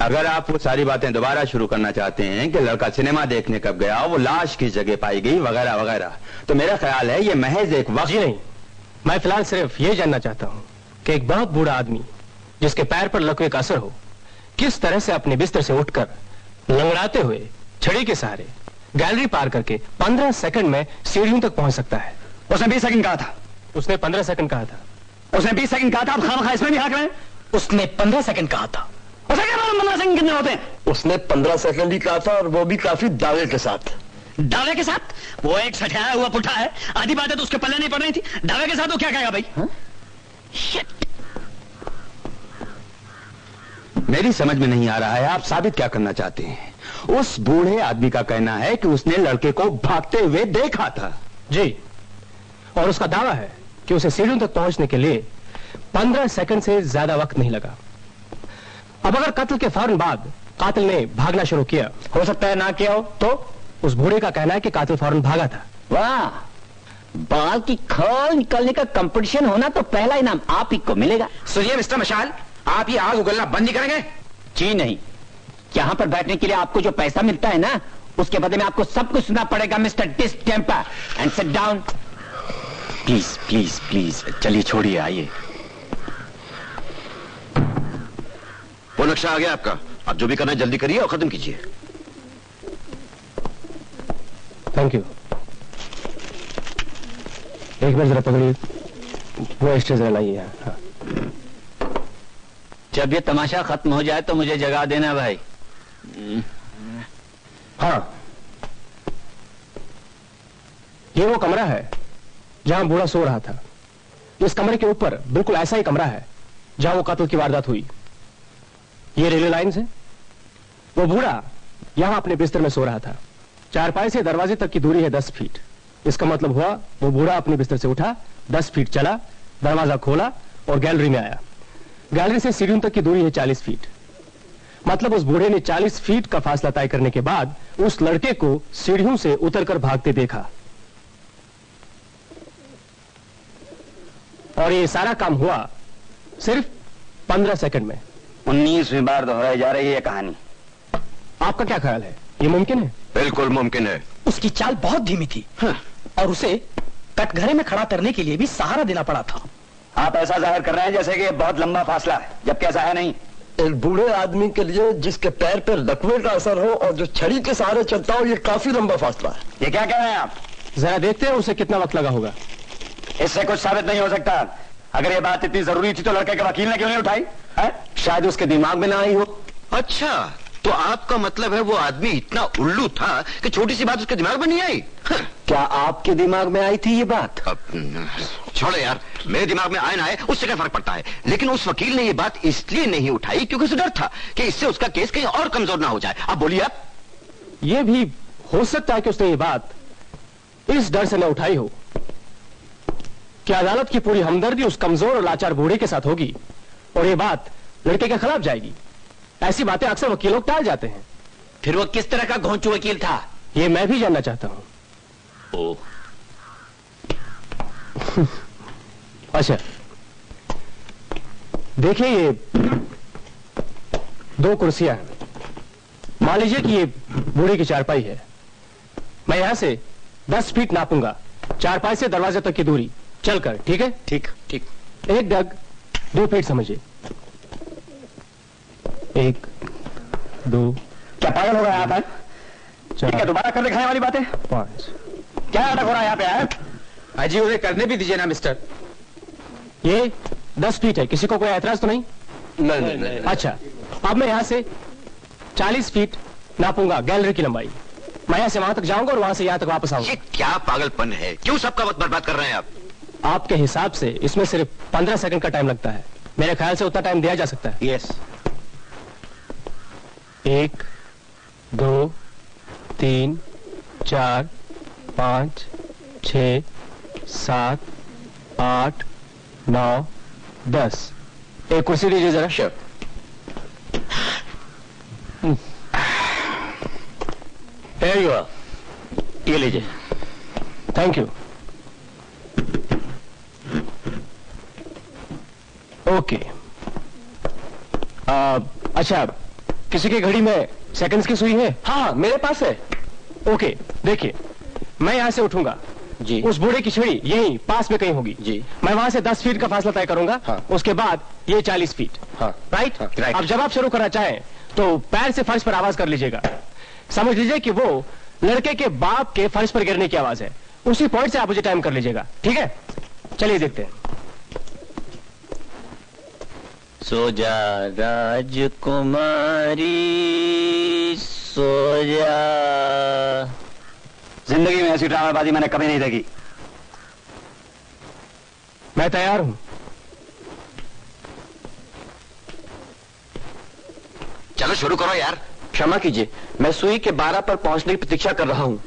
अगर आप वो सारी बातें दोबारा शुरू करना चाहते हैं कि लड़का सिनेमा देखने कब गया, वो लाश किस जगह पाई गई, वगैरह वगैरह, तो मेरा ख्याल है ये महज एक वक्त। जी नहीं, मैं फिलहाल सिर्फ ये जानना चाहता हूं कि एक बहुत बूढ़ा आदमी जिसके पैर पर लकवे का असर हो, किस तरह से अपने बिस्तर से उठकर लंगड़ाते हुए छड़ी के सहारे गैलरी पार करके 15 सेकंड में सीढ़ियों तक पहुंच सकता है। उसने 20 सेकंड कहा था। उसने 15 सेकंड कहा था। उसने 20 सेकंड कहा था। आप खामखा इसमें भी हाक रहे हैं। उसने 15 सेकंड कहा था। उसे क्या मालूम 15 सेकंड कितने होते हैं? उसने 15 सेकंड ही कहा था और वो भी काफी दावे के साथ। दावे के साथ? वो एक सठियाया हुआ पुट्ठा है। आधी बातें तो उसके पल्ले नहीं पड़ रही थी। दावे के साथ वो क्या कहेगा भाई? मेरी समझ में नहीं आ रहा है आप साबित क्या करना चाहते हैं। उस बूढ़े आदमी का कहना है कि उसने लड़के को भागते हुए देखा था। जी, और उसका दावा है कि उसे सीढ़ियों तक पहुंचने के लिए 15 सेकंड से ज्यादा वक्त नहीं लगा। अब अगर कत्ल के फौरन बाद कातिल ने भागना शुरू किया, हो सकता है ना किया हो, तो उस बूढ़े का कहना है कि कातिल फौरन भागा था। वाह, बाल की खाल निकालने का कंपटीशन होना तो पहला इनाम आप ही को मिलेगा। सुनिए मिस्टर मशाल, आप ये आग उगलना बंद नहीं करेंगे? जी नहीं, यहां पर बैठने के लिए आपको जो पैसा मिलता है ना, उसके बदले में आपको सब कुछ सुनना पड़ेगा mister distemper. And sit down please please please. चलिए छोड़िए, आइए। वो नक्शा आ गया आपका, आप जो भी करना है जल्दी करिए और खत्म कीजिए। Thank you. एक बार जरा पकड़िए, वो स्टेज जरा लाइए। हाँ। जब ये तमाशा खत्म हो जाए तो मुझे जगा देना भाई। हाँ, ये वो कमरा है जहां बूढ़ा सो रहा था। इस कमरे के ऊपर बिल्कुल ऐसा ही कमरा है जहां वो कत्ल की वारदात हुई। ये रेलवे लाइन है। वो बूढ़ा यहां अपने बिस्तर में सो रहा था। चारपाई से दरवाजे तक की दूरी है 10 फीट। इसका मतलब हुआ वो बूढ़ा अपने बिस्तर से उठा, 10 फीट चला, दरवाजा खोला और गैलरी में आया। गैलरी से सीढ़ियों तक की दूरी है 40 फीट। मतलब उस बूढ़े ने 40 फीट का फासला तय करने के बाद उस लड़के को सीढ़ियों से उतरकर भागते देखा। और ये सारा काम हुआ सिर्फ 15 सेकंड में। 19वीं बार दोहराई जा रही है कहानी। आपका क्या ख्याल है, ये मुमकिन है? बिल्कुल मुमकिन है। उसकी चाल बहुत धीमी थी। और उसे कटघरे में खड़ा करने के लिए भी सहारा देना पड़ा था। आप ऐसा जाहिर कर रहे हैं जैसे कि ये बहुत लंबा फासला है, जबकि ऐसा है नहीं। एक बूढ़े आदमी के लिए जिसके पैर पर लकवे का असर हो और जो छड़ी के सहारे चलता हो, ये काफी लंबा फासला है। ये क्या कह रहे हैं आप? जरा देखते हैं उसे कितना वक्त लगा होगा। इससे कुछ साबित नहीं हो सकता। अगर ये बात इतनी जरूरी थी तो लड़के के वकील ने क्यों नहीं उठाई है? शायद उसके दिमाग में ना आई हो। अच्छा, तो आपका मतलब है वो आदमी इतना उल्लू था कि छोटी सी बात उसके दिमाग में नहीं आई? क्या आपके दिमाग में आई थी ये बात? अब छोड़ो यार, मेरे दिमाग में आए ना आए उससे क्या फर्क पड़ता है। लेकिन उस वकील ने ये बात इसलिए नहीं उठाई क्योंकि उसे डर था कि इससे उसका केस कहीं और कमजोर ना हो जाए। अब बोलिए आप। ये भी हो सकता है कि उसने ये बात इस डर से न उठाई हो कि अदालत की पूरी हमदर्दी उस कमजोर और लाचार बूढ़े के साथ होगी और ये बात लड़के के खिलाफ जाएगी। ऐसी बातें अक्सर वकील लोग टाल जाते हैं। फिर वो किस तरह का घोंचू वकील था? ये मैं भी जानना चाहता हूं। ओ। अच्छा, देखिए ये 2 कुर्सियां हैं। मान लीजिए कि ये बूढ़े की चारपाई है। मैं यहां से 10 फीट नापूंगा, चारपाई से दरवाजे तक की दूरी चलकर। ठीक है? ठीक ठीक। एक डग 2 फीट समझिए। 1 2। क्या पागल हो गए आप? हैं? 4 क्या दोबारा कर दिखाने वाली बातें? 5। क्या नाटक हो रहा है यहाँ पे? है अजी उन्हें करने भी दीजिए ना मिस्टर। ये 10 फीट है, किसी को कोई ऐतराज तो नहीं? नहीं। अच्छा, अब मैं यहां से 40 फीट नापूंगा गैलरी की लंबाई। मैं यहां से वहां तक जाऊंगा और वहां से यहां तक वापस आऊंगा। ये क्या पागलपन है? क्यों सबका वक्त बर्बाद कर रहे हैं आप? आपके हिसाब से इसमें सिर्फ 15 सेकंड का टाइम लगता है। मेरे ख्याल से उतना टाइम दिया जा सकता है। यस। 1 2 3 4 5 6 7 8 9 10। एक कुर्सी दीजिए जरा। श्योर। Here you are. ये लीजिए। Thank you. ओके। अच्छा, किसी की घड़ी में सेकंड्स की सुई है? हाँ, मेरे पास है। ओके, देखिए मैं यहां से उठूंगा जी। उस बूढ़े की छड़ी यहीं पास में कहीं होगी जी। मैं वहां से 10 फीट का फासला तय करूंगा। हाँ। उसके बाद ये 40 फीट। हाँ। राइट? राइट। अब जब आप शुरू करना चाहें तो पैर से फर्श पर आवाज कर लीजिएगा। समझ लीजिए कि वो लड़के के बाप के फर्श पर गिरने की आवाज है। उसी पॉइंट से आप मुझे टाइम कर लीजिएगा। ठीक है? चलिए देखते हैं। सो जा राजकुमारी सो जा। जिंदगी में ऐसी ड्रामाबाजी मैंने कभी नहीं देखी। मैं तैयार हूं। चलो शुरू करो यार, क्षमा कीजिए, मैं सुई के 12 पर पहुंचने की प्रतीक्षा कर रहा हूं।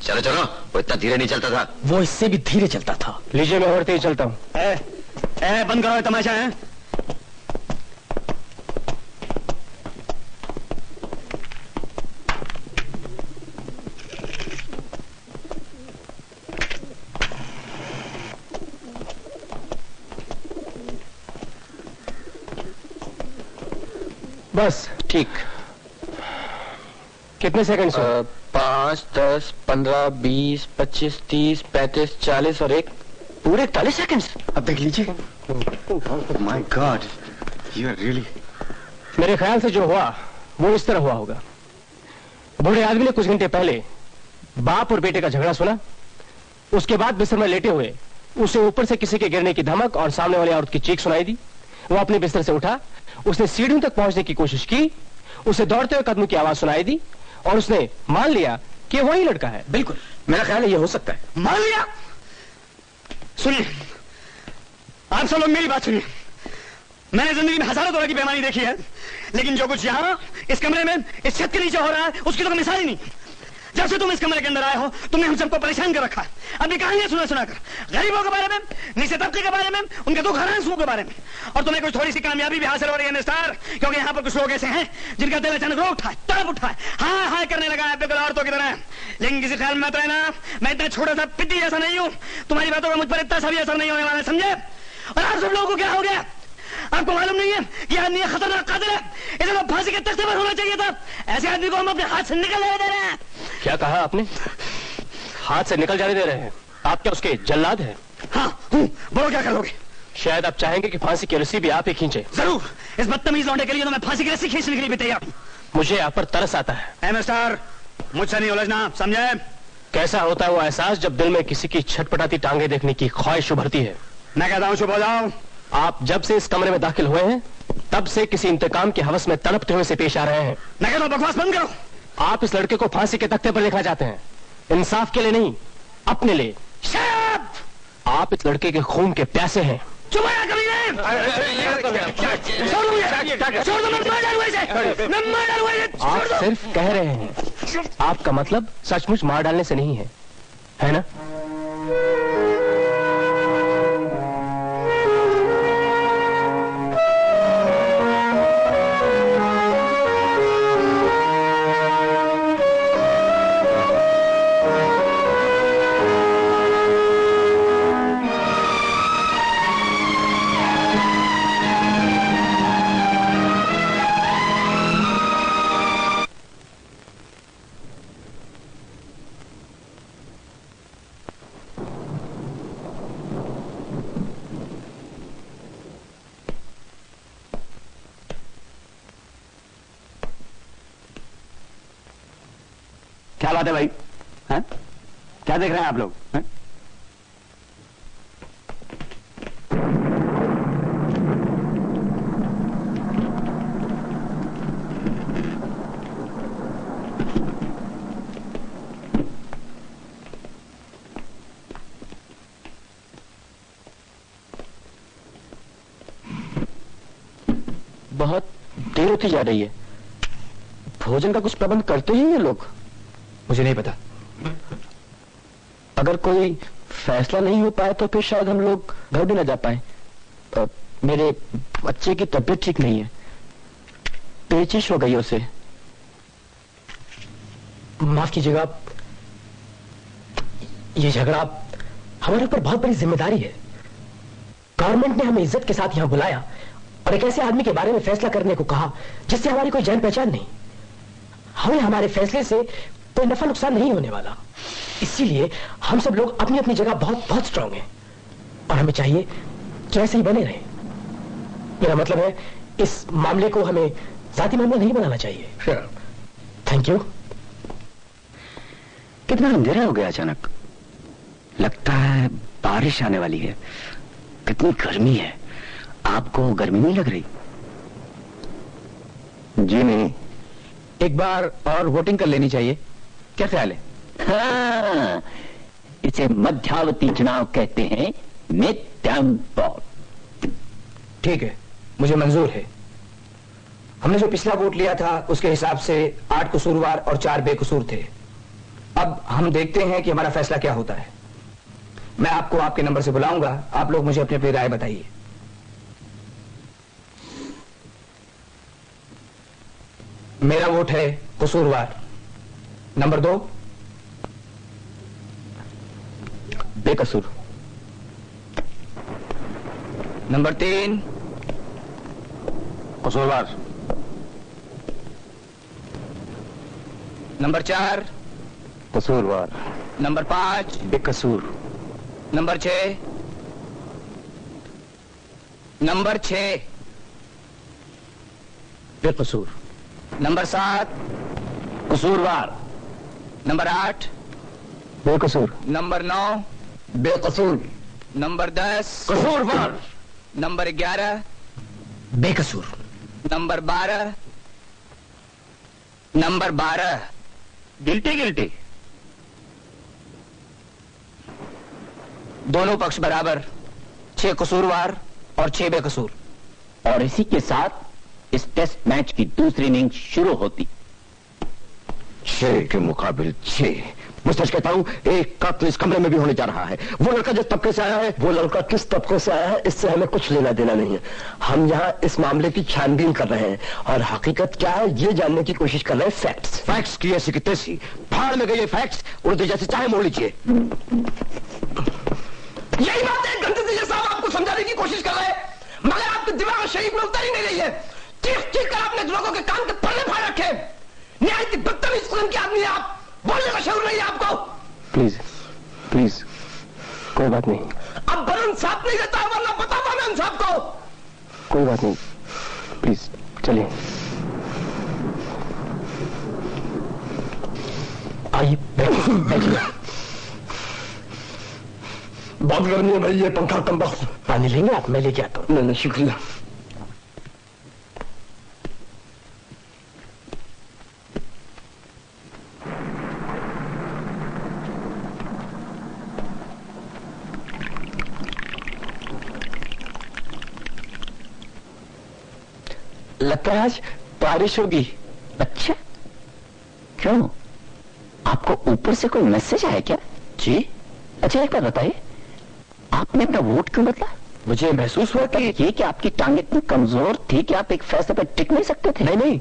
चलो चलो, वो इतना धीरे नहीं चलता था। वो इससे भी धीरे चलता था। लीजिए, मैं और तेज चलता हूँ। बंद करो ये तमाशा है। बस ठीक। कितने सेकंड से? 5, 10, 15, 20, 25, 30, 35, 40 और एक पूरे 41 सेकंड्स। अब देख लीजिए। My god, you are really. मेरे ख्याल से जो हुआ वो इस तरह हुआ होगा। बूढ़े आदमी ने कुछ घंटे पहले बाप और बेटे का झगड़ा सुना। उसके बाद बिस्तर में लेटे हुए उसे ऊपर से किसी के गिरने की धमक और सामने वाली औरत की चीख सुनाई दी। वो अपने बिस्तर से उठा, उसने सीढ़ियों तक पहुंचने की कोशिश की, उसे दौड़ते हुए कदमों की आवाज सुनाई दी और उसने मान लिया कि वही लड़का है। बिल्कुल, मेरा ख्याल है ये हो सकता है। मान लिया? सुनिए, आप सब लोग मेरी बात सुनिए। मैंने जिंदगी में हजारों तरह की बेईमानी देखी है, लेकिन जो कुछ यहाँ इस कमरे में इस छत के नीचे हो रहा है उसकी तो मिसाल ही नहीं। जब से तुम इस कमरे के अंदर आए हो तुमने हम सबको परेशान कर रखा है। अपनी कहानियां सुनाकर गरीबों के बारे में, नीचे तबके के बारे में, उनके दुख हरांसुओं के बारे में। और तुम्हें कुछ थोड़ी सी कामयाबी भी हासिल हो रही है मिस्टर, क्योंकि यहाँ पर कुछ लोग ऐसे हैं जिनका दिल अचानक रो उठा है, तड़प उठा है, हाँ हाँ करने लगा है बिल्कुल औरतों की तरह। लेकिन किसी ख्याल में मत रहना, मैं इतना छोटा सा पिद्दी जैसा नहीं हूँ। तुम्हारी बातों का मुझ पर इतना सा भी असर नहीं होने वाला, समझे? और आप सब लोगों को क्या हो गया? आपको मालूम नहीं है कि आदमी खतरनाक कातिल है, इसे तो फांसी के तख्ते पर होना चाहिए था। ऐसे आदमी को हम अपने हाथ से निकल दे रहे हैं। क्या कहा आपने? हाथ से निकल जाने दे रहे हैं? आप क्या उसके जल्लाद हैं? हाँ हूँ। बोलो क्या करोगे? शायद आप चाहेंगे कि फांसी की रस्सी भी आप ही खींचे। जरूर, इस बदतमीज लौंडे के लिए तो मैं फांसी की रस्सी खींचने के लिए भी तैयार हूँ। मुझे आप पर तरस आता है। मिस्टर, मुझसे नहीं उलझना, समझे? कैसा होता है वो एहसास जब दिल में किसी की छटपटाती टांगे देखने की ख्वाहिश उभरती है। मैं कहता हूँ चुप हो जाओ। आप जब से इस कमरे में दाखिल हुए हैं तब से किसी इंतकाम की हवस में तड़पते हुए से पेश आ रहे हैं। मैं कहता हूँ बकवास बंद करो। आप इस लड़के को फांसी के तख्ते पर देखना चाहते हैं, इंसाफ के लिए नहीं, अपने लिए। आप इस लड़के के खून के प्यासे हैं। चुप हो जा कमीने। आप सिर्फ कह रहे हैं, आपका मतलब सचमुच मार डालने से नहीं है ना? क्या बात है भाई? हैं? क्या देख रहे हैं आप लोग? हैं? बहुत देर होती जा रही है। भोजन का कुछ प्रबंध करते हैं ये लोग? मुझे नहीं पता। अगर कोई फैसला नहीं हो पाए तो फिर शायद हम लोग घर भी ना जा पाए। मेरे बच्चे की तबीयत ठीक नहीं है, पेचिश हो गई उसे। माफ कीजिएगा, ये झगड़ा हमारे ऊपर बहुत बड़ी जिम्मेदारी है। गवर्नमेंट ने हमें इज्जत के साथ यहां बुलाया और एक ऐसे आदमी के बारे में फैसला करने को कहा जिससे हमारी कोई जान पहचान नहीं। हमें हमारे फैसले से कोई नफा नुकसान नहीं होने वाला। इसीलिए हम सब लोग अपनी अपनी जगह बहुत बहुत स्ट्रांग हैं और हमें चाहिए कि ऐसे ही बने रहें। मेरा मतलब है, इस मामले को हमें जाति मामला नहीं बनाना चाहिए। Thank you. कितना अंधेरा हो गया अचानक? लगता है बारिश आने वाली है। कितनी गर्मी है, आपको गर्मी नहीं लग रही? जी नहीं। एक बार और वोटिंग कर लेनी चाहिए, क्या ख्याल है? हाँ, इसे मध्यावधि चुनाव कहते हैं, मिड टर्म वोट। ठीक है, मुझे मंजूर है। हमने जो पिछला वोट लिया था उसके हिसाब से 8 कसूरवार और 4 बेकसूर थे। अब हम देखते हैं कि हमारा फैसला क्या होता है। मैं आपको आपके नंबर से बुलाऊंगा, आप लोग मुझे अपनी अपनी राय बताइए। मेरा वोट है कसूरवार। नंबर 2 बेकसूर। नंबर 3 कसूरवार। नंबर 4 कसूरवार। नंबर 5 बेकसूर। नंबर 6 नंबर 6 बेकसूर। नंबर 7 कसूरवार। नंबर 8 बेकसूर। नंबर 9 बेकसूर। नंबर 10 कसूरवार। नंबर 11 बेकसूर। Number 12 number 12 guilty guilty. दोनों पक्ष बराबर, 6 कसूरवार और 6 बेकसूर। और इसी के साथ इस टेस्ट मैच की दूसरी इनिंग शुरू होती। 6 के मुकाबले 6। मैं सच कहता हूं, एक कत्ल इस कमरे में भी होने जा रहा है। वो लड़का जिस तबके से आया है, वो लड़का किस तबके से आया है इससे हमें कुछ लेना देना नहीं है। हम यहाँ इस मामले की छानबीन कर रहे हैं और हकीकत क्या है ये जानने की कोशिश कर रहे हैं। फैक्ट्स। फैक्ट्स की ऐसी की तैसी फाड़ में गए फैक्ट्स उड़ते जैसे चाहे मोड़ लीजिए। यही बात है, गणतंत्र साहब आपको समझाने की कोशिश कर रहे हैं मगर आपके दिमाग शरीफ में उतर ही नहीं रही है। चीख चीख कर आपने लोगों के कान के पर्दे फाड़ रखे। निहायत बदतमीज किस्म के आदमी है आप, बोलने का शऊर नहीं है आपको। प्लीज प्लीज, कोई बात नहीं। अब बरन साहब नहीं देता वरना बताऊंगा मैं साहब को। कोई बात नहीं, प्लीज चलिए। आइए बैठिए। बहुत गर्मी है भाई, ये पंखा कम बहुत। पानी लेंगे आप? मैं लेके आता हूँ। नहीं शुक्रिया। लगता है आज बारिश होगी। अच्छा, क्यों? आपको ऊपर से कोई मैसेज आया क्या? जी। अच्छा एक बात बताइए, आपने अपना वोट क्यों बदला? मुझे महसूस हुआ कि ये कि आपकी टांग इतनी कमजोर थी कि आप एक फैसले पर टिक नहीं सकते थे। नहीं नहीं,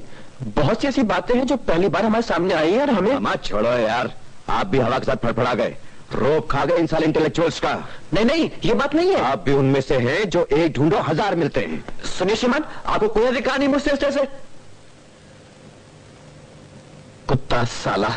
बहुत सी ऐसी बातें हैं जो पहली बार हमारे सामने आई है और हमें। मत छोड़ो यार, आप भी हवा के साथ फड़फड़ा गए, रोक खा गए इन साल इंटेलेक्चुअल्स का। नहीं नहीं, ये बात नहीं है। आप भी उनमें से हैं जो एक ढूंढो 1000 मिलते हैं। सुनिए श्रीमान, आपको कोई अधिकार नहीं मुझसे इस तरह से। कुत्ता साला।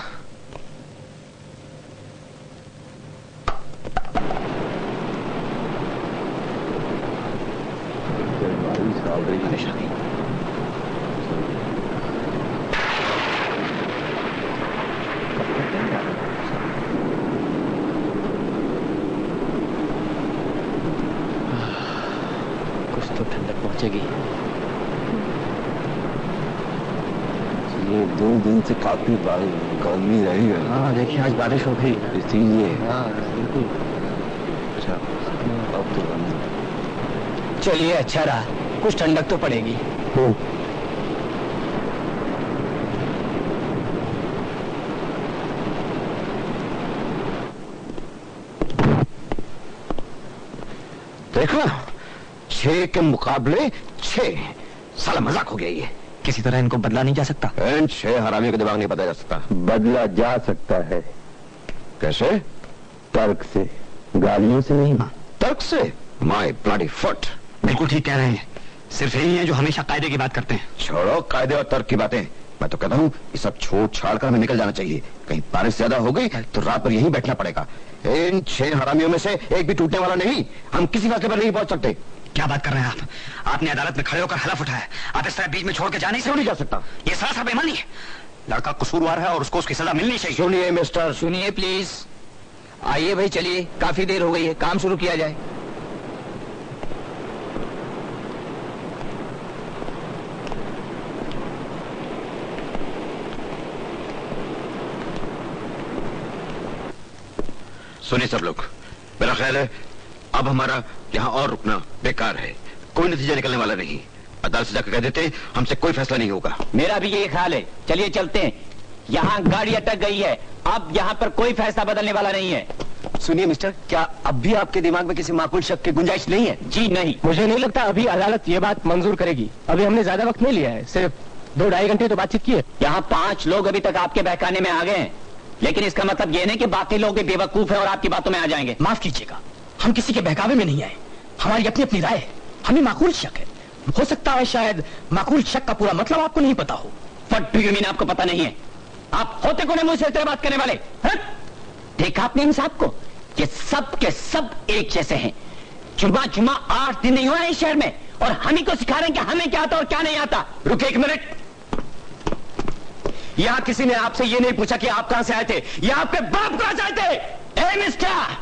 कुछ तो ठंडक पहुंचेगी। ये 2 दिन से काफी गर्मी रही है। हाँ देखिए, आज बारिश हो गई इसीलिए। हाँ बिल्कुल। अच्छा, अब तो गर्मी। चलिए अच्छा रहा, कुछ ठंडक तो पड़ेगी। देखा, 6 के मुकाबले 6। साला मजाक हो गया ये। किसी तरह इनको बदला नहीं जा सकता। इन 6 हरामियों का दिमाग नहीं बदला जा सकता। बदला जा सकता है। कैसे? तर्क से, गालियों से नहीं। तर्क से? My bloody foot. बिल्कुल ठीक कह रहे हैं। सिर्फ यही है जो हमेशा कायदे की बात करते हैं। छोड़ो कायदे और तर्क की बातें, मैं तो कहता हूँ ये सब छोड़ छाड़ कर हमें निकल जाना चाहिए। कहीं बारिश ज्यादा हो गई तो रात पर यहीं बैठना पड़ेगा। इन 6 हरामियों में से एक भी टूटने वाला नहीं। हम किसी फैसले पर नहीं पहुंच सकते। क्या बात कर रहे हैं आप? आपने अदालत में खड़े होकर हलफ उठाया, आप इस तरह बीच में छोड़ के जा नहीं क्यों नहीं जा सकता? ये सरासर बेईमानी है। लड़का कसूरवार है और उसको उसकी सजा मिलनी चाहिए। सुनिए मिस्टर, सुनिए प्लीज, आइए भाई, चलिए, काफी देर हो गई है, काम शुरू किया जाए। सुनिए सब लोग, मेरा ख्याल है अब हमारा यहाँ और रुकना बेकार है। कोई नतीजा निकलने वाला नहीं। अदालत से जाकर कह देते हमसे कोई फैसला नहीं होगा। मेरा भी यही ख्याल है। चलिए चलते हैं। यहाँ गाड़ी अटक गई है, अब यहाँ पर कोई फैसला बदलने वाला नहीं है। सुनिए मिस्टर, क्या अब भी आपके दिमाग में किसी माकूल शक की गुंजाइश नहीं है? जी नहीं। मुझे नहीं लगता अभी अदालत ये बात मंजूर करेगी। अभी हमने ज्यादा वक्त नहीं लिया है, सिर्फ 2-2.5 घंटे तो बातचीत की है। यहाँ 5 लोग अभी तक आपके बहकाने में आ गए हैं, लेकिन इसका मतलब ये नहीं कि बाकी लोग भी बेवकूफ हैं और आपकी बातों में आ जाएंगे। माफ कीजिएगा, हम किसी के बहकावे में नहीं आए। हमारी अपनी अपनी राय है। हमें माकूल शक है। हो सकता है शायद माकूल शक का पूरा मतलब आपको नहीं पता हो। What do you mean? आपको पता नहीं है? आप होते कौन है मुझसे इस तरह बात करने वाले? देखा आपने इन साहब को? ये सब के सब एक जैसे हैं। जुमा 8 दिन नहीं हुआ है इस शहर में और हम ही को सिखा रहे हैं कि हमें क्या आता और क्या नहीं आता। रुके 1 मिनट। यहाँ किसी ने आपसे ये नहीं पूछा कि आप कहां से आए थे या आपके बाप कहां से आए थे? ए मिस्टर,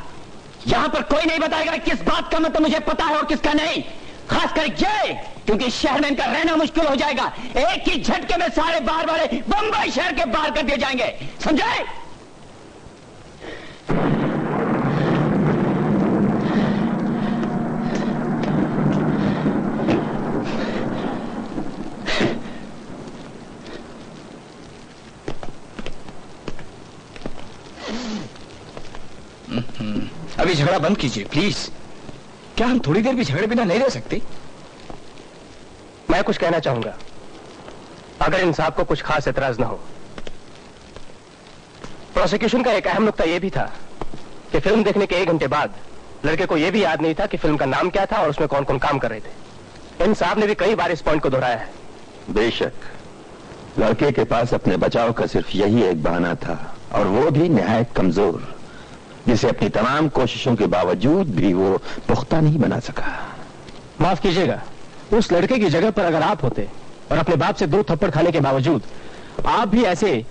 यहां पर कोई नहीं बताएगा किस बात का मतलब मुझे पता है और किसका नहीं। खासकर ये, क्योंकि शहर में इनका रहना मुश्किल हो जाएगा। एक ही झटके में सारे बाहर वाले बंबई शहर के बाहर कर दिए जाएंगे, समझे? अभी झगड़ा बंद कीजिए प्लीज। क्या हम थोड़ी देर भी झगड़े बिना नहीं रह सकते? मैं कुछ कहना चाहूंगा, अगर इन साहब को कुछ खास एतराज ना हो। प्रोसिक्यूशन का एक अहम नुक्ता यह भी था कि फिल्म देखने के 1 घंटे बाद लड़के को यह भी याद नहीं था कि फिल्म का नाम क्या था और उसमें कौन कौन काम कर रहे थे। इन साहब ने भी कई बार इस पॉइंट को दोहराया है। बेशक लड़के के पास अपने बचाव का सिर्फ यही एक बहाना था, और वो भी निहायत कमजोर, जिसे अपनी तमाम कोशिशों के बावजूद भी वो पुख्ता नहीं बना सका। माफ कीजिएगा, उस लड़के की जगह पर अगर आप होते और अपने बाप से 2 थप्पड़ खाने के बावजूद आप भी ऐसे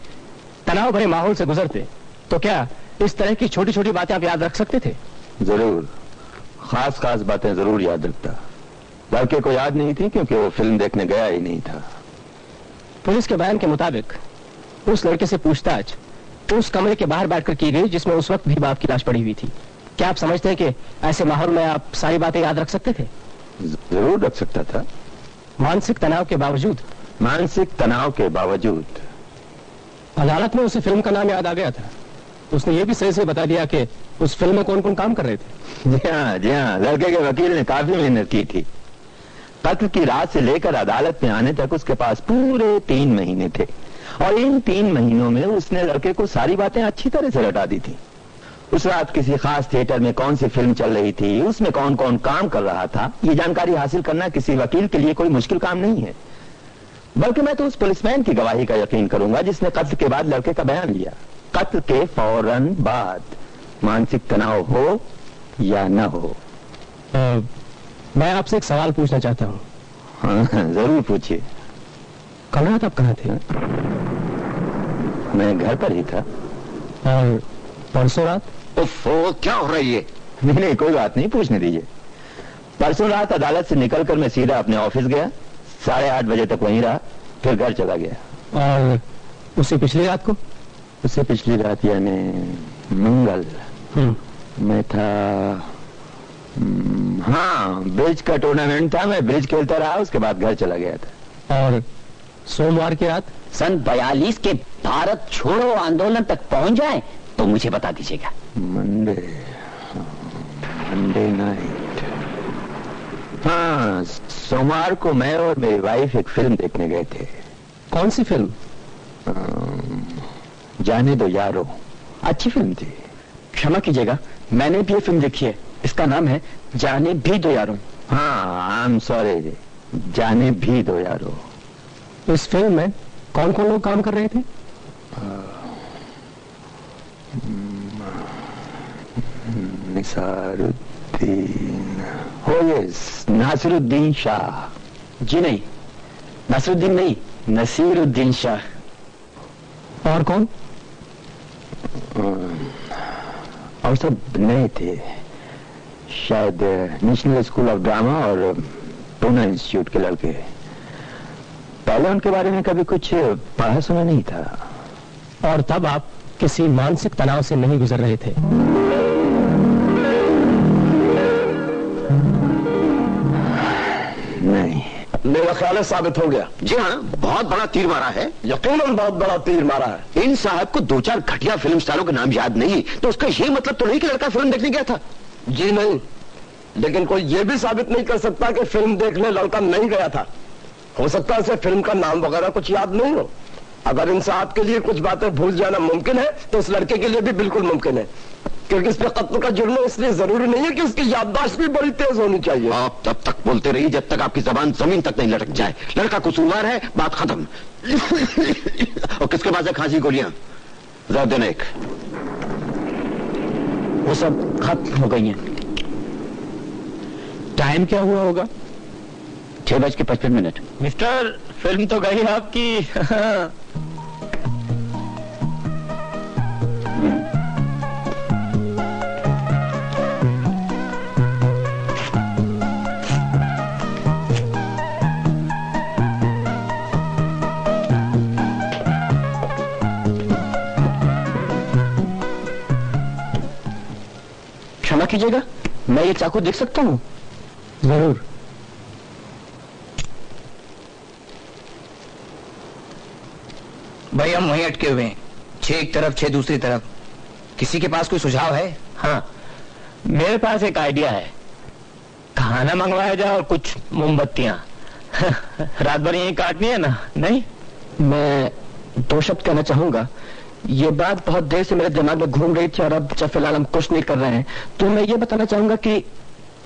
तनाव भरे माहौल से गुजरते, तो क्या इस तरह की छोटी छोटी बातें आप याद रख सकते थे? जरूर, खास खास बातें जरूर याद रखता। लड़के को याद नहीं थी क्योंकि वो फिल्म देखने गया ही नहीं था। पुलिस के बयान के मुताबिक उस लड़के से पूछताछ उस कमरे के बाहर बैठकर की गई जिसमें उस वक्त भी बाप की लाश पड़ी हुई थी। क्या आप समझते हैं कि ऐसे माहौल में आप सारी बातें याद रख सकते थे? जरूर रख सकता था। मानसिक तनाव के बावजूद? मानसिक तनाव के बावजूद। अदालत में उसे फिल्म का नाम याद आ गया था। उसने ये भी सही से बता दिया कि उस फिल्म में कौन कौन काम कर रहे थे। जी हाँ, लड़के के वकील ने काफी मेहनत की थी। कत्ल की रात से लेकर अदालत में आने तक उसके पास पूरे 3 महीने थे, और इन 3 महीनों में उसने लड़के को सारी बातें अच्छी तरह से रटा दी थी। उस रात किसी खास थिएटर में कौन सी फिल्म चल रही थी, उसमें कौन कौन काम कर रहा था, ये जानकारी हासिल करना किसी वकील के लिए कोई मुश्किल काम नहीं है। बल्कि मैं तो उस पुलिसमैन की गवाही का यकीन करूंगा जिसने कत्ल के बाद लड़के का बयान लिया। कत्ल के फौरन बाद, मानसिक तनाव हो या न हो। मैं आपसे एक सवाल पूछना चाहता हूँ। हाँ, जरूर पूछिए। कल रात आप कहाँ थे? मैं घर पर ही था। और परसों रात? ओफो, क्या हो रहा है ये? नहीं, कोई बात नहीं, पूछने दीजिए। परसों रात अदालत से निकलकर मैं सीधा अपने ऑफिस गया, 8:30 बजे तक वहीं रहा, फिर घर चला गया। और उससे पिछली रात को? उससे पिछली रात यानी मंगल मैं था, हाँ, ब्रिज का टूर्नामेंट था, मैं ब्रिज खेलता रहा, उसके बाद घर चला गया था। और सोमवार की रात? सन 42 के भारत छोड़ो आंदोलन तक पहुंच जाए तो मुझे बता दीजिएगा। Monday night. हाँ, सोमवार को मैं और मेरी वाइफ एक फिल्म देखने गए थे। कौन सी फिल्म? जाने दो यारो। अच्छी फिल्म थी। क्षमा कीजिएगा, मैंने भी ये फिल्म देखी है। इसका नाम है जाने भी दो यारों। हाँ, आई एम सॉरी, जाने भी दो यारो। इस फिल्म में कौन कौन लोग काम कर रहे थे? निसारुद्दीन, हो यस, नासिरुद्दीन शाह। जी नहीं, नासिरुद्दीन नहीं, नसीरुद्दीन शाह। और कौन? और सब नए थे, शायद नेशनल स्कूल ऑफ ड्रामा और पूना इंस्टीट्यूट के लड़के। पहले उनके बारे में कभी कुछ पढ़ा सुना नहीं था। और तब आप किसी मानसिक तनाव से नहीं गुजर रहे थे? नहीं। मेरा ख्याल है साबित हो गया। जी हाँ, बहुत बड़ा तीर मारा है। यकीनन बहुत बड़ा तीर मारा है। इन साहब को 2-4 घटिया फिल्म स्टारों के नाम याद नहीं, तो उसका ये मतलब तो नहीं कि लड़का फिल्म देखने गया था। जी नहीं, लेकिन कोई ये भी साबित नहीं कर सकता कि फिल्म देखने लड़का नहीं गया था। हो सकता है उसे फिल्म का नाम वगैरह कुछ याद नहीं हो। अगर इन साहब के लिए कुछ बातें भूल जाना मुमकिन है तो उस लड़के के लिए भी बिल्कुल मुमकिन है, क्योंकि इस पे कत्ल का जुर्म है, इसलिए जरूरी नहीं है कि उसकी याददाश्त भी बड़ी तेज होनी चाहिए। आप तब तक बोलते रहिए जब तक आपकी जबान जमीन तक नहीं लटक जाए। लड़का कसूरवार है, बात खत्म। और किसके पास है खांसी गोलियां? जरा देना एक। वो सब खत्म हो गई हैं। टाइम क्या हुआ होगा? 6:55। मिस्टर, फिल्म तो गई आपकी। क्षमा कीजिएगा, मैं ये चाकू देख सकता हूँ? जरूर। भाई हम वहीं अटके हुए हैं, 6 एक तरफ 6 दूसरी तरफ। किसी के पास कोई सुझाव है? हाँ, मेरे पास एक आइडिया है। खाना मंगवाया जाए और कुछ मोमबत्तियां। रात भर यहीं काटनी है ना? नहीं, मैं 2 शब्द कहना चाहूंगा। ये बात बहुत देर से मेरे दिमाग में घूम रही थी और अब जब फिलहाल हम कुछ नहीं कर रहे हैं तो मैं ये बताना चाहूंगा कि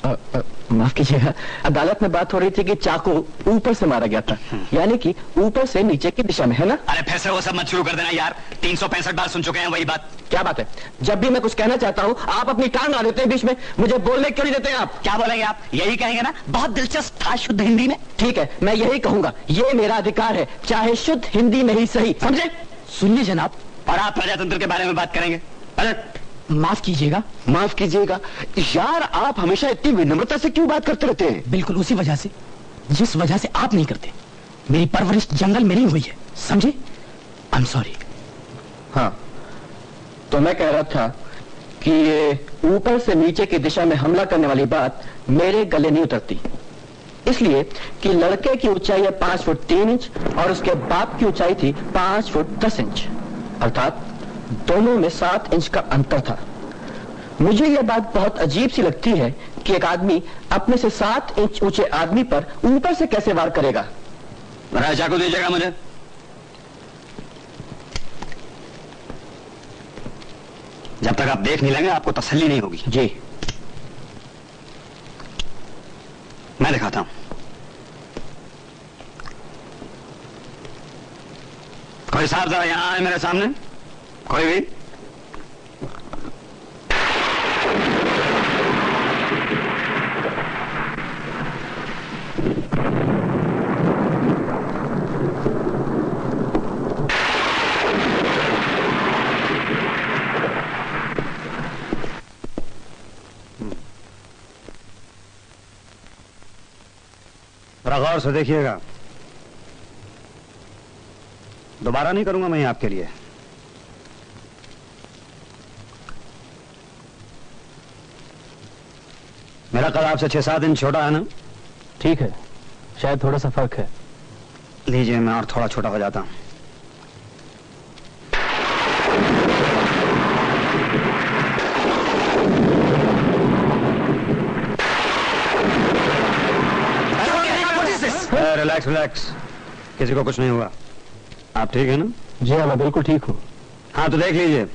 माफ कीजिएगा, अदालत में बात हो रही थी कि चाकू ऊपर से मारा गया था, यानी कि ऊपर से नीचे की दिशा में, है ना? अरे फिर से वो सब मत शुरू कर देना यार, 365 बार सुन चुके हैं वही बात। क्या बात है? जब भी मैं कुछ कहना चाहता हूँ आप अपनी टांग आ देते हैं बीच में, मुझे बोलने क्यों नहीं देते हैं आप? क्या बोलेंगे आप? यही कहेंगे ना, बहुत दिलचस्प था शुद्ध हिंदी में। ठीक है, मैं यही कहूंगा, ये मेरा अधिकार है, चाहे शुद्ध हिंदी में ही सही, समझे? सुनिए जनाब, और आप प्रजातंत्र के बारे में बात करेंगे। अरे माफ कीजिएगा। माफ कीजिएगा यार, आप हमेशा इतनी विनम्रता से क्यों बात करते रहते हैं? बिल्कुल उसी वजह से जिस वजह से आप नहीं करते। मेरी परवरिश जंगल में नहीं हुई है, समझे? I am sorry. हाँ, तो मैं कह रहा था कि ये ऊपर से नीचे की दिशा में हमला करने वाली बात मेरे गले नहीं उतरती, इसलिए कि लड़के की ऊंचाई है 5 फुट 3 इंच और उसके बाप की ऊंचाई थी 5 फुट 10 इंच, अर्थात दोनों में 7 इंच का अंतर था। मुझे यह बात बहुत अजीब सी लगती है कि एक आदमी अपने से 7 इंच ऊंचे आदमी पर ऊपर से कैसे वार करेगा। चाकू दीजिएगा मुझे। जब तक आप देख नहीं लेंगे आपको तसल्ली नहीं होगी। जी, मैं दिखाता हूं। कोई साहब जरा यहां आए मेरे सामने, कोई भी। गौर से देखिएगा, दोबारा नहीं करूंगा मैं आपके लिए। मेरा कद आपसे 6-7 इंच छोटा है ना? ठीक है, शायद थोड़ा सा फर्क है। लीजिए, मैं और थोड़ा छोटा हो जाता हूं। रिलैक्स रिलैक्स, किसी को कुछ नहीं हुआ। आप ठीक है ना? जी हाँ, मैं बिल्कुल ठीक हूँ। हाँ तो देख लीजिए,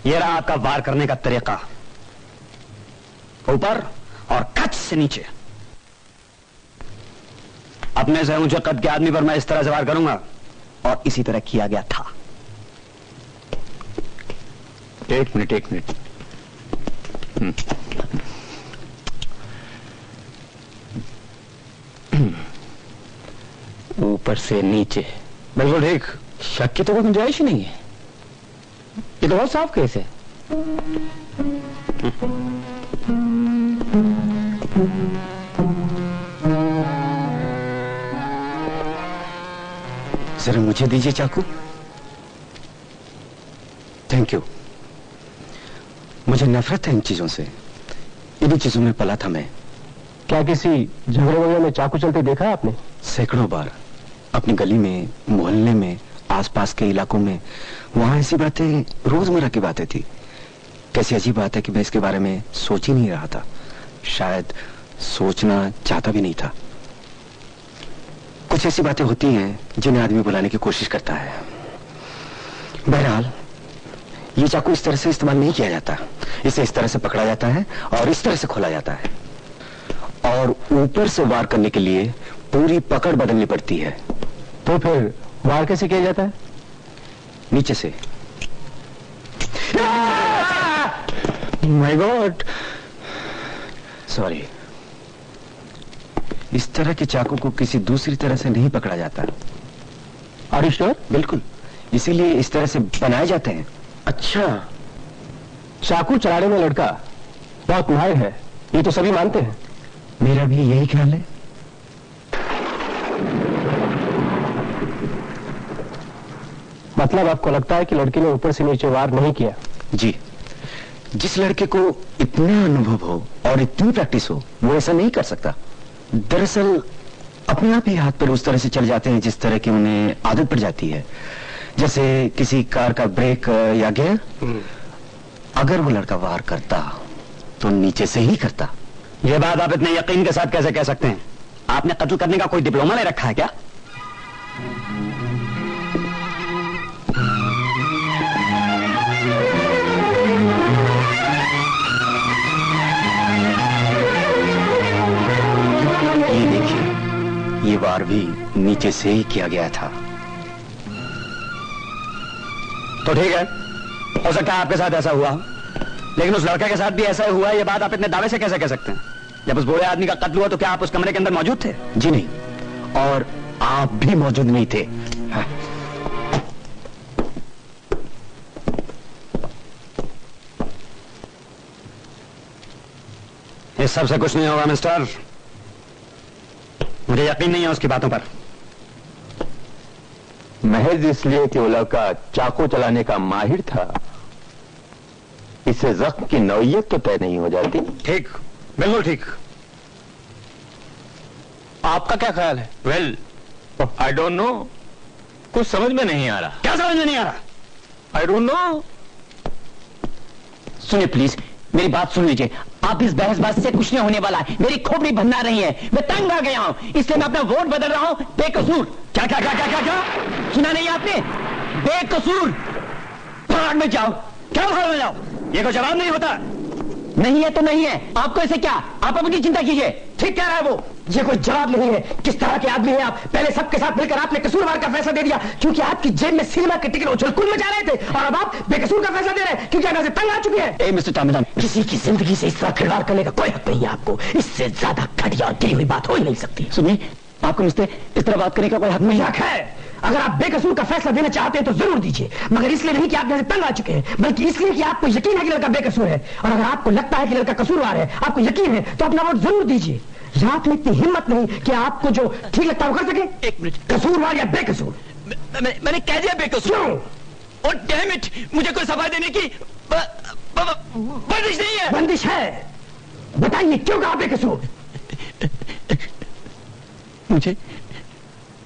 ये रहा आपका वार करने का तरीका, ऊपर और कच से नीचे। अपने से ऊंचे कद के आदमी पर मैं इस तरह से वार करूंगा और इसी तरह किया गया था। एक मिनट ऊपर से नीचे, बिल्कुल ठीक। शक की तो कोई गुंजाइश ही नहीं है, ये तो बहुत साफ केस है। जरा मुझे दीजिए चाकू। Thank you. मुझे नफरत है इन चीजों से। इन्हीं चीजों में पला था मैं। क्या किसी झगड़े वगैरह में चाकू चलते देखा आपने? सैकड़ों बार, अपनी गली में, मोहल्ले में, आसपास के इलाकों में। वहां ऐसी बातें रोजमर्रा की बातें थी। कैसी अजीब बात है कि मैं इसके बारे में सोच ही नहीं रहा था। शायद सोचना चाहता भी नहीं था। कुछ ऐसी बातें होती हैं जिन्हें आदमी बुलाने की कोशिश करता है। बहरहाल ये चाकू इस तरह से इस्तेमाल नहीं किया जाता। इसे इस तरह से पकड़ा जाता है और इस तरह से खोला जाता है, और ऊपर से वार करने के लिए पूरी पकड़ बदलनी पड़ती है। तो फिर वार कैसे किया जाता है? नीचे से। My God, sorry. इस तरह के चाकू को किसी दूसरी तरह से नहीं पकड़ा जाता। Are you sure? बिल्कुल, इसीलिए इस तरह से बनाए जाते हैं। अच्छा, चाकू चलाने में लड़का बहुत माहिर है, ये तो सभी मानते हैं। मेरा भी यही ख्याल है। मतलब आपको लगता है कि लड़की ने ऊपर से नीचे वार नहीं किया? जी। जिस लड़के को इतना अनुभव हो और इतनी प्रैक्टिस हो, वो ऐसा नहीं कर सकता। दरअसल अपने आप ही हाथ पर उस तरह से चल जाते हैं जिस तरह की उन्हें आदत पड़ जाती है। जैसे किसी कार का ब्रेक या गियर। अगर वो लड़का वार करता तो नीचे से ही करता। ये बात आप इतने यकीन के साथ कैसे कह सकते हैं? आपने कत्ल करने का कोई डिप्लोमा ले रखा है क्या? ये देखिए, ये वार भी नीचे से ही किया गया था। तो ठीक है, हो सकता है आपके साथ ऐसा हुआ, लेकिन उस लड़के के साथ भी ऐसा हुआ है। ये बात आप इतने दावे से कैसे कह सकते हैं? जब उस बूढ़े आदमी का कत्ल हुआ तो क्या आप उस कमरे के अंदर मौजूद थे? जी नहीं, और आप भी मौजूद नहीं थे। हाँ। इस सब से कुछ नहीं होगा मिस्टर। मुझे यकीन नहीं है उसकी बातों पर। महज इसलिए कि वो लड़का चाकू चलाने का माहिर था, इससे जख्म की नौयत तो तय नहीं हो जाती। ठीक, बिल्कुल ठीक। आपका क्या ख्याल है? वेल, आई डोंट नो, कुछ समझ में नहीं आ रहा। क्या समझ में नहीं आ रहा? I don't know. सुनिए प्लीज, मेरी बात सुन लीजिए। आप इस बहसबाजी से कुछ नहीं होने वाला है। मेरी खोपड़ी भंना रही है, मैं तंग आ गया हूं, इसलिए मैं अपना वोट बदल रहा हूं बेकसूर। क्या क्या क्या क्या क्या क्या? सुना नहीं आपने? बेकसूर। भाग में जाओ। क्या भाग में जाओ? ये कोई जवाब नहीं होता। नहीं है तो नहीं है, आपको ऐसे क्या? आप अपनी चिंता कीजिए। ठीक कह रहा है वो। ये कोई जवाब नहीं है। किस तरह के आदमी हैं आप? पहले सबके साथ मिलकर आपने कसूरवार का फैसला दे दिया क्योंकि आपकी जेब में सिनेमा के टिकट उछल-कूद मचा रहे थे, और अब आप बेकसूर का फैसला दे रहे हैं क्योंकि अंदर से तंग आ चुके हैं। ए मिस्टर टॉमिसन, किसी की जिंदगी से इस तरह खिलवाड़ करने का कोई हक नहीं है आपको। इससे ज्यादा घटिया और गिरी हुई बात हो ही नहीं सकती। सुनिए, आपको मुझसे इस तरह बात करने का कोई हक नहीं हक है। अगर आप बेकसूर का फैसला देना चाहते हैं तो जरूर दीजिए, मगर इसलिए नहीं कि आप जैसे तंग आ चुके हैं, बल्कि इसलिए कि आपको यकीन है कि लड़का बेकसूर है। और अगर आपको लगता है कि लड़का कसूरवार है, आपको यकीन है, तो अपना वोट जरूर दीजिए। रात में इतनी हिम्मत नहीं कि आपको जो ठीक लगता है वो कर सके। एक मिनट, कसूरवार या बेकसूर? मैंने कह दिया बेकसूर। क्यों? और डैम इट, मुझे कोई सफाई देने की बंदिश नहीं है। बंदिश है, बताइए क्यों कहा बेकसूर?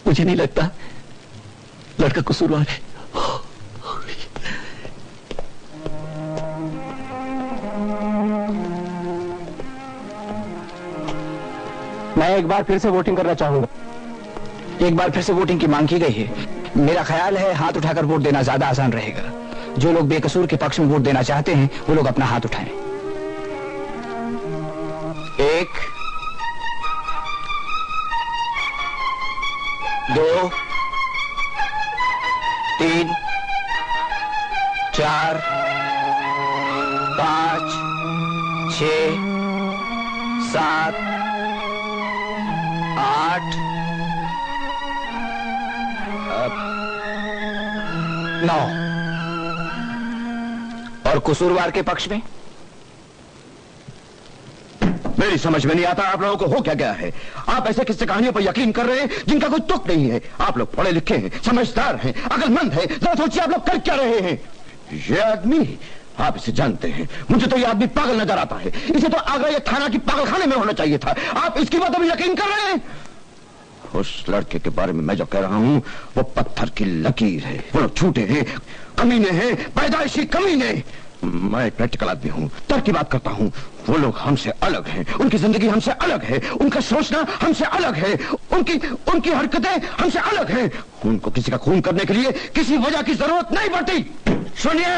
मुझे नहीं लगता लड़का कसूरवार है। मैं एक बार फिर से वोटिंग करना चाहूंगा। एक बार फिर से वोटिंग की मांग की गई है। मेरा ख्याल है हाथ उठाकर वोट देना ज्यादा आसान रहेगा। जो लोग बेकसूर के पक्ष में वोट देना चाहते हैं वो लोग अपना हाथ उठाएं। 1 2 3 4 5 6 7 8 9। और कसूरवार के पक्ष में मेरी समझ में नहीं आता आप लोगों को हो क्या गया है। आप ऐसे किस्से कहानियों पर यकीन कर रहे हैं जिनका कोई तुक नहीं है। आप लोग पढ़े लिखे हैं, समझदार हैं, अक्लमंद हैं। जरा सोचिए आप लोग कर क्या रहे हैं। ये आदमी, आप इसे जानते हैं, मुझे तो ये आदमी पागल नजर आता है। इसे तो आगरा या थाना की पागलखाने में होना चाहिए था। आप इसकी बातों में यकीन कर रहे हैं। उस लड़के के बारे में मैं जो कह रहा हूं वो पत्थर की लकीर है। वो लोग झूठे हैं, कमीने हैं, पैदाइशी कमीने। मैं प्रैक्टिकल आदमी हूं, तर्क की बात करता हूं। वो लोग हमसे अलग हैं, उनकी जिंदगी हमसे अलग है, उनका सोचना हमसे अलग है, उनकी हरकतें हमसे अलग हैं। उनको किसी का खून करने के लिए किसी वजह की जरूरत नहीं पड़ती। सुनिए,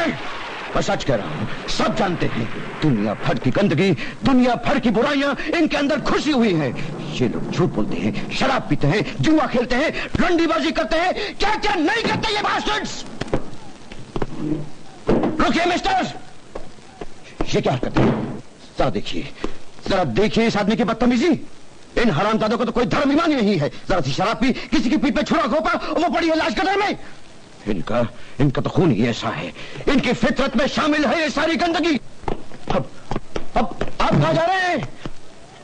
मैं सच कह रहा हूं, सब जानते हैं दुनिया भर की गंदगी, दुनिया भर की बुराइयां इनके अंदर घुसी हुई है। ये लोग झूठ बोलते हैं, शराब पीते हैं, जुआ खेलते हैं, रंडीबाजी करते हैं, क्या क्या नहीं करते ये बास्टर्ड्स। रुकिए मिस्टर, ये क्या करते हैं? जरा देखिए इस आदमी की बदतमीजी। इन हरामजादों को तो कोई धर्म ईमान ही नहीं है। जरा सी शराब पी, किसी की पीठ पे छुरा घोपा और वो पड़ी है लाश कदर में। इनका तो खून ही ऐसा है, इनकी फितरत में शामिल है ये सारी गंदगी। अब आप कहां जा रहे हैं?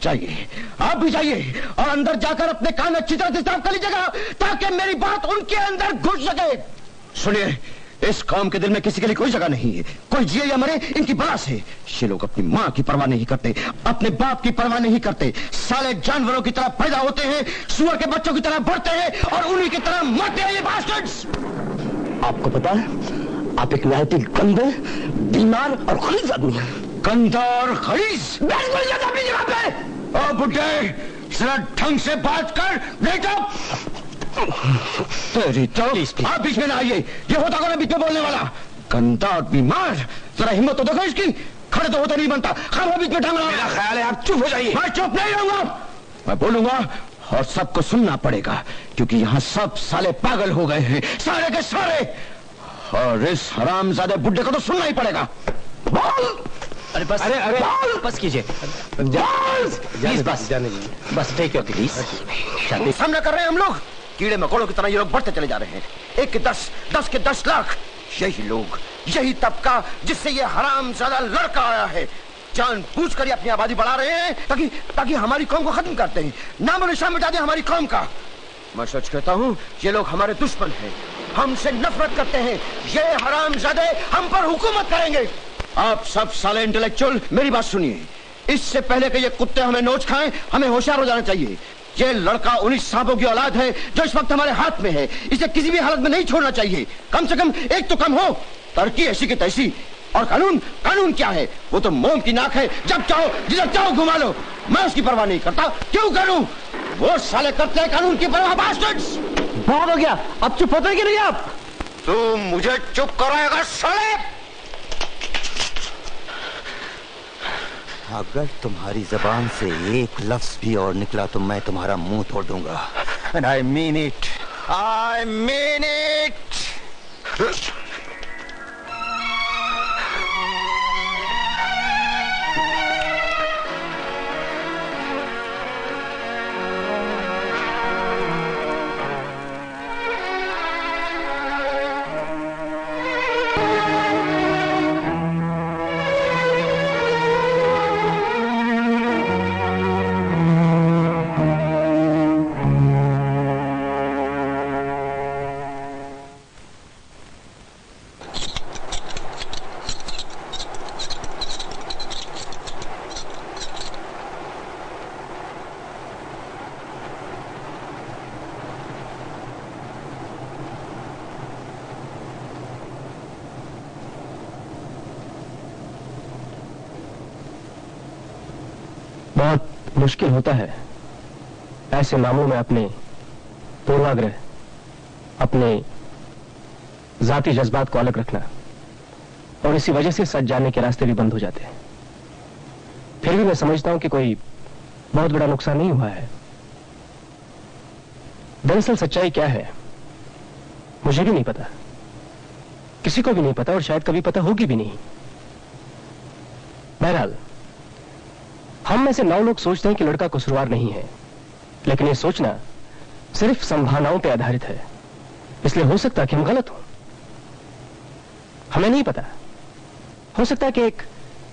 जाइए, आप भी जाइए और अंदर जाकर अपने कान अच्छी तरह से साफ कर लीजिएगा ताकि मेरी बात उनके अंदर घुस सके। सुनिए, इस कौम के दिल में किसी के लिए कोई जगह नहीं है। कोई जिए या मरे इनकी बरास है। ये लोग अपनी माँ की परवाह नहीं करते, अपने बाप की परवाह नहीं करते। साले जानवरों की तरह पैदा होते हैं, सुअर के बच्चों की तरह बढ़ते हैं और उन्हीं की तरह मरते हैं ये बास्टर्ड्स। आपको पता है, आप एक नैतिक गंदे, बीमार और खलीज आदमी हैं। गंदा और खलीज? अपनी जगह पे। ओ बुड्ढे, जरा ढंग से बात कर, नहीं तो तेरी तो आप बीच में ना आइए। ये होता कौन है बीच में बोलने वाला? गंदा और बीमार, जरा हिम्मत तो देखो इसकी। खड़े तो होते नहीं बनता, खाना बीच में ढंग। मेरा ख्याल है आप चुप हो जाइए। मैं चुप नहीं रहूंगा, मैं बोलूंगा और सबको सुनना पड़ेगा क्योंकि यहाँ सब साले पागल हो गए हैं, सारे के सारे। और इस हरामजादे बुड्ढे को तो सुनना ही पड़ेगा। बोल। अरे बस, अरे बस कीजिए, प्लीज बस टेक योर प्लीज। सामना कर रहे हैं हम लोग, कीड़े मकोड़ों की तरह ये लोग बढ़ते चले जा रहे हैं। 1 के 10, 10 के 10 लाख। यही लोग, यही तबका जिससे ये हरामजादा लड़का आया है, जानबूझकर ये अपनी आबादी बढ़ा रहे हैं ताकि हमारी कौम को खत्म करते हैं, नामो निशान मिटा दे हमारी कौम का। मैं सच कहता हूँ, ये लोग हमारे दुश्मन हैं, हमसे नफरत करते हैं। ये हरामजादे हम पर हुकूमत करेंगे। आप सब साले इंटेलेक्चुअल मेरी बात सुनिए। इससे पहले कि ये कुत्ते हमें नोच खाएं, हमें होशियार हो जाना चाहिए। ये लड़का 19 सांपों की औलाद है जो इस वक्त हमारे हाथ में है। इसे किसी भी हालत में नहीं छोड़ना चाहिए। कम से कम एक तो कम हो। तरक्की ऐसी की तैसी। और कानून क्या है? वो तो मोम की नाक है, जब चाहो जिधर चाहो घुमा लो। मैं उसकी परवाह नहीं करता, क्यों करूं? वो साले करते हैं कानून की परवाह। बास्टर्ड्स, बहुत हो गया, अब चुप होते कि नहीं आप? तू मुझे चुप कराएगा साले? अगर तुम्हारी जबान से एक लफ्ज भी और निकला तो मैं तुम्हारा मुंह तोड़ दूंगा। And I mean it. I mean it. बहुत मुश्किल होता है ऐसे मामलों में अपने पूर्वाग्रह, अपने जाती जज्बात को अलग रखना, और इसी वजह से सच जानने के रास्ते भी बंद हो जाते हैं। फिर भी मैं समझता हूं कि कोई बहुत बड़ा नुकसान नहीं हुआ है। दरअसल सच्चाई क्या है मुझे भी नहीं पता, किसी को भी नहीं पता, और शायद कभी पता होगी भी नहीं। बहरहाल हम में से 9 लोग सोचते हैं कि लड़का कसूरवार नहीं है, लेकिन ये सोचना सिर्फ संभावनाओं पर आधारित है, इसलिए हो सकता है कि हम गलत हों। हमें नहीं पता, हो सकता है कि एक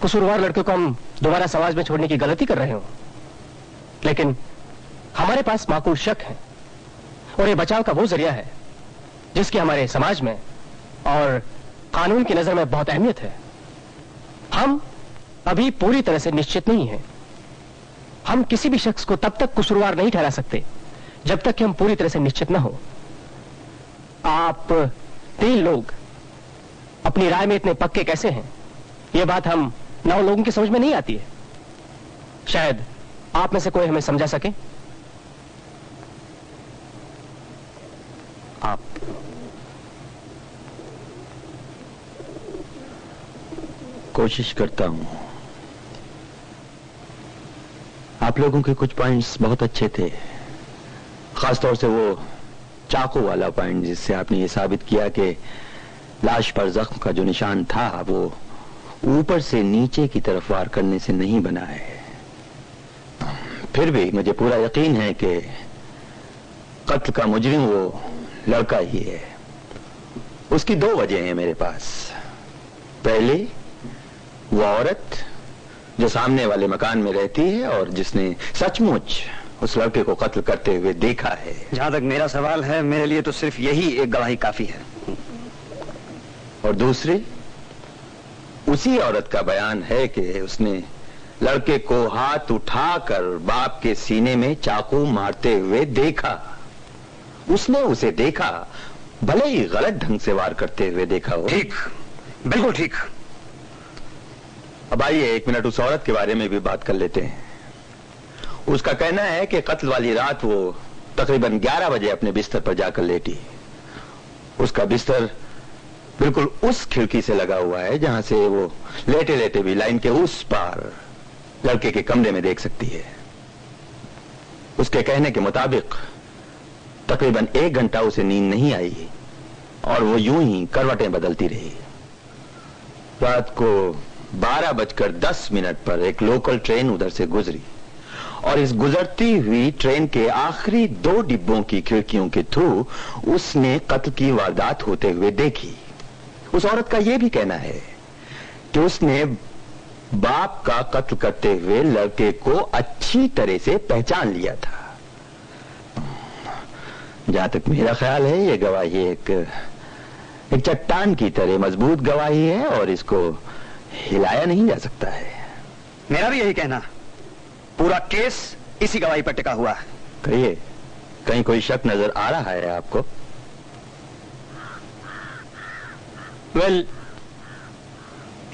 कसूरवार लड़के को हम दोबारा समाज में छोड़ने की गलती कर रहे हो, लेकिन हमारे पास माकूल शक है और ये बचाव का वो जरिया है जिसकी हमारे समाज में और कानून की नजर में बहुत अहमियत है। हम अभी पूरी तरह से निश्चित नहीं हैं। हम किसी भी शख्स को तब तक कसूरवार नहीं ठहरा सकते जब तक कि हम पूरी तरह से निश्चित ना हो। आप 3 लोग अपनी राय में इतने पक्के कैसे हैं, यह बात हम 9 लोगों की समझ में नहीं आती है। शायद आप में से कोई हमें समझा सके। आप कोशिश करता हूं। आप लोगों के कुछ पॉइंट्स बहुत अच्छे थे, खासतौर से वो चाकू वाला पॉइंट जिससे आपने ये साबित किया कि लाश पर जख्म का जो निशान था वो ऊपर से नीचे की तरफ वार करने से नहीं बना है। फिर भी मुझे पूरा यकीन है कि कत्ल का मुजरिम वो लड़का ही है। उसकी 2 वजह हैं मेरे पास। पहली, वो औरत जो सामने वाले मकान में रहती है और जिसने सचमुच उस लड़के को कत्ल करते हुए देखा है। जहां तक मेरा सवाल है, मेरे लिए तो सिर्फ यही एक गवाही काफी है। और दूसरी, उसी औरत का बयान है कि उसने लड़के को हाथ उठाकर बाप के सीने में चाकू मारते हुए देखा। उसने उसे देखा, भले ही गलत ढंग से वार करते हुए देखा हो। ठीक, बिल्कुल ठीक। अब आइए 1 मिनट उस औरत के बारे में भी बात कर लेते हैं। उसका कहना है कि कत्ल वाली रात वो तकरीबन 11 बजे अपने बिस्तर पर जाकर लेटी। उसका बिस्तर बिल्कुल उस खिड़की से लगा हुआ है जहां से वो लेटे लेटे भी लाइन के उस पार लड़के के कमरे में देख सकती है। उसके कहने के मुताबिक तकरीबन 1 घंटा उसे नींद नहीं आई और वो यूं ही करवटें बदलती रही। रात को 12:10 पर एक लोकल ट्रेन उधर से गुजरी और इस गुजरती हुई ट्रेन के आखिरी 2 डिब्बों की खिड़कियों के थ्रू उसने कत्ल की वारदात होते हुए देखी। उस औरत का यह भी कहना है कि उसने बाप का कत्ल करते हुए लड़के को अच्छी तरह से पहचान लिया था। जहां तक मेरा ख्याल है, यह गवाही एक चट्टान की तरह मजबूत गवाही है और इसको हिलाया नहीं जा सकता है। मेरा भी यही कहना। पूरा केस इसी गवाही पर टिका हुआ है। कहिए, कहीं कोई शक नजर आ रहा है आपको? वेल,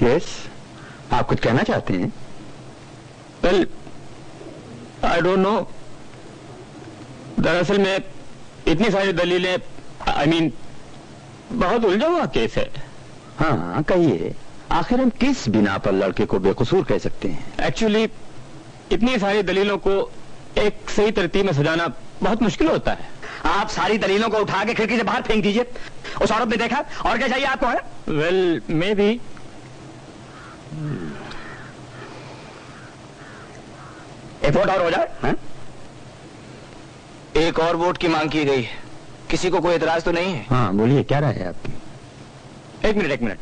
यस, आप कुछ कहना चाहते हैं? Well, I don't know. दरअसल में इतनी सारी दलीलें, आई मीन बहुत उलझा हुआ केस है। हाँ, कहिए, आखिर हम किस बिना पर लड़के को बेकसूर कह सकते हैं? एक्चुअली इतनी सारी दलीलों को एक सही तरतीब में सजाना बहुत मुश्किल होता है। आप सारी दलीलों को उठा के खिड़की से बाहर फेंक दीजिए। उस औरत ने देखा, और क्या चाहिए आपको? है वेल, मे बी। एक वोट और हो जाए है? एक और वोट की मांग की गई। किसी को कोई एतराज तो नहीं है? हाँ, बोलिए, क्या राय है आपकी? एक मिनट,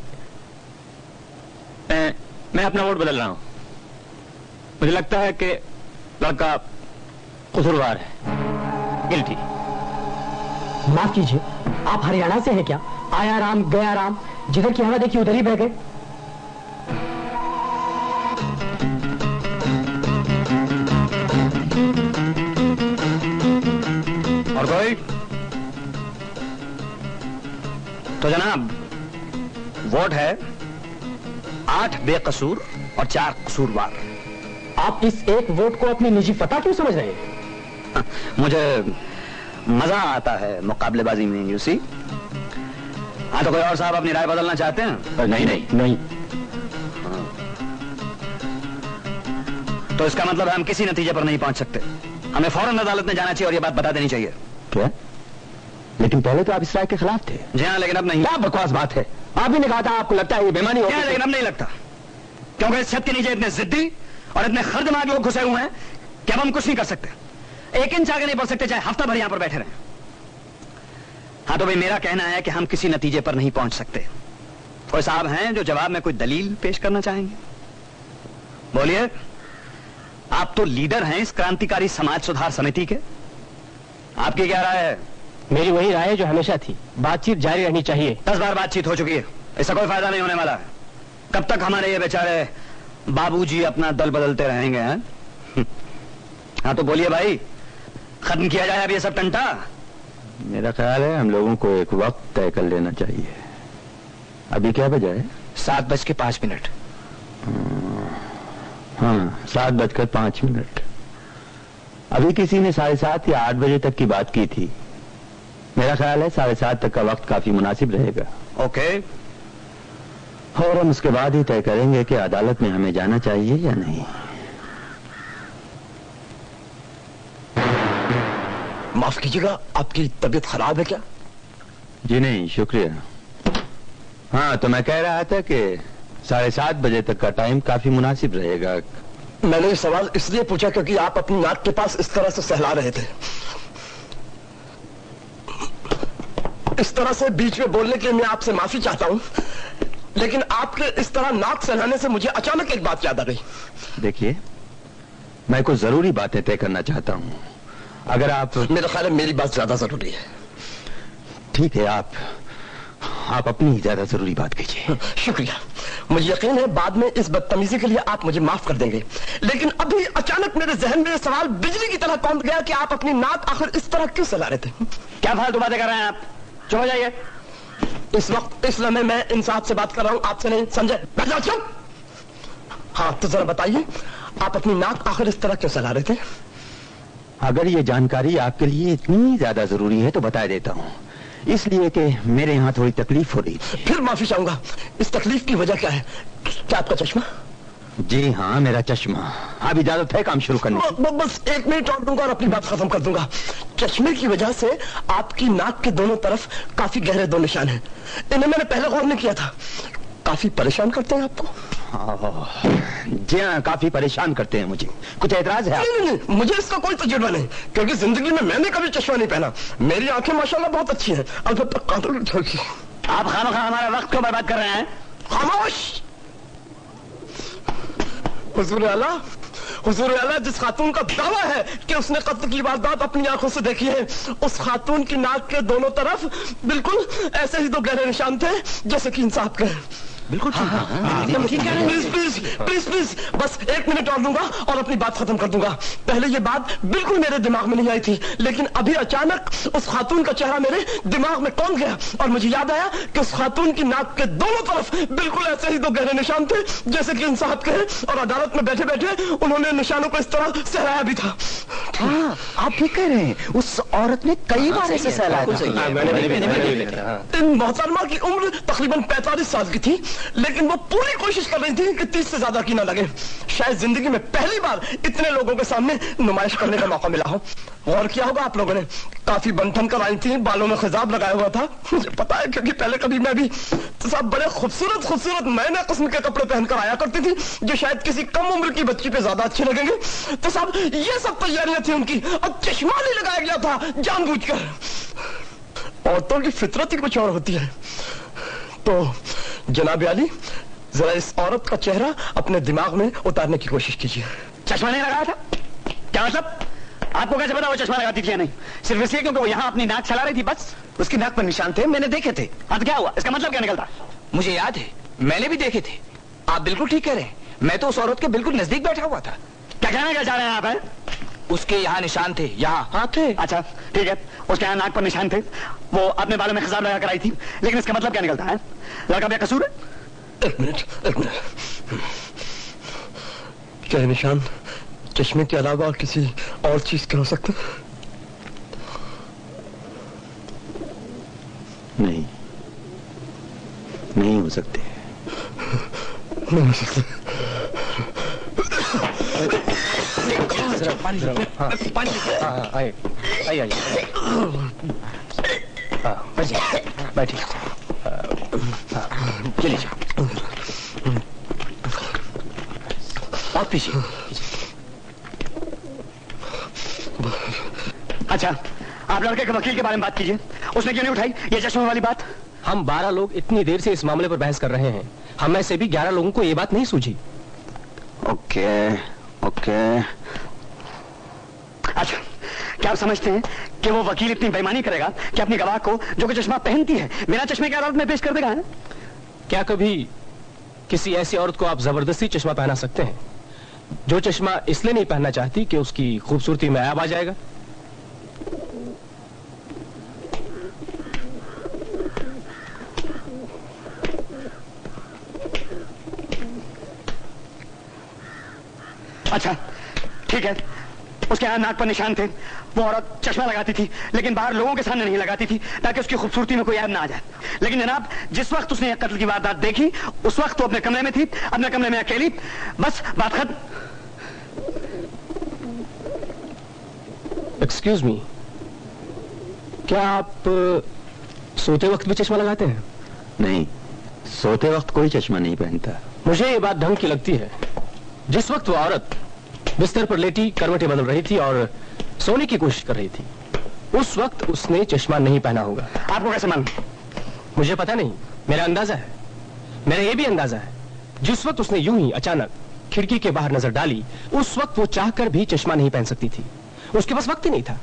मैं अपना वोट बदल रहा हूं। मुझे लगता है कि लड़का कसूरवार है, गिल्टी। माफ कीजिए, आप हरियाणा से हैं क्या? आया राम गया राम, जिधर की हवा देखी उधर ही बह गए। और कोई? तो जनाब, वोट है 8 बेकसूर और 4 कसूरवार। आप इस एक वोट को अपनी निजी फतह क्यों समझ रहे हैं? मुझे मजा आता है मुकाबलेबाजी में, यू सी। हाँ, तो कोई और साहब अपनी राय बदलना चाहते हैं? नहीं। तो इसका मतलब है हम किसी नतीजे पर नहीं पहुंच सकते। हमें फौरन अदालत में जाना चाहिए और ये बात बता देनी चाहिए। क्या? लेकिन पहले तो आप इस राय के खिलाफ थे। जी हाँ, लेकिन अब नहीं। क्या बकवास बात है? आप भी ने कहा था आपको लगता है ये बेईमानी हो। लेकिन अब नहीं लगता, क्योंकि इस छत के नीचे इतने जिद्दी और इतने खर दिमाग लोग घुसे हुए हैं कि अब हम कुछ नहीं कर सकते। 1 इंच आगे नहीं बढ़ सकते, चाहे हफ्ता भर यहां पर बैठे रहें। हाँ, तो भाई मेरा कहना है कि हम किसी नतीजे पर नहीं पहुंच सकते। कोई साहब हैं जो जवाब में कोई दलील पेश करना चाहेंगे? बोलिए। आप तो लीडर हैं इस क्रांतिकारी समाज सुधार समिति के, आपकी क्या राय है? मेरी वही राय है जो हमेशा थी, बातचीत जारी रहनी चाहिए। 10 बार बातचीत हो चुकी है, इसका कोई फायदा नहीं होने वाला है। कब तक हमारे ये बेचारे बाबूजी अपना दल बदलते रहेंगे हैं? हाँ तो बोलिए भाई, खत्म किया जाए अब ये सब टंटा। मेरा ख्याल है हम लोगों को एक वक्त तय कर लेना चाहिए। अभी क्या बजा है? 7:05। हाँ, 7:05। अभी किसी ने 7:30 या 8 बजे तक की बात की थी। मेरा ख्याल है 7:30 तक का वक्त काफी मुनासिब रहेगा। ओके। और हम उसके बाद ही तय करेंगे कि अदालत में हमें जाना चाहिए या नहीं। माफ कीजिएगा, आपकी तबीयत खराब है क्या? जी नहीं, शुक्रिया। हाँ, तो मैं कह रहा था कि 7:30 बजे तक का टाइम काफी मुनासिब रहेगा। मैंने ये सवाल इसलिए पूछा क्योंकि आप अपनी नाक के पास इस तरह से सहला रहे थे। इस तरह से बीच में बोलने के लिए मैं आपसे माफी चाहता हूं, लेकिन आपके इस तरह नाक सहलाने से मुझे अचानक एक बात याद आ गई। देखिए, मैं कुछ जरूरी बातें तय करना चाहता हूं। अगर आप... मेरा ख्याल है मेरी बात ज्यादा जरूरी है। ठीक है, आप अपनी ज्यादा जरूरी बात कीजिए। शुक्रिया। मुझे यकीन है बाद में इस बदतमीजी के लिए आप मुझे माफ कर देंगे, लेकिन अभी अचानक मेरे जहन में सवाल बिजली की तरह कौंध गया कि आप अपनी नाक आखिर इस तरह क्यों सहला रहे थे? क्या फालतू बातें कर रहे हैं आप? चुप हो जाइए। इस वक्त इस लम्हे मैं इंसाफ से बात कर रहा हूं, आपसे नहीं। संजय, बैठ जाओ, चुप। हाँ, तो जरा बताइए, आप अपनी नाक आखिर इस तरह क्यों सहला रहे थे? अगर ये जानकारी आपके लिए इतनी ज्यादा जरूरी है तो बता देता हूँ। इसलिए कि मेरे यहाँ थोड़ी तकलीफ हो रही थी। फिर माफी चाहूंगा, इस तकलीफ की वजह क्या है? क्या आपका चश्मा? जी हाँ, मेरा चश्मा। अब इजाजत है काम शुरू करने की? बस 1 मिनट और दूंगा और अपनी बात खत्म कर दूंगा। चश्मे की वजह से आपकी नाक के दोनों तरफ काफी गहरे 2 निशान हैं। इन्हें मैंने पहले गौर नहीं किया था। काफी परेशान करते हैं आपको? जी हाँ, काफी परेशान करते हैं मुझे। कुछ ऐतराज है? नहीं, मुझे इसका कोई तजुर्बा नहीं, क्योंकि जिंदगी में मैंने कभी चश्मा नहीं पहना। मेरी आंखें माशाल्लाह बहुत अच्छी हैं। अब जब तक आप खामखा हमारा वक्त क्यों बर्बाद कर रहे हैं? खामोश। हुजूर आला, जिस खातून का दावा है कि उसने कत्ल की वारदात अपनी आंखों से देखी है, उस खातून की नाक के दोनों तरफ बिल्कुल ऐसे ही 2 गहरे निशान थे जैसे कि इंसाफ के। बिल्कुल प्लीज प्लीज प्लीज प्लीज, बस 1 मिनट और दूंगा और अपनी बात खत्म कर दूंगा। पहले ये बात बिल्कुल मेरे दिमाग में नहीं आई थी, लेकिन अभी अचानक उस खातून का चेहरा मेरे दिमाग में कौंध गया और मुझे याद आया कि उस खातून की नाक के दोनों तरफ बिल्कुल ऐसे ही 2 गहरे निशान थे जैसे कि इंसाफ के, और अदालत में बैठे बैठे उन्होंने निशानों को इस तरह सहलाया भी था। हाँ, आप ठीक कह रहे हैं, उस औरत ने कई बार ऐसे सहलाया था। इन मोहतरमा की उम्र तकरीबन 45 साल की थी, लेकिन वो पूरी कोशिश कर रही थी कि 30 से ज्यादा की ना लगे। शायद जिंदगी में पहली बार इतने लोगों के सामने नुमाइश करने का मौका मिला हो। गौर किया होगा आप लोगों ने, काफी बनठन कर आई थी, बालों में खिजाब लगाया हुआ था। मुझे पता है क्योंकि पहले कभी मैं भी तो सब बड़े खूबसूरत नए किस्म के कपड़े पहनकर आया करती थी जो शायद किसी कम उम्र की बच्ची पे ज्यादा अच्छे लगेंगे। तो सब ये सब तैयारियां थी उनकी, और चश्मा नहीं लगाया गया था जानबूझकर। औरतों की फितरत ही कुछ और होती है। तो जनाब आली, जरा इस औरत का चेहरा अपने दिमाग में उतारने की कोशिश कीजिए। चश्मा नहीं लगाया था? क्या मतलब? आपको कैसे पता वो चश्मा लगाती थी या नहीं? सिर्फ इसलिए क्योंकि वो यहाँ अपनी नाक चला रही थी बस? उसकी नाक पर निशान थे, मैंने देखे थे। हाँ तो क्या हुआ? इसका मतलब क्या निकलता? मुझे याद है, मैंने भी देखे थे। आप बिल्कुल ठीक कह रहे हैं, मैं तो उस औरत के बिल्कुल नजदीक बैठा हुआ था। क्या कहना क्या चाह रहे हैं आप? उसके यहाँ निशान थे, यहाँ। हाँ थे। अच्छा ठीक है, उसके यहाँ नाक पर निशान थे, वो अपने बालों में खिजाब लगा कर आई थी, लेकिन इसका मतलब क्या निकलता है? लड़का बेकसूर है? एक मिनट। क्या निशान चश्मे के अलावा किसी और चीज के हो सकते? नहीं हो सकते। नहीं हो सकते। बैठिए। चलिए आप पीछे। अच्छा, आप लड़के के वकील के बारे में बात कीजिए, उसने क्यों नहीं उठाई ये चश्मे वाली बात? हम 12 लोग इतनी देर से इस मामले पर बहस कर रहे हैं, हम में से भी 11 लोगों को ये बात नहीं सूझी। Okay okay. अच्छा, क्या आप समझते हैं कि वो वकील इतनी बेईमानी करेगा कि अपनी गवाह को जो कि चश्मा पहनती है बिना चश्मे के अदालत में पेश कर देगा? है? क्या कभी किसी ऐसी औरत को आप जबरदस्ती चश्मा पहना सकते हैं जो चश्मा इसलिए नहीं पहनना चाहती कि उसकी खूबसूरती में ऐब आ जाएगा? अच्छा ठीक है, उसके यहाँ नाक पर निशान थे, वो औरत चश्मा लगाती थी लेकिन बाहर लोगों के सामने नहीं लगाती थी ताकि उसकी खूबसूरती में कोई ऐब ना आ जाए। लेकिन जनाब, जिस वक्त उसने यह कत्ल की वारदात देखी उस वक्त वो अपने कमरे में थी, अपने कमरे में अकेली, बस बात खत्म। एक्सक्यूज मी, क्या आप सोते वक्त भी चश्मा लगाते हैं? नहीं, सोते वक्त कोई चश्मा नहीं पहनता। मुझे ये बात ढंग की लगती है। जिस वक्त वो औरत बिस्तर पर लेटी करवटें बदल रही थी और सोने की कोशिश कर रही थी, उस वक्त उसने चश्मा नहीं पहना होगा। आपको कैसे मालूम? मुझे पता नहीं, मेरा अंदाजा है। मेरा ये भी अंदाजा है, जिस वक्त उसने यूं ही अचानक खिड़की के बाहर नजर डाली, उस वक्त वो चाहकर भी चश्मा नहीं पहन सकती थी। उसके पास वक्त ही नहीं था।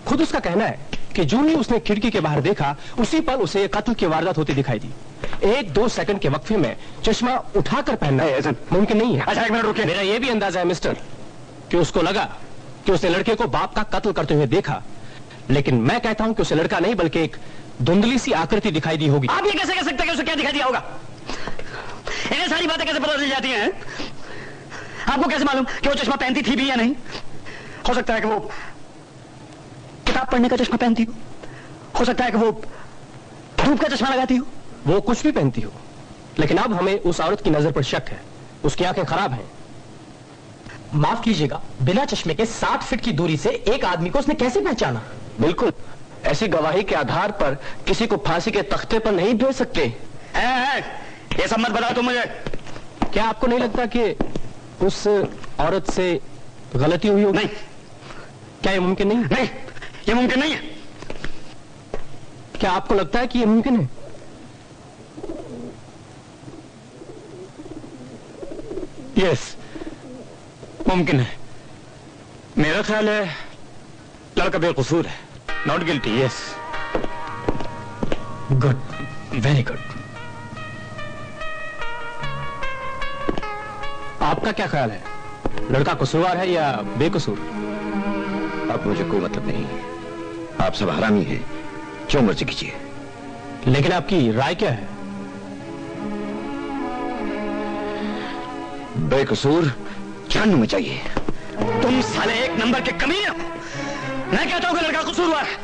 खुद उसका कहना है कि जो ही उसने खिड़की के बाहर देखा, उसी पल उसे कत्ल की वारदात होती दिखाई दी। 1-2 सेकंड के वक्फे में चश्मा उठाकर पहनना मुमकिन नहीं है। अच्छा, एक मिनट रुकिए। मेरा यह भी अंदाजा है मिस्टर कि उसको लगा कि उसने लड़के को बाप का कत्ल करते हुए देखा, लेकिन मैं कहता हूं कि उसे लड़का नहीं बल्कि एक धुंधली सी आकृति दिखाई दी होगी। आप ये कैसे कह सकते हैं कि उसे क्या दिखाई दिया होगा? इन्हें सारी बातें कैसे पता चल जाती हैं? आपको कैसे मालूम कि वो चश्मा पहनती थी भी या नहीं? हो सकता है कि वो किताब पढ़ने का चश्मा पहनती हो सकता है कि वो धूप का चश्मा लगाती हो, वो कुछ भी पहनती हो, लेकिन अब हमें उस औरत की नजर पर शक है। उसकी आंखें खराब हैं। माफ कीजिएगा, बिना चश्मे के 60 फीट की दूरी से एक आदमी को उसने कैसे पहचाना? बिल्कुल, ऐसी गवाही के आधार पर किसी को फांसी के तख्ते पर नहीं भेज सकते। ये सब मत बताओ तुम मुझे। क्या आपको नहीं लगता कि उस औरत से गलती हुई होगी? नहीं। क्या ये मुमकिन नहीं? नहीं, ये मुमकिन नहीं है। क्या आपको लगता है कि ये मुमकिन है? यस, मुमकिन है। मेरा ख्याल है लड़का बेकसूर है, not guilty. Yes. Good, very good. आपका क्या ख्याल है, लड़का कसूरवार है या बेकसूर? अब मुझे कोई मतलब नहीं, आप सब हरामी हैं, जो मर्जी कीजिए। लेकिन आपकी राय क्या है? बेकसूर जानने में चाहिए। तुम साले एक नंबर के कमीने हो। मैं कहता हूं कि लड़का कसूरवार है।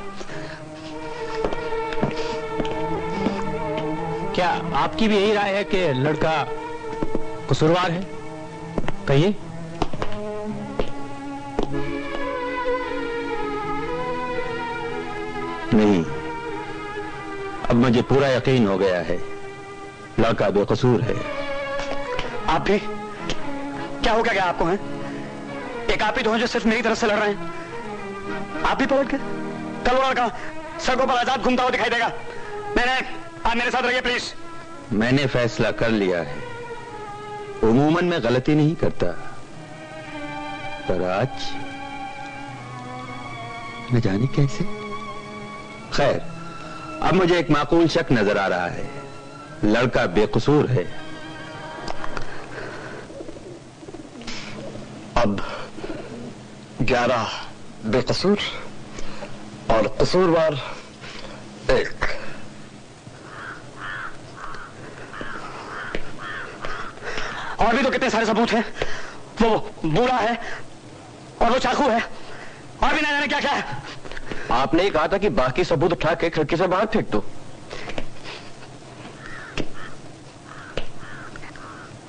क्या आपकी भी यही राय है कि लड़का कसूरवार है? कहिए। नहीं, अब मुझे पूरा यकीन हो गया है, लड़का बेकसूर है। आप भी? क्या हो गया आपको? हैं एक आप ही तो हैं जो सिर्फ मेरी तरफ से लड़ रहे हैं। आप भी पलट गए। कल वो लड़का सड़कों पर आजाद घूमता हुआ दिखाई देगा। आप मेरे साथ रहिए प्लीज। मैंने फैसला कर लिया है, उमूमन मैं गलती नहीं करता, पर आज न जाने कैसे। खैर, अब मुझे एक माकूल शक नजर आ रहा है, लड़का बेकसूर है। अब 11 बेकसूर और कसूरवार 1। और भी तो कितने सारे सबूत हैं। वो बूढ़ा है और वो चाकू है और भी ना जाने क्या क्या है। आपने ही कहा था कि बाकी सबूत उठा के खिड़की से बाहर फेंक दो।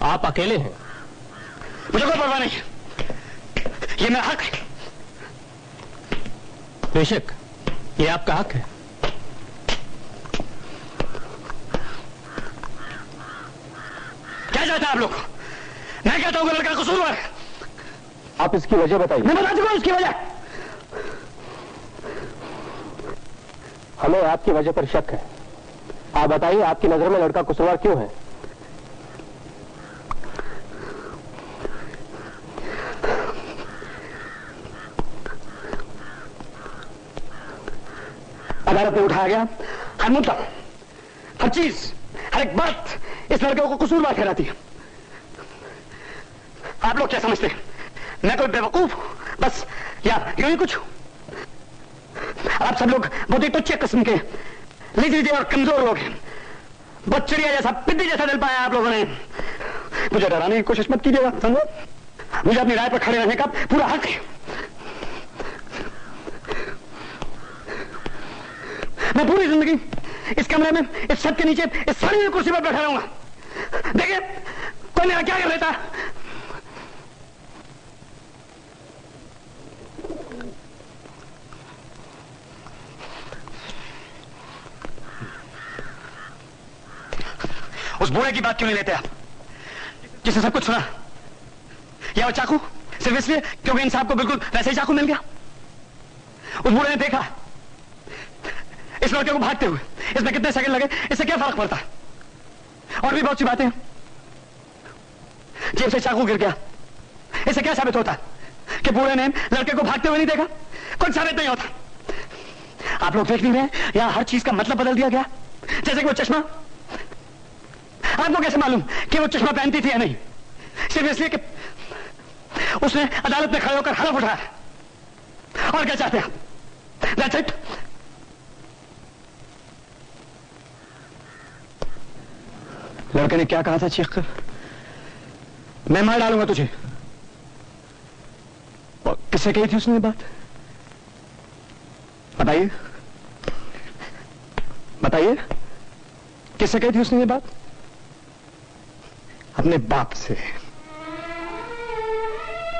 आप अकेले हैं। मुझे कोई परवाह नहीं, ये मेरा हक है। बेशक, ये आपका हक है। क्या चाहते हैं आप लोग? मैं कहता हूं कि लड़का कसूरवार है। आप इसकी वजह बताइए। मैं बता चुका हूं उसकी वजह। हमें आपकी वजह पर शक है। आप बताइए, आपकी नजर में लड़का कसूरवार क्यों है? अदालत में उठाया गया, हर मुद्दा, हर चीज, हर एक बात इस लड़के को कसूरवार ठहराती है। आप लोग क्या समझते हैं मैं कोई बेवकूफ बस या यूं ही कुछ? आप सब लोग बहुत ही टुच्चे किस्म के लीजिए और कमजोर लोग हैं। बहुत चिड़िया जैसा, पिद्दी जैसा दिल पाया आप लोगों ने। मुझे डराने की कोशिश मत कीजिएगा, समझो? मुझे अपनी राय पर खड़े रहने का पूरा हक है। मैं पूरी जिंदगी इस कमरे में, इस छत के नीचे, इस सारी कुर्सी पर बैठा रहूंगा। देखिए कोई मेरा क्या कर लेता। उस बूढ़े की बात क्यों नहीं लेते आप, जिसने सब कुछ सुना? या वो चाकू सिर्फ इसलिए क्योंकि इन साहब को बिल्कुल वैसे ही चाकू मिल गया? उस बूढ़े ने देखा इस लड़के को भागते हुए, इसमें कितने सेकंड लगे, इससे क्या फर्क पड़ता? और भी बहुत सी बातें हैं। जेब से चाकू गिर गया, इससे क्या साबित होता कि बूढ़े ने लड़के को भागते हुए नहीं देखा? कुछ साबित नहीं होता। आप लोग देख नहीं रहे यहां हर चीज का मतलब बदल दिया गया। जैसे कि वो चश्मा, आपको कैसे मालूम कि वो चश्मा पहनती थी या नहीं? सिर्फ इसलिए कि उसने अदालत में खड़े होकर हलफ उठाया। और क्या चाहते हैं आप? That's it? लड़के ने क्या कहा था चीख कर? मैं मार डालूंगा तुझे। और किससे कही थी उसने बात? बताइए बताइए, किससे कही थी उसने ये बात? अपने बाप से,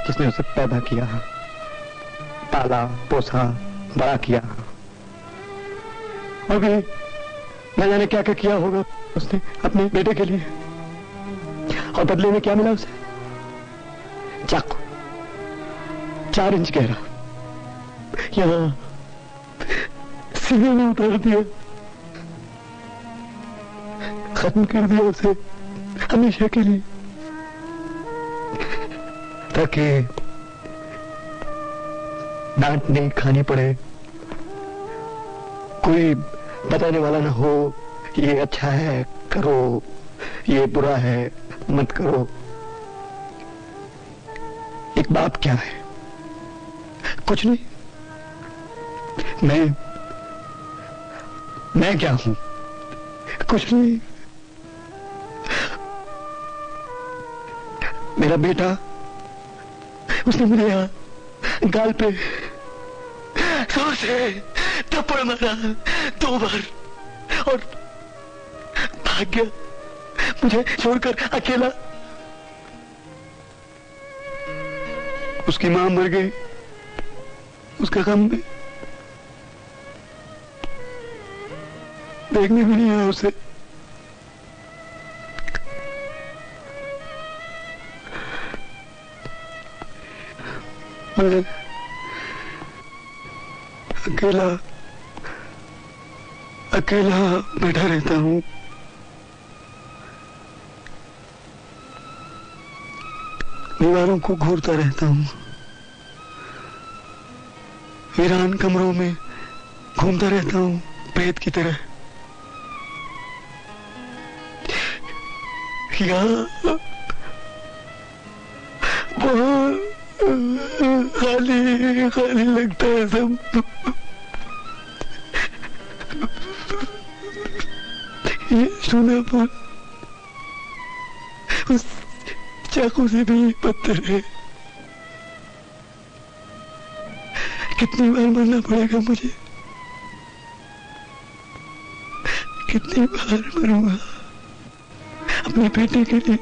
जिसने उसे पैदा किया, पाला पोसा, बड़ा किया। और भी न जाने क्या क्या किया होगा उसने अपने बेटे के लिए। और बदले में क्या मिला उसे? चाकू 4 इंच गहरा यहां सीने में उतार दिया, खत्म कर दिया उसे हमेशा के लिए, ताकि डांट नहीं खानी पड़े, कोई बताने वाला ना हो ये अच्छा है करो, ये बुरा है मत करो। एक बाप क्या है? कुछ नहीं। मैं क्या हूं? कुछ नहीं। मेरा बेटा, उसने मुझे यहां गाल पे जोर से थप्पड़ मारा 2 बार और भाग गया मुझे छोड़कर अकेला। उसकी मां मर गई, उसका गम में देखने भी नहीं आया उसे। मैं अकेला बैठा रहता हूं। दीवारों को घूरता रहता हूं, वीरान कमरों में घूमता रहता हूं प्रेत की तरह। यहाँ खाली खाली लगता है सब। ये सूनापन उस चाकू से भी पत्थर है। कितनी बार मरना पड़ेगा मुझे? कितनी बार मरूंगा अपने बेटे के लिए?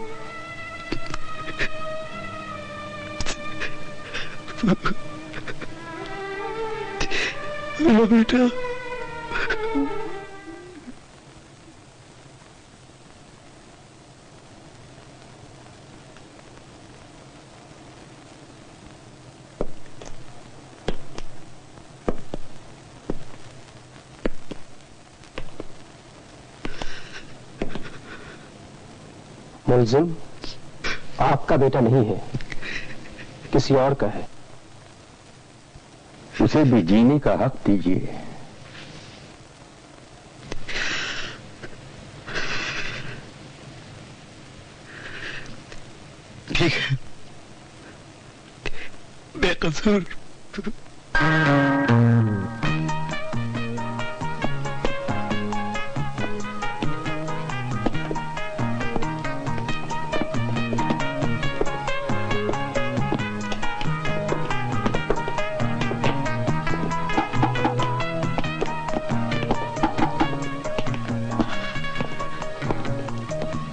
मेरा बेटा मुल्जिम आपका बेटा नहीं है, किसी और का है। उसे भी जीने का हक दीजिए। ठीक है, बेकसूर।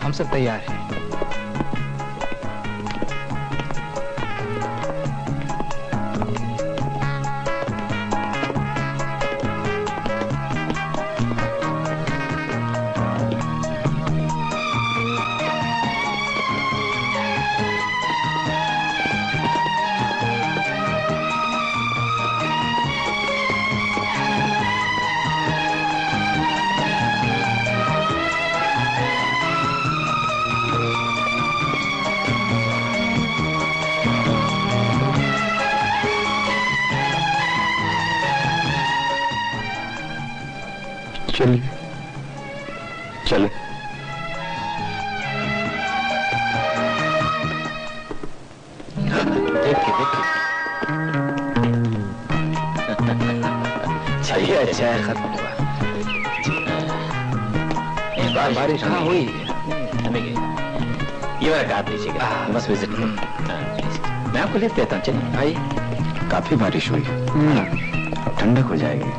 हम सब तैयार हैं। चलिए चले। देखिए चलिए, अच्छा है, खत्म हुआ। एक बार बारिश हाँ हुई, ये वाला कार्ड लीजिएगा, बस विजिट करो। मैं आपको लिख देता हूँ, चलिए आइए। काफी बारिश हुई, अब ठंडक हो जाएगी।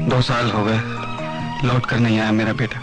दो साल हो गए लौट कर नहीं आया मेरा बेटा।